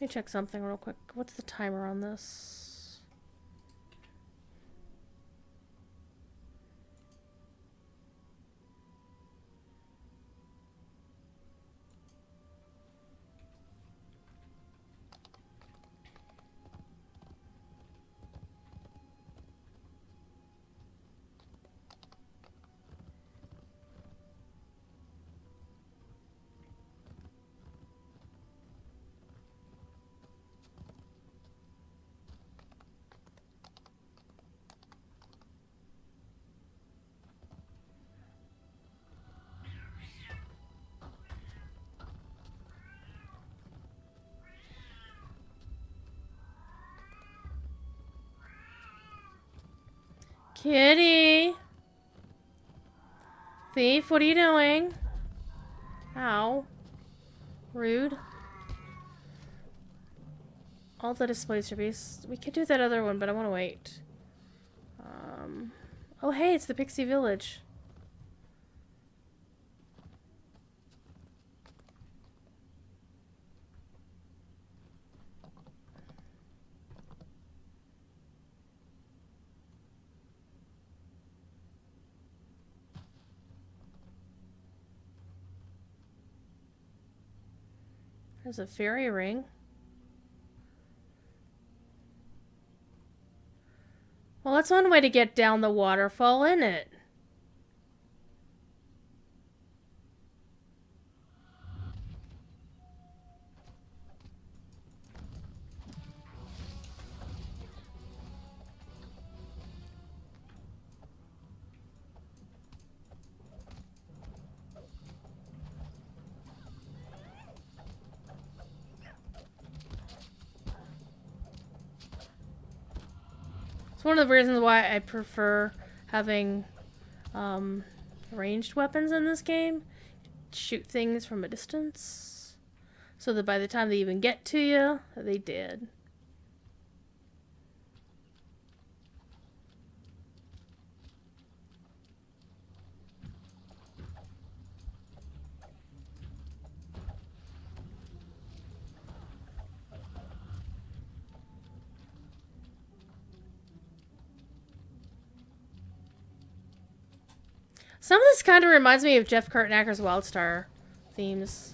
me check something real quick. What's the timer on this? Kitty! Thief, what are you doing? Ow. Rude. All the displays should be... We could do that other one, but I want to wait. Oh, hey, it's the Pixie Village. There's a fairy ring. Well, that's one way to get down the waterfall, isn't it? It's one of the reasons why I prefer having ranged weapons in this game. Shoot things from a distance. So that by the time they even get to you, they did. Some of this kind of reminds me of Jeff Kartnacker's Wildstar themes.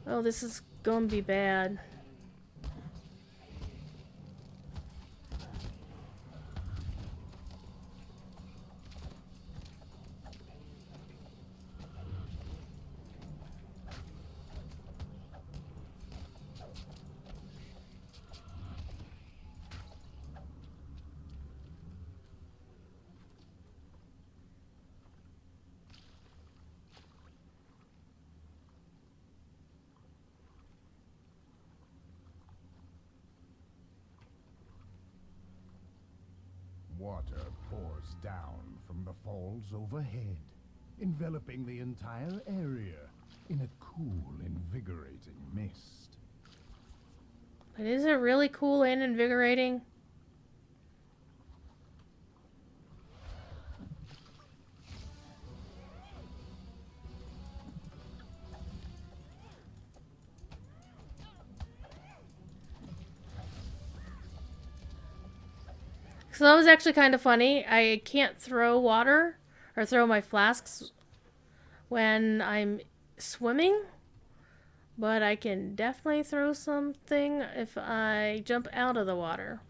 Oh, this is going to be bad. Water pours down from the falls overhead, enveloping the entire area in a cool, invigorating mist. But is it really cool and invigorating? So that was actually kind of funny. I can't throw water or throw my flasks when I'm swimming, but I can definitely throw something if I jump out of the water.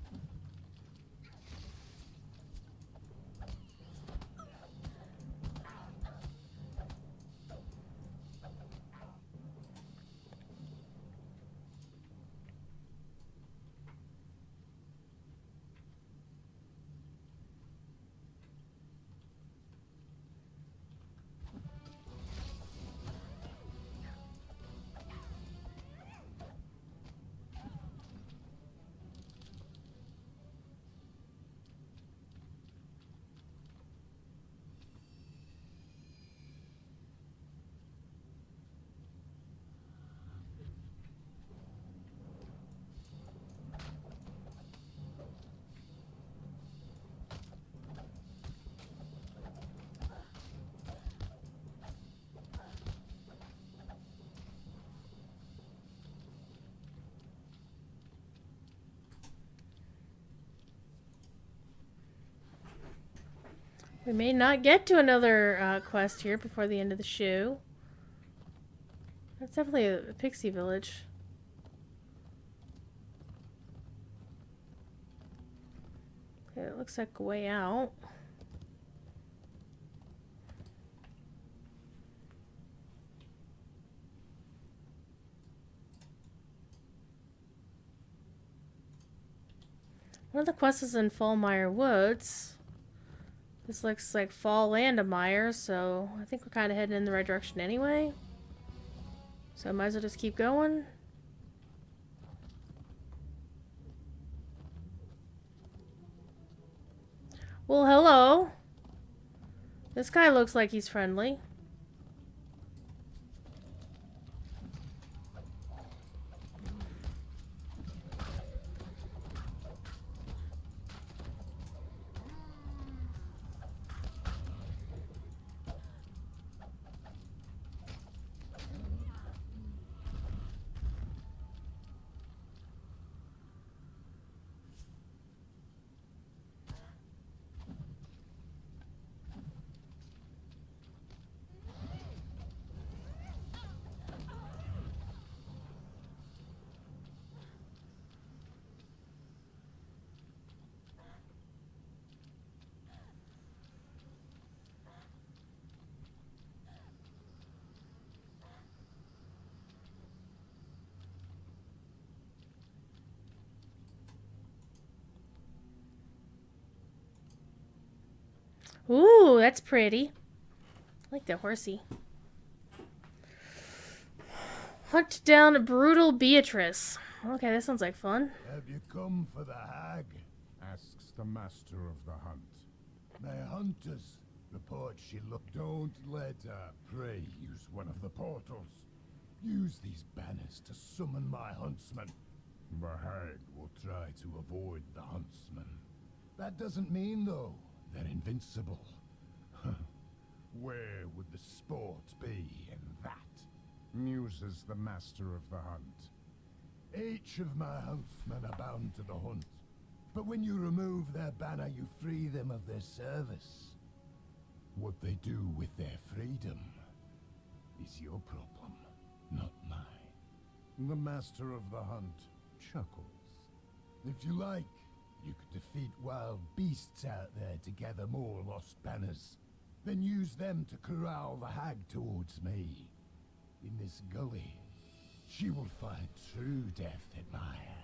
We may not get to another quest here before the end of the show. That's definitely a pixie village. Okay, it looks like a way out. One of the quests is in Fallmire Woods. This looks like Fall and a Mire, so I think we're kind of heading in the right direction anyway. So I might as well just keep going. Well, hello. This guy looks like he's friendly. Ooh, that's pretty. I like that horsey. Hunt down brutal Beatrice. Okay, that sounds like fun. Have you come for the hag? Asks the master of the hunt. My hunters report she looked. Don't let her. Pray use one of the portals. Use these banners to summon my huntsman. The hag will try to avoid the huntsman. That doesn't mean, though, they're invincible. Where would the sport be in that? Muses the master of the hunt. Each of my huntsmen are bound to the hunt. But when you remove their banner, you free them of their service. What they do with their freedom is your problem, not mine. The master of the hunt chuckles. If you like, you could defeat wild beasts out there to gather more lost banners. Then use them to corral the hag towards me. In this gully, she will find true death at my hand.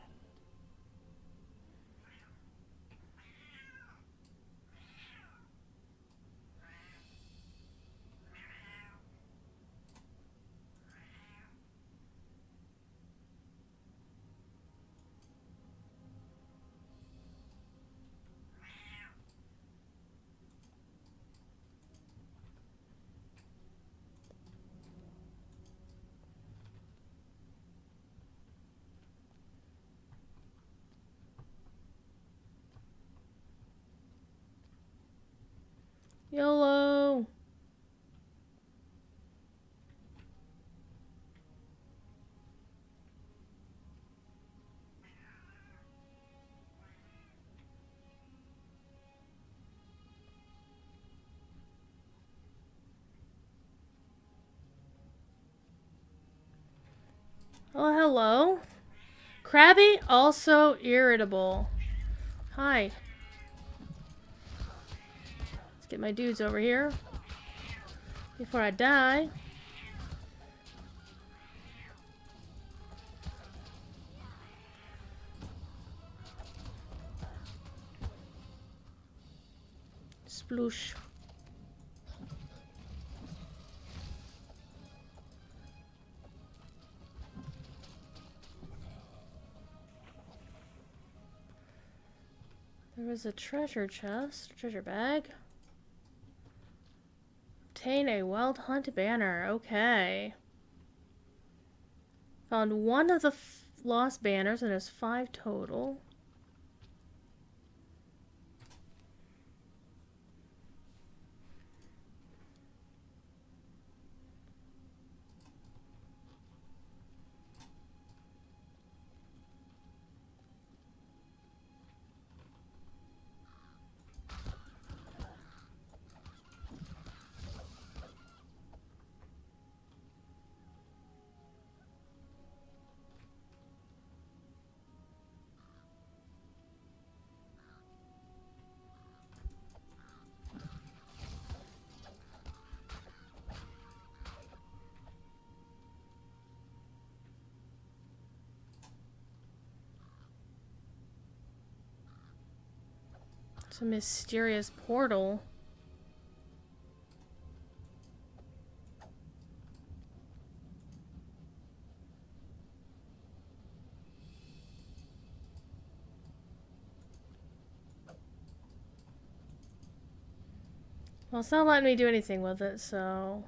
YOLO! Oh, hello. Crabby, also irritable. Hi. Let's get my dudes over here before I die. Sploosh. There was a treasure chest, treasure bag. Obtain a wild hunt banner. Okay. Found one of the lost banners, and there's 5 total. It's a mysterious portal. Well, it's not letting me do anything with it, so...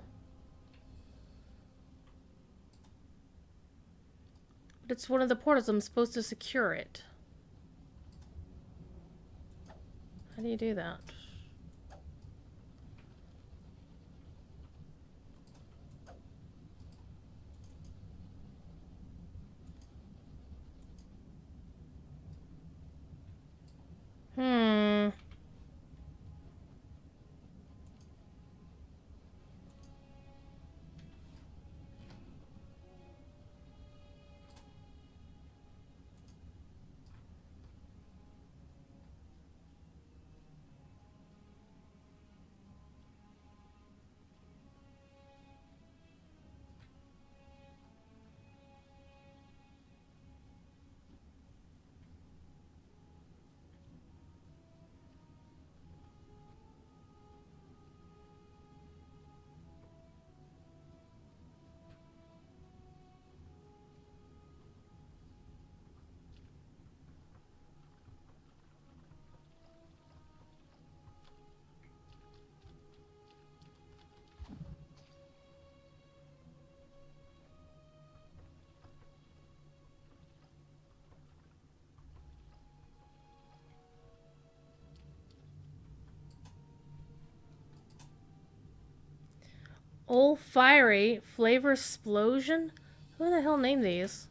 But it's one of the portals. I'm supposed to secure it. How do you do that? Hmm. Old Fiery Flavor Explosion? Who the hell named these?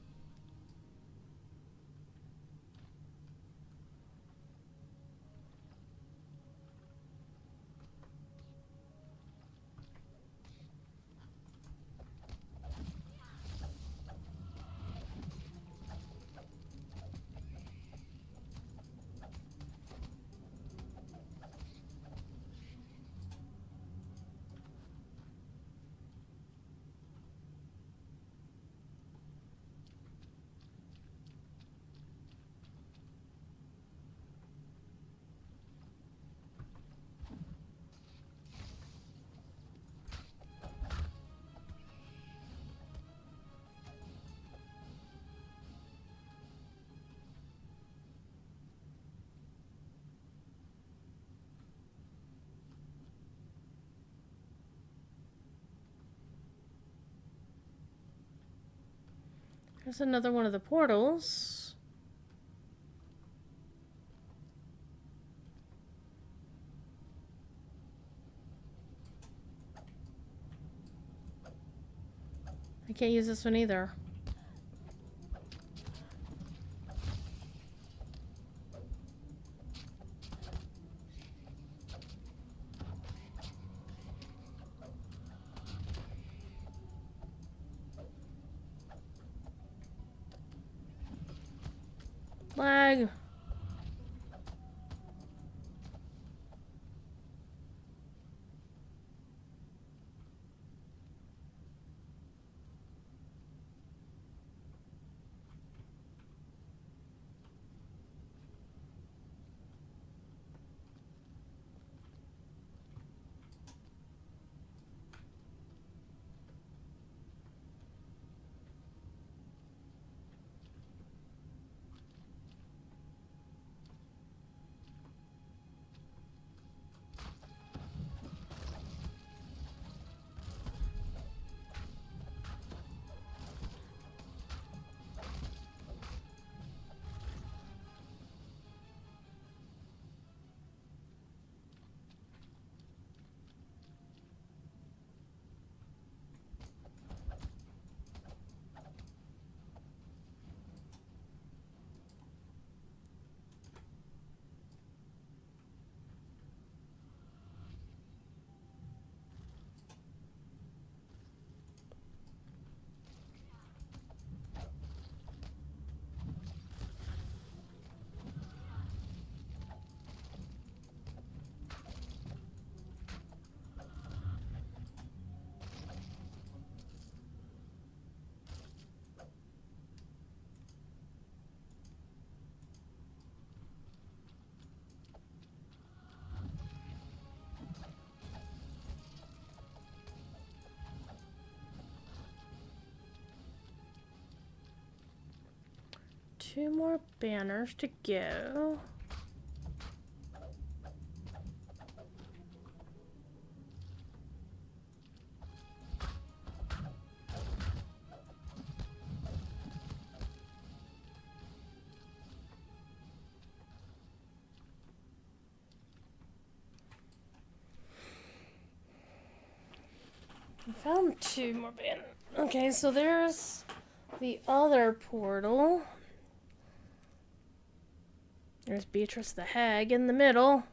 There's another one of the portals. I can't use this one either. Lag. 2 more banners to go. I found 2 more banners. Okay, so there's the other portal. There's Beatrice the Hag in the middle.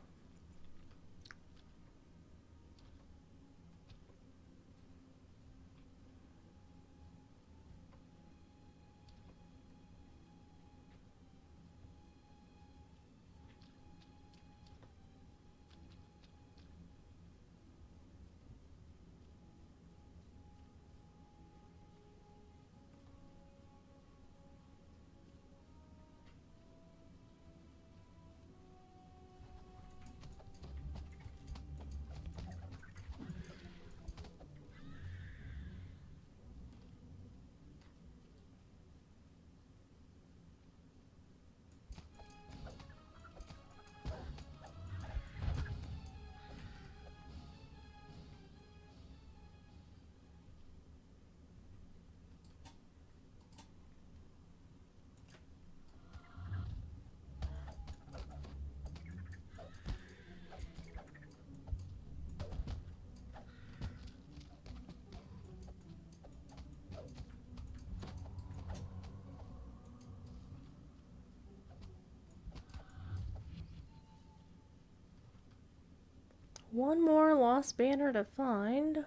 One more lost banner to find.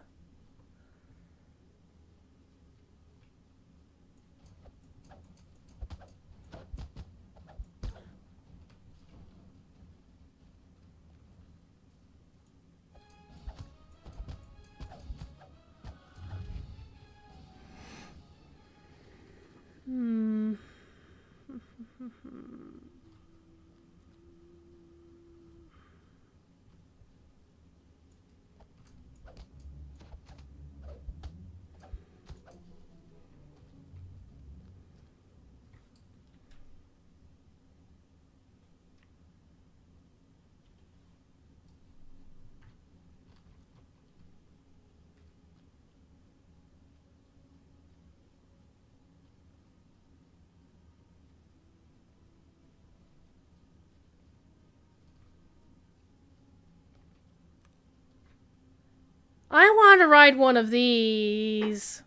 I want to ride one of these.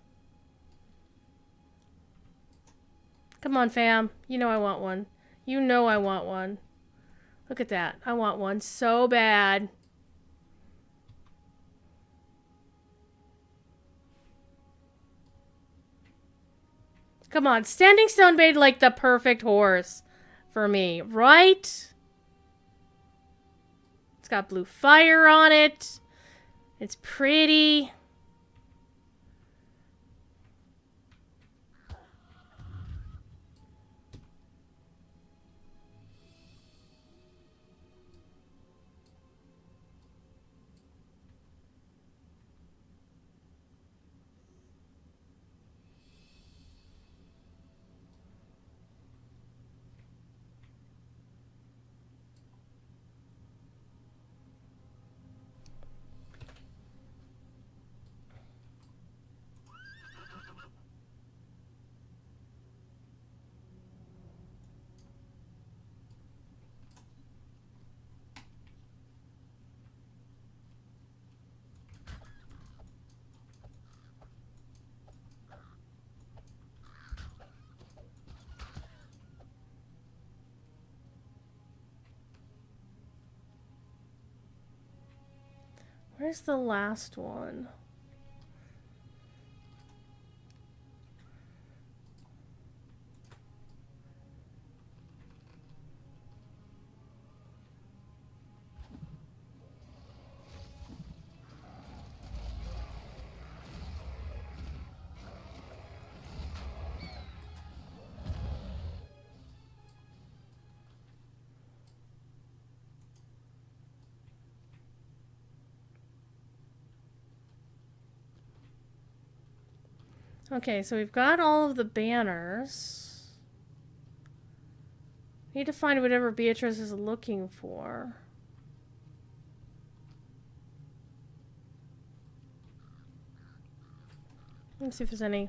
Come on, fam. You know I want one. You know I want one. Look at that. I want one so bad. Come on. Standing Stone made like the perfect horse for me, right? It's got blue fire on it. It's pretty. Where's the last one? Okay, so we've got all of the banners. Need to find whatever Beatrice is looking for. Let's see if there's any.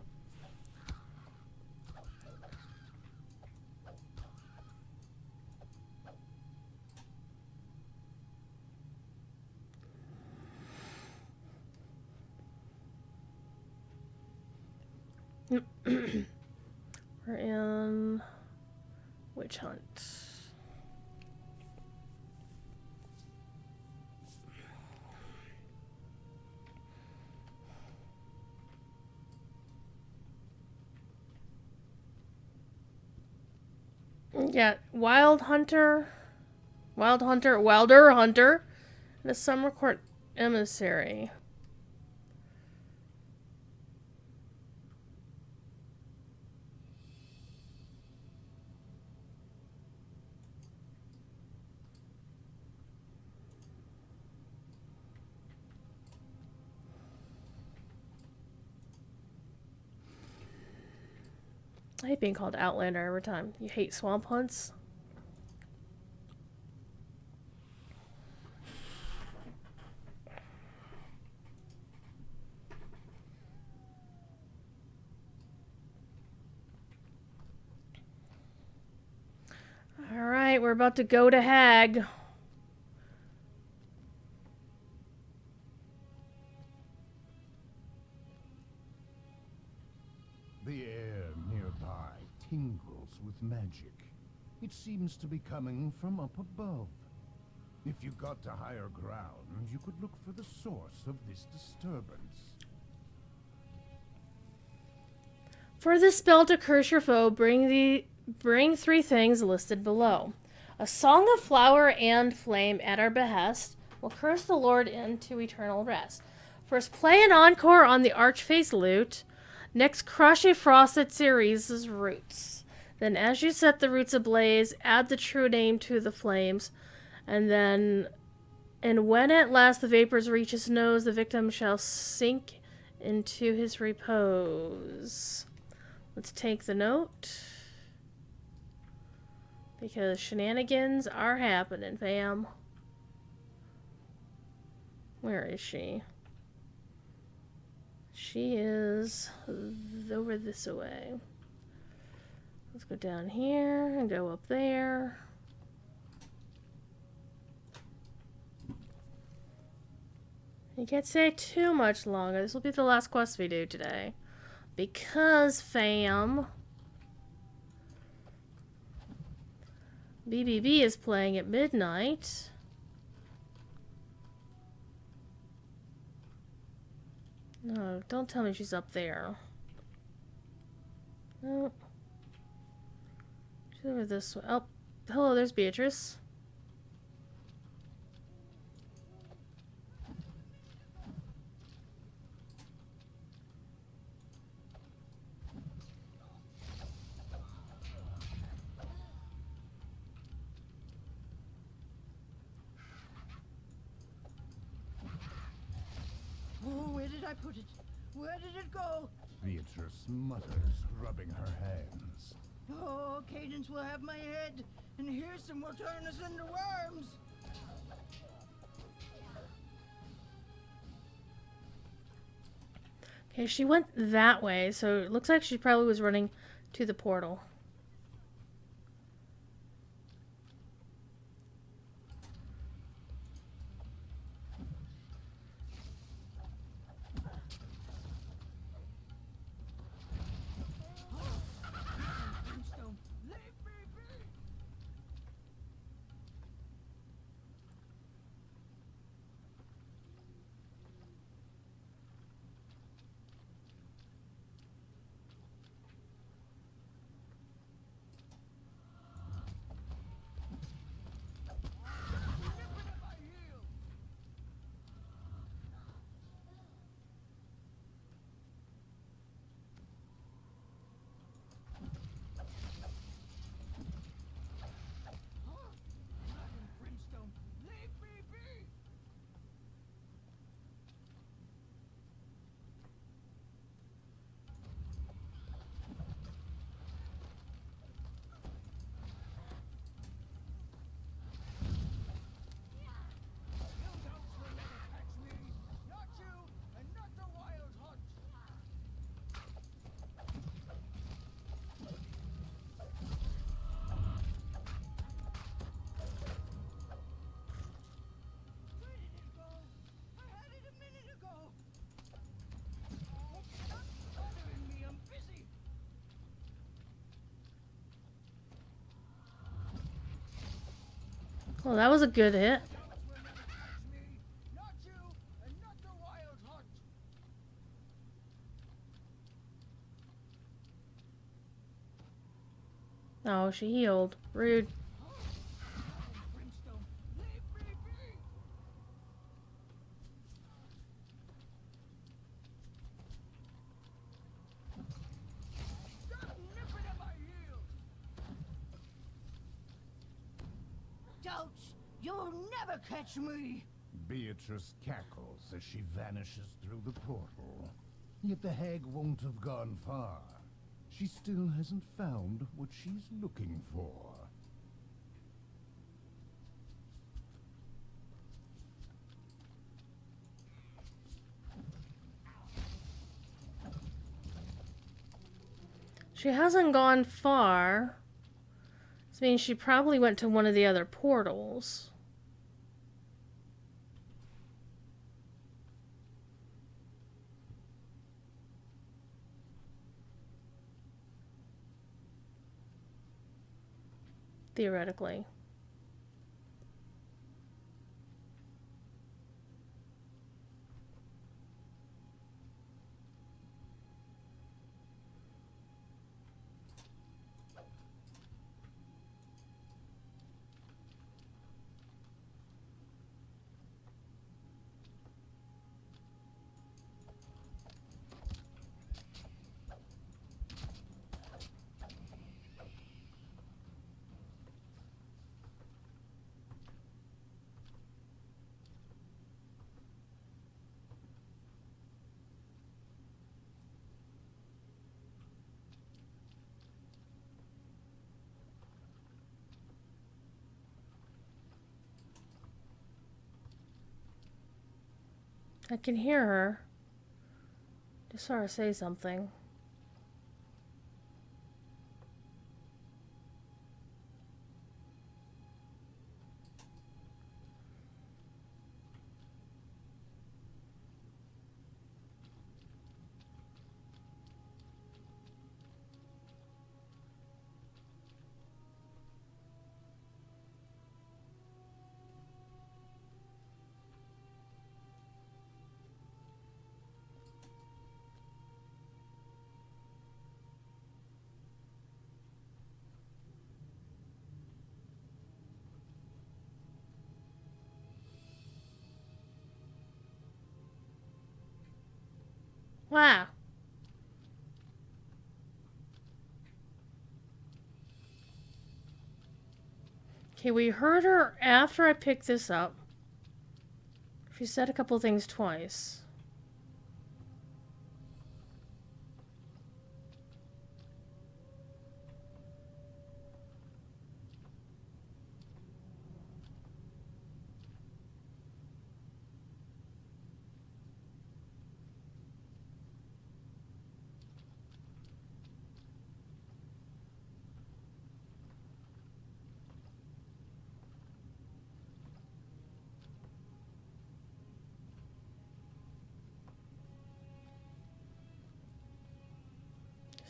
We're in Witch Hunt. Yeah, Wilder Hunter, and a Summer Court Emissary. I hate being called Outlander every time. You hate swamp hunts? Alright, we're about to go to Hag. The air nearby tingles with magic. It seems to be coming from up above. If you got to higher ground, you could look for the source of this disturbance. For this spell to curse your foe, bring 3 things listed below. A song of flower and flame at our behest will curse the Lord into eternal rest. First, play an encore on the Archface lute. Next, crush a frosted Ceres' roots. Then, as you set the roots ablaze, add the true name to the flames. And when at last the vapors reach his nose, the victim shall sink into his repose. Let's take the note. Because shenanigans are happening, fam. Where is she? She is over this way. Let's go down here and go up there. You can't stay too much longer. This will be the last quest we do today. Because, fam, BBB is playing at midnight. No, don't tell me she's up there. No. She's over this way. Oh, hello, there's Beatrice. Oh, where did I put it? Where did it go? Beatrice mutters, rubbing her hands. Oh, Cadence will have my head, and Hirson will turn us into worms. Okay, she went that way, so it looks like she probably was running to the portal. Brimstone, leave me be. Well, that was a good hit. Not you, and not the wild hunt. Oh, she healed. Rude. Brimstone, leave me be. Stop nipping at my heels. Don't! You'll never catch me! Beatrice cackles as she vanishes through the portal. Yet the hag won't have gone far. She still hasn't found what she's looking for. She hasn't gone far. This means she probably went to one of the other portals. Theoretically. I can hear her. Just saw her say something. Wow. Okay, we heard her after I picked this up. She said a couple things twice.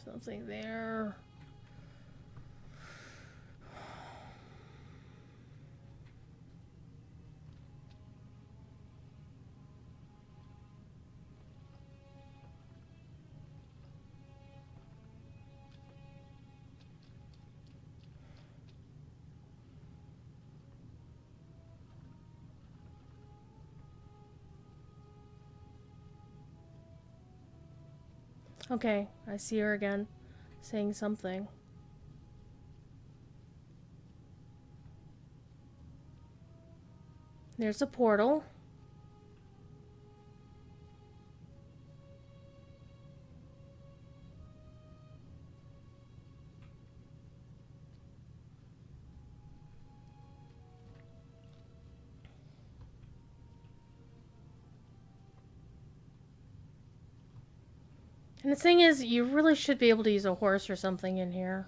Something there. Okay, I see her again, saying something. There's a portal. And the thing is, you really should be able to use a horse or something in here.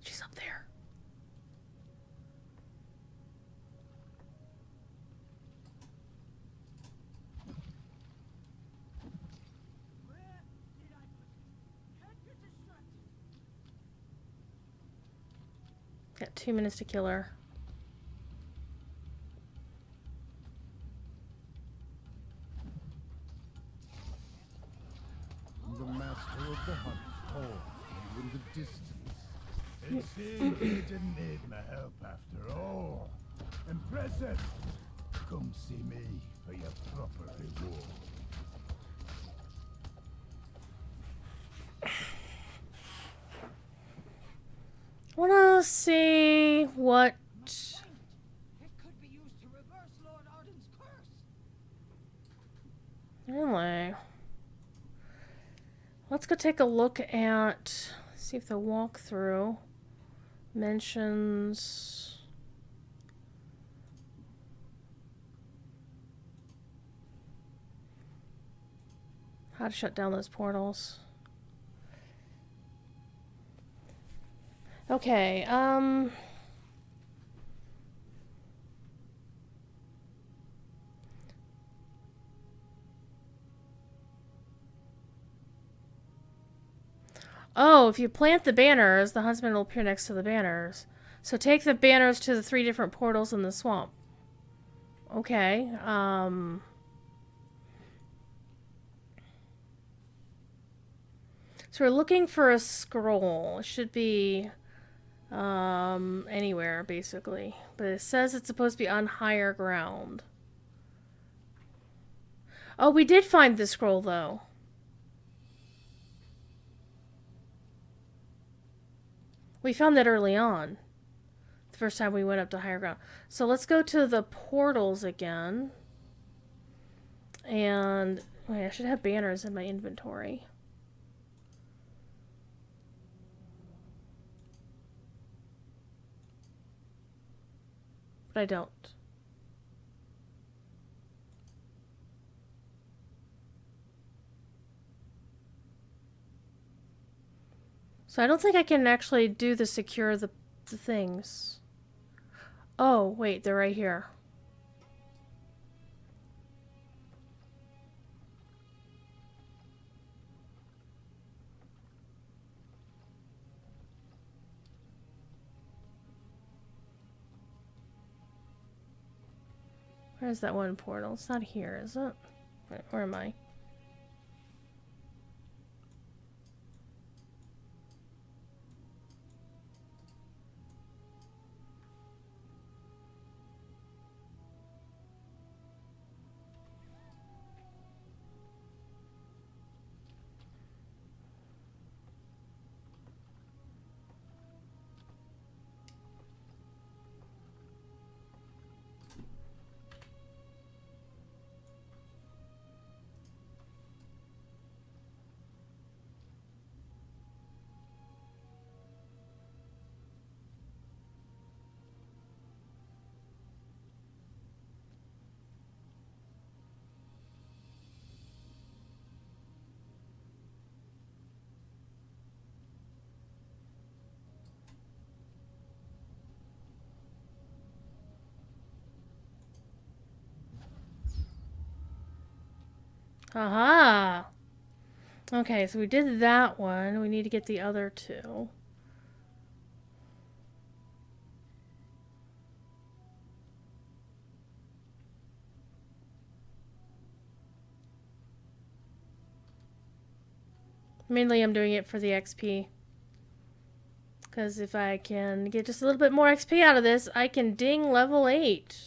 She's up there. Where did I put it? Can't get distracted. Got 2 minutes to kill her. The master of the hunt calls you in the distance. It seems you didn't need my help after all. Impressive! Come see me for your proper reward. Wanna see what... It could be used to reverse Lord Arden's curse. Really? Let's go take a look at... See if the walkthrough mentions... how to shut down those portals. Okay, oh, if you plant the banners, the huntsman will appear next to the banners. So take the banners to the 3 different portals in the swamp. Okay, so we're looking for a scroll. It should be anywhere basically, but it says it's supposed to be on higher ground. Oh, we did find the scroll though. We found that early on, the first time we went up to higher ground. So let's go to the portals again, and wait, I should have banners in my inventory. But I don't. So I don't think I can actually do the secure the things. Oh, wait, they're right here. Where's that one portal? It's not here, is it? Where am I? Aha! Okay, so we did that one. We need to get the other 2. Mainly I'm doing it for the XP. Because if I can get just a little bit more XP out of this, I can ding level 8.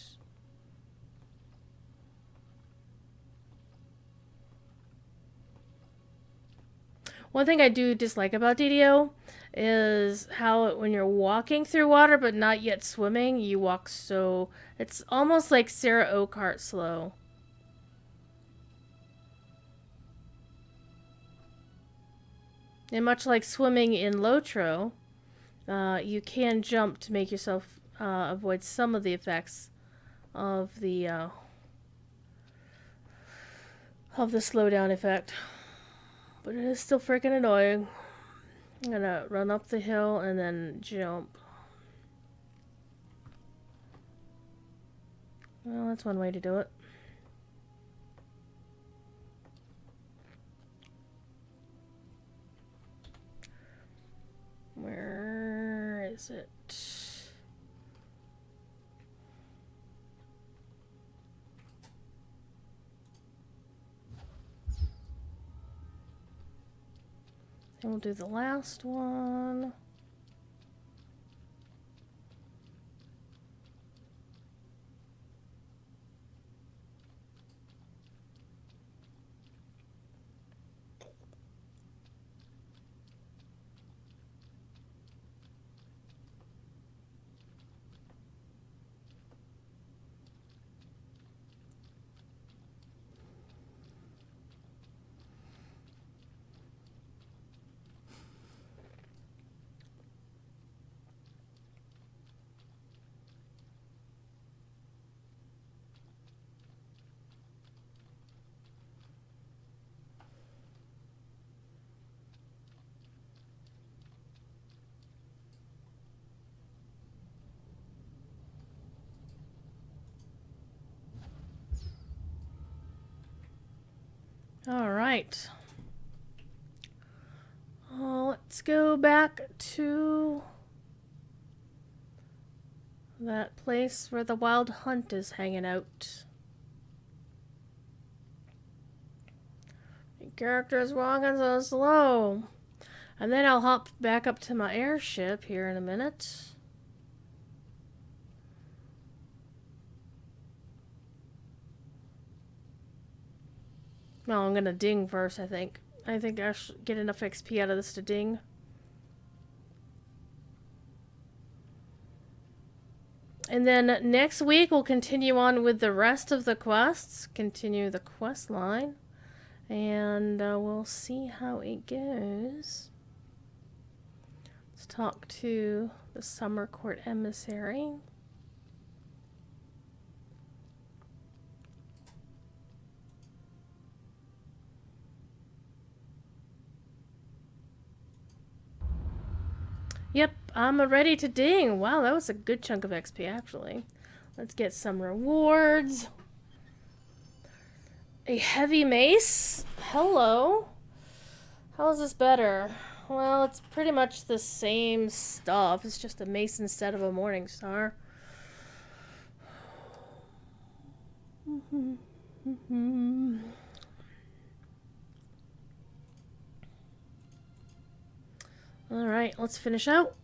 One thing I do dislike about DDO is how when you're walking through water but not yet swimming, you walk so... It's almost like Sarah Oakheart slow. And much like swimming in Lotro, you can jump to make yourself avoid some of the effects of the slowdown effect. But it is still freaking annoying. I'm gonna run up the hill and then jump. Well, that's one way to do it. Where is it? And we'll do the last one. All right. Let's go back to that place where the wild hunt is hanging out. My character is walking so slow. And then I'll hop back up to my airship here in a minute. No, I'm gonna ding first, I think. I think I should get enough XP out of this to ding. And then next week we'll continue on with the rest of the quests. Continue the quest line. And we'll see how it goes. Let's talk to the Summer Court Emissary. Yep, I'm ready to ding. Wow, that was a good chunk of XP, actually. Let's get some rewards. A heavy mace? Hello. How is this better? Well, it's pretty much the same stuff. It's just a mace instead of a morning star. Alright, let's finish out.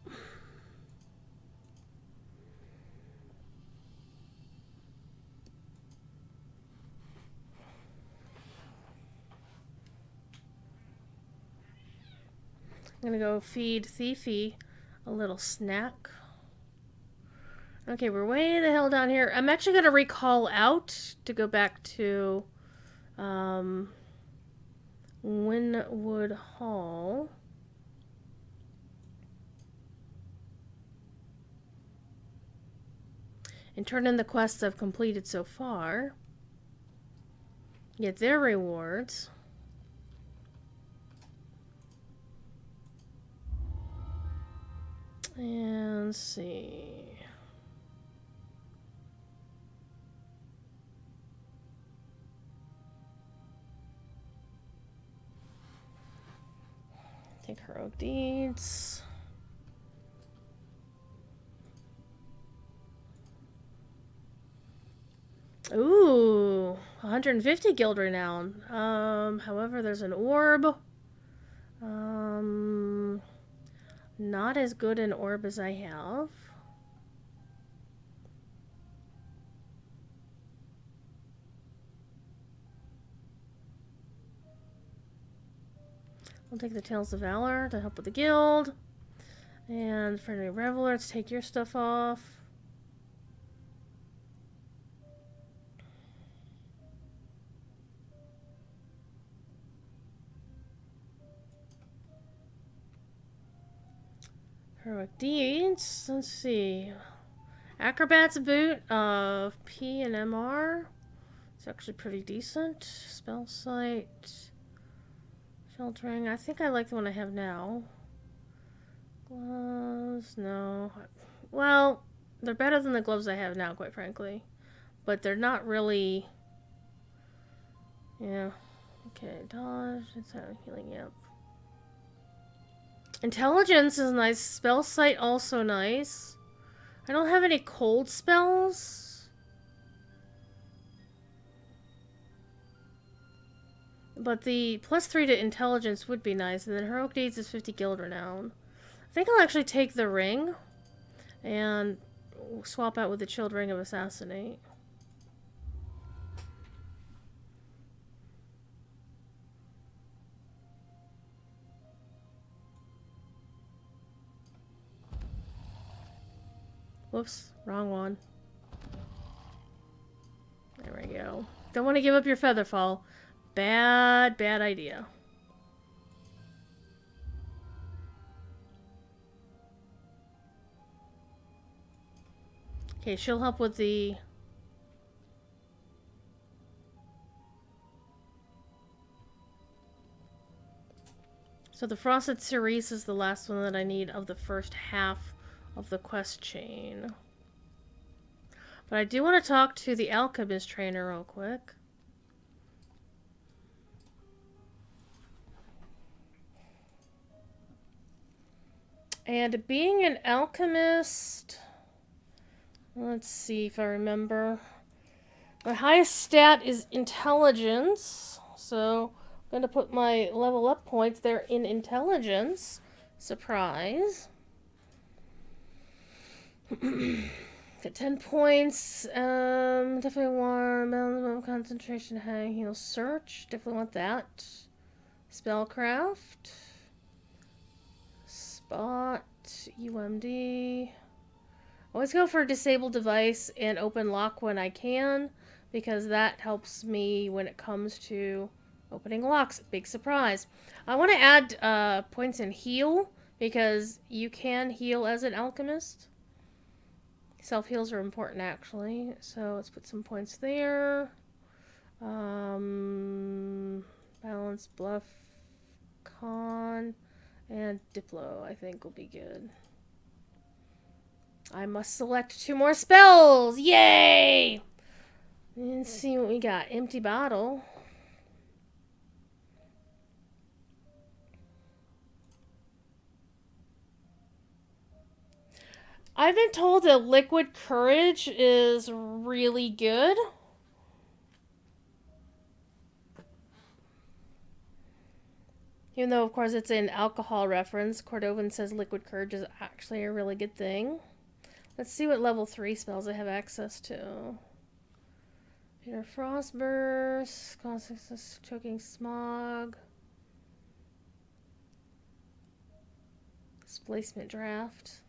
I'm gonna go feed Thiefy a little snack. Okay, we're way the hell down here. I'm actually gonna recall out to go back to Winwood Hall. And turn in the quests I've completed so far. Get their rewards. And let's see. Take heroic deeds. Ooh, 150 guild renown. However, there's an orb. Not as good an orb as I have. I'll take the Tales of Valor to help with the guild. And for any Reveler, let's take your stuff off. Heroic deeds. Let's see. Acrobat's boot of P and MR. It's actually pretty decent. Spell sight. Sheltering. I think I like the one I have now. Gloves. No. Well, they're better than the gloves I have now, quite frankly. But they're not really. Yeah. Okay. Dodge. It's healing. Yep. Intelligence is nice. Spell sight also nice. I don't have any cold spells. But the +3 to intelligence would be nice, and then heroic deeds is 50 guild renown. I think I'll actually take the ring and swap out with the chilled ring of assassinate. Whoops, wrong one. There we go. Don't want to give up your feather fall. Bad idea. Okay, she'll help with the... So the Frosted Cerise is the last one that I need of the first half of the quest chain. But I do want to talk to the alchemist trainer real quick. And being an alchemist... Let's see if I remember. My highest stat is intelligence. So I'm going to put my level up points there in intelligence. Surprise. Get 10 points. Definitely want concentration, hang, heal, search. Definitely want that. Spellcraft. Spot. UMD. Always go for disable device and open lock when I can, because that helps me when it comes to opening locks. Big surprise. I want to add points in heal, because you can heal as an alchemist. Self-heals are important, actually. So let's put some points there. Balance, bluff, con, and Diplo, I think, will be good. I must select 2 more spells! Yay! Let's see what we got. Empty bottle. I've been told that liquid courage is really good. Even though, of course, it's an alcohol reference, Cordovan says liquid courage is actually a really good thing. Let's see what level 3 spells I have access to. Peter Frostburst, Conscious Choking Smog, Displacement Draft.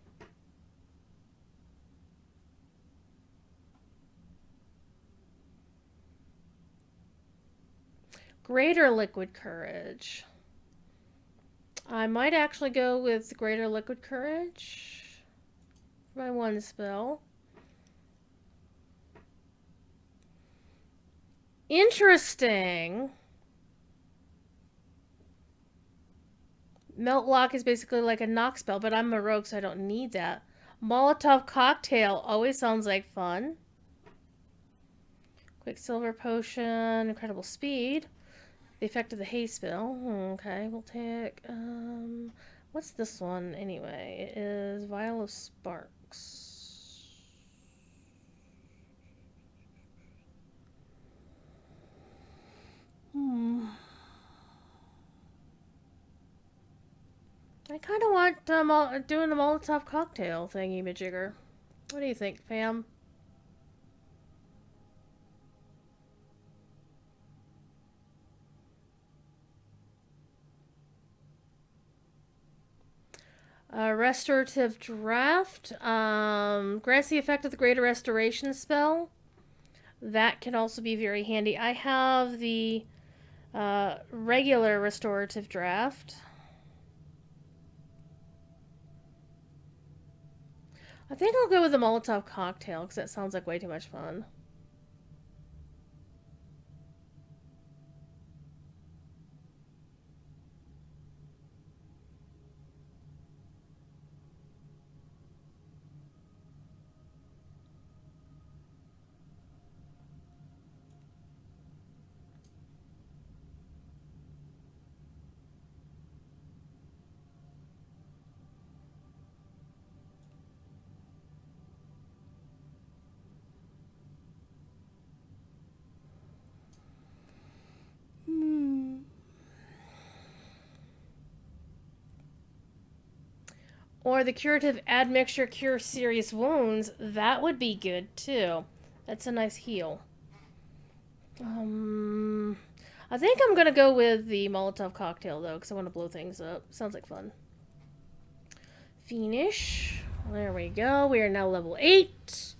Greater Liquid Courage. I might actually go with Greater Liquid Courage. My 1 spell. Interesting. Melt Lock is basically like a knock spell, but I'm a rogue, so I don't need that. Molotov Cocktail always sounds like fun. Quicksilver Potion, Incredible Speed. The effect of the haste spell. Okay, we'll take... what's this one, anyway? It is Vial of Sparks. I kind of want doing the Molotov cocktail thingy-majigger. What do you think, fam? Restorative Draft. Grants the effect of the Greater Restoration spell. That can also be very handy. I have the regular Restorative Draft. I think I'll go with the Molotov Cocktail, because that sounds like way too much fun. Or the curative admixture cure serious wounds. That would be good too. That's a nice heal. I think I'm gonna go with the Molotov cocktail though, because I want to blow things up. Sounds like fun. Finish. There we go. We are now level 8.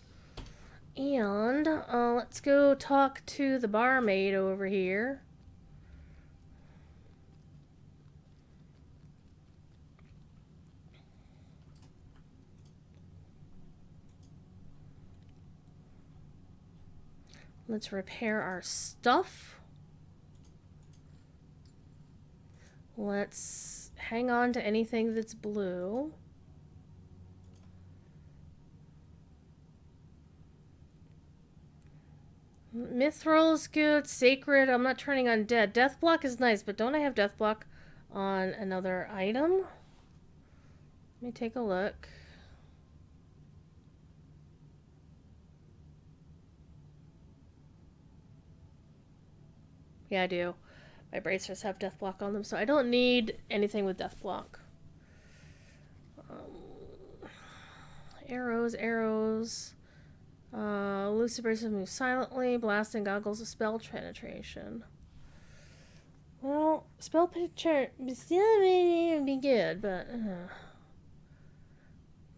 And let's go talk to the barmaid over here. Let's repair our stuff. Let's hang on to anything that's blue. Mithril is good. Sacred. I'm not turning on dead. Death block is nice, but don't I have death block on another item? Let me take a look. Yeah, I do. My bracers have death block on them, so I don't need anything with death block. Arrows, arrows. Elusive braces move silently. Blasting goggles of spell penetration. Well, spell penetration would be good, but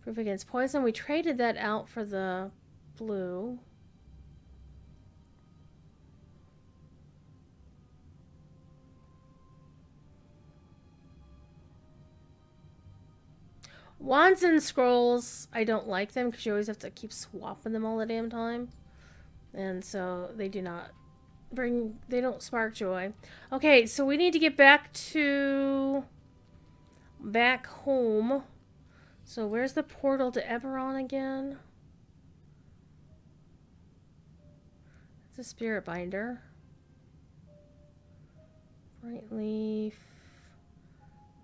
proof against poison. We traded that out for the blue. Wands and scrolls, I don't like them because you always have to keep swapping them all the damn time. And so they do not they don't spark joy. Okay, so we need to get back home. So where's the portal to Eberron again? It's a spirit binder. Bright leaf.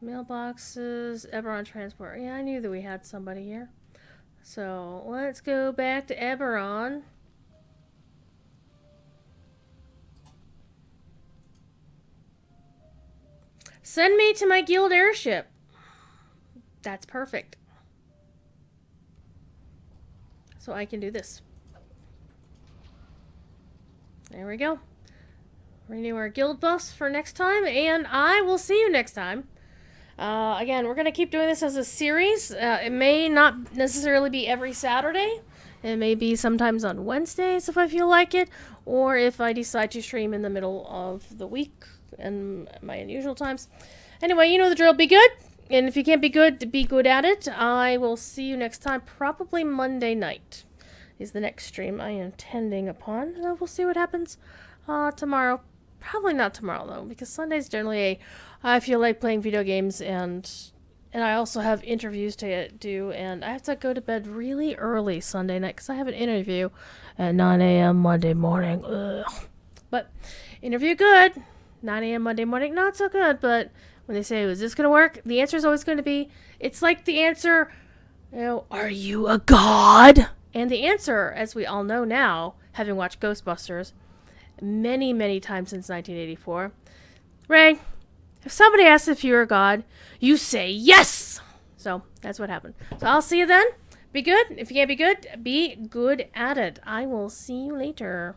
Mailboxes, Eberron transport. Yeah, I knew that we had somebody here. So let's go back to Eberron. Send me to my guild airship. That's perfect. So I can do this. There we go. Renew our guild buffs for next time, and I will see you next time. Again, we're going to keep doing this as a series. It may not necessarily be every Saturday. It may be sometimes on Wednesdays if I feel like it, or if I decide to stream in the middle of the week and my unusual times. Anyway, you know the drill. Be good. And if you can't be good at it. I will see you next time. Probably Monday night is the next stream I am intending upon. And we'll see what happens tomorrow. Probably not tomorrow, though, because Sunday's generally I feel like playing video games, and I also have interviews to do, and I have to go to bed really early Sunday night because I have an interview at 9 a.m. Monday morning. Ugh. But interview good. 9 a.m. Monday morning, not so good, but when they say, is this going to work? The answer is always going to be, it's like the answer, are you a god? And the answer, as we all know now, having watched Ghostbusters many, many times since 1984, Ray, if somebody asks if you're a god, you say yes! So, that's what happened. So, I'll see you then. Be good. If you can't be good at it. I will see you later.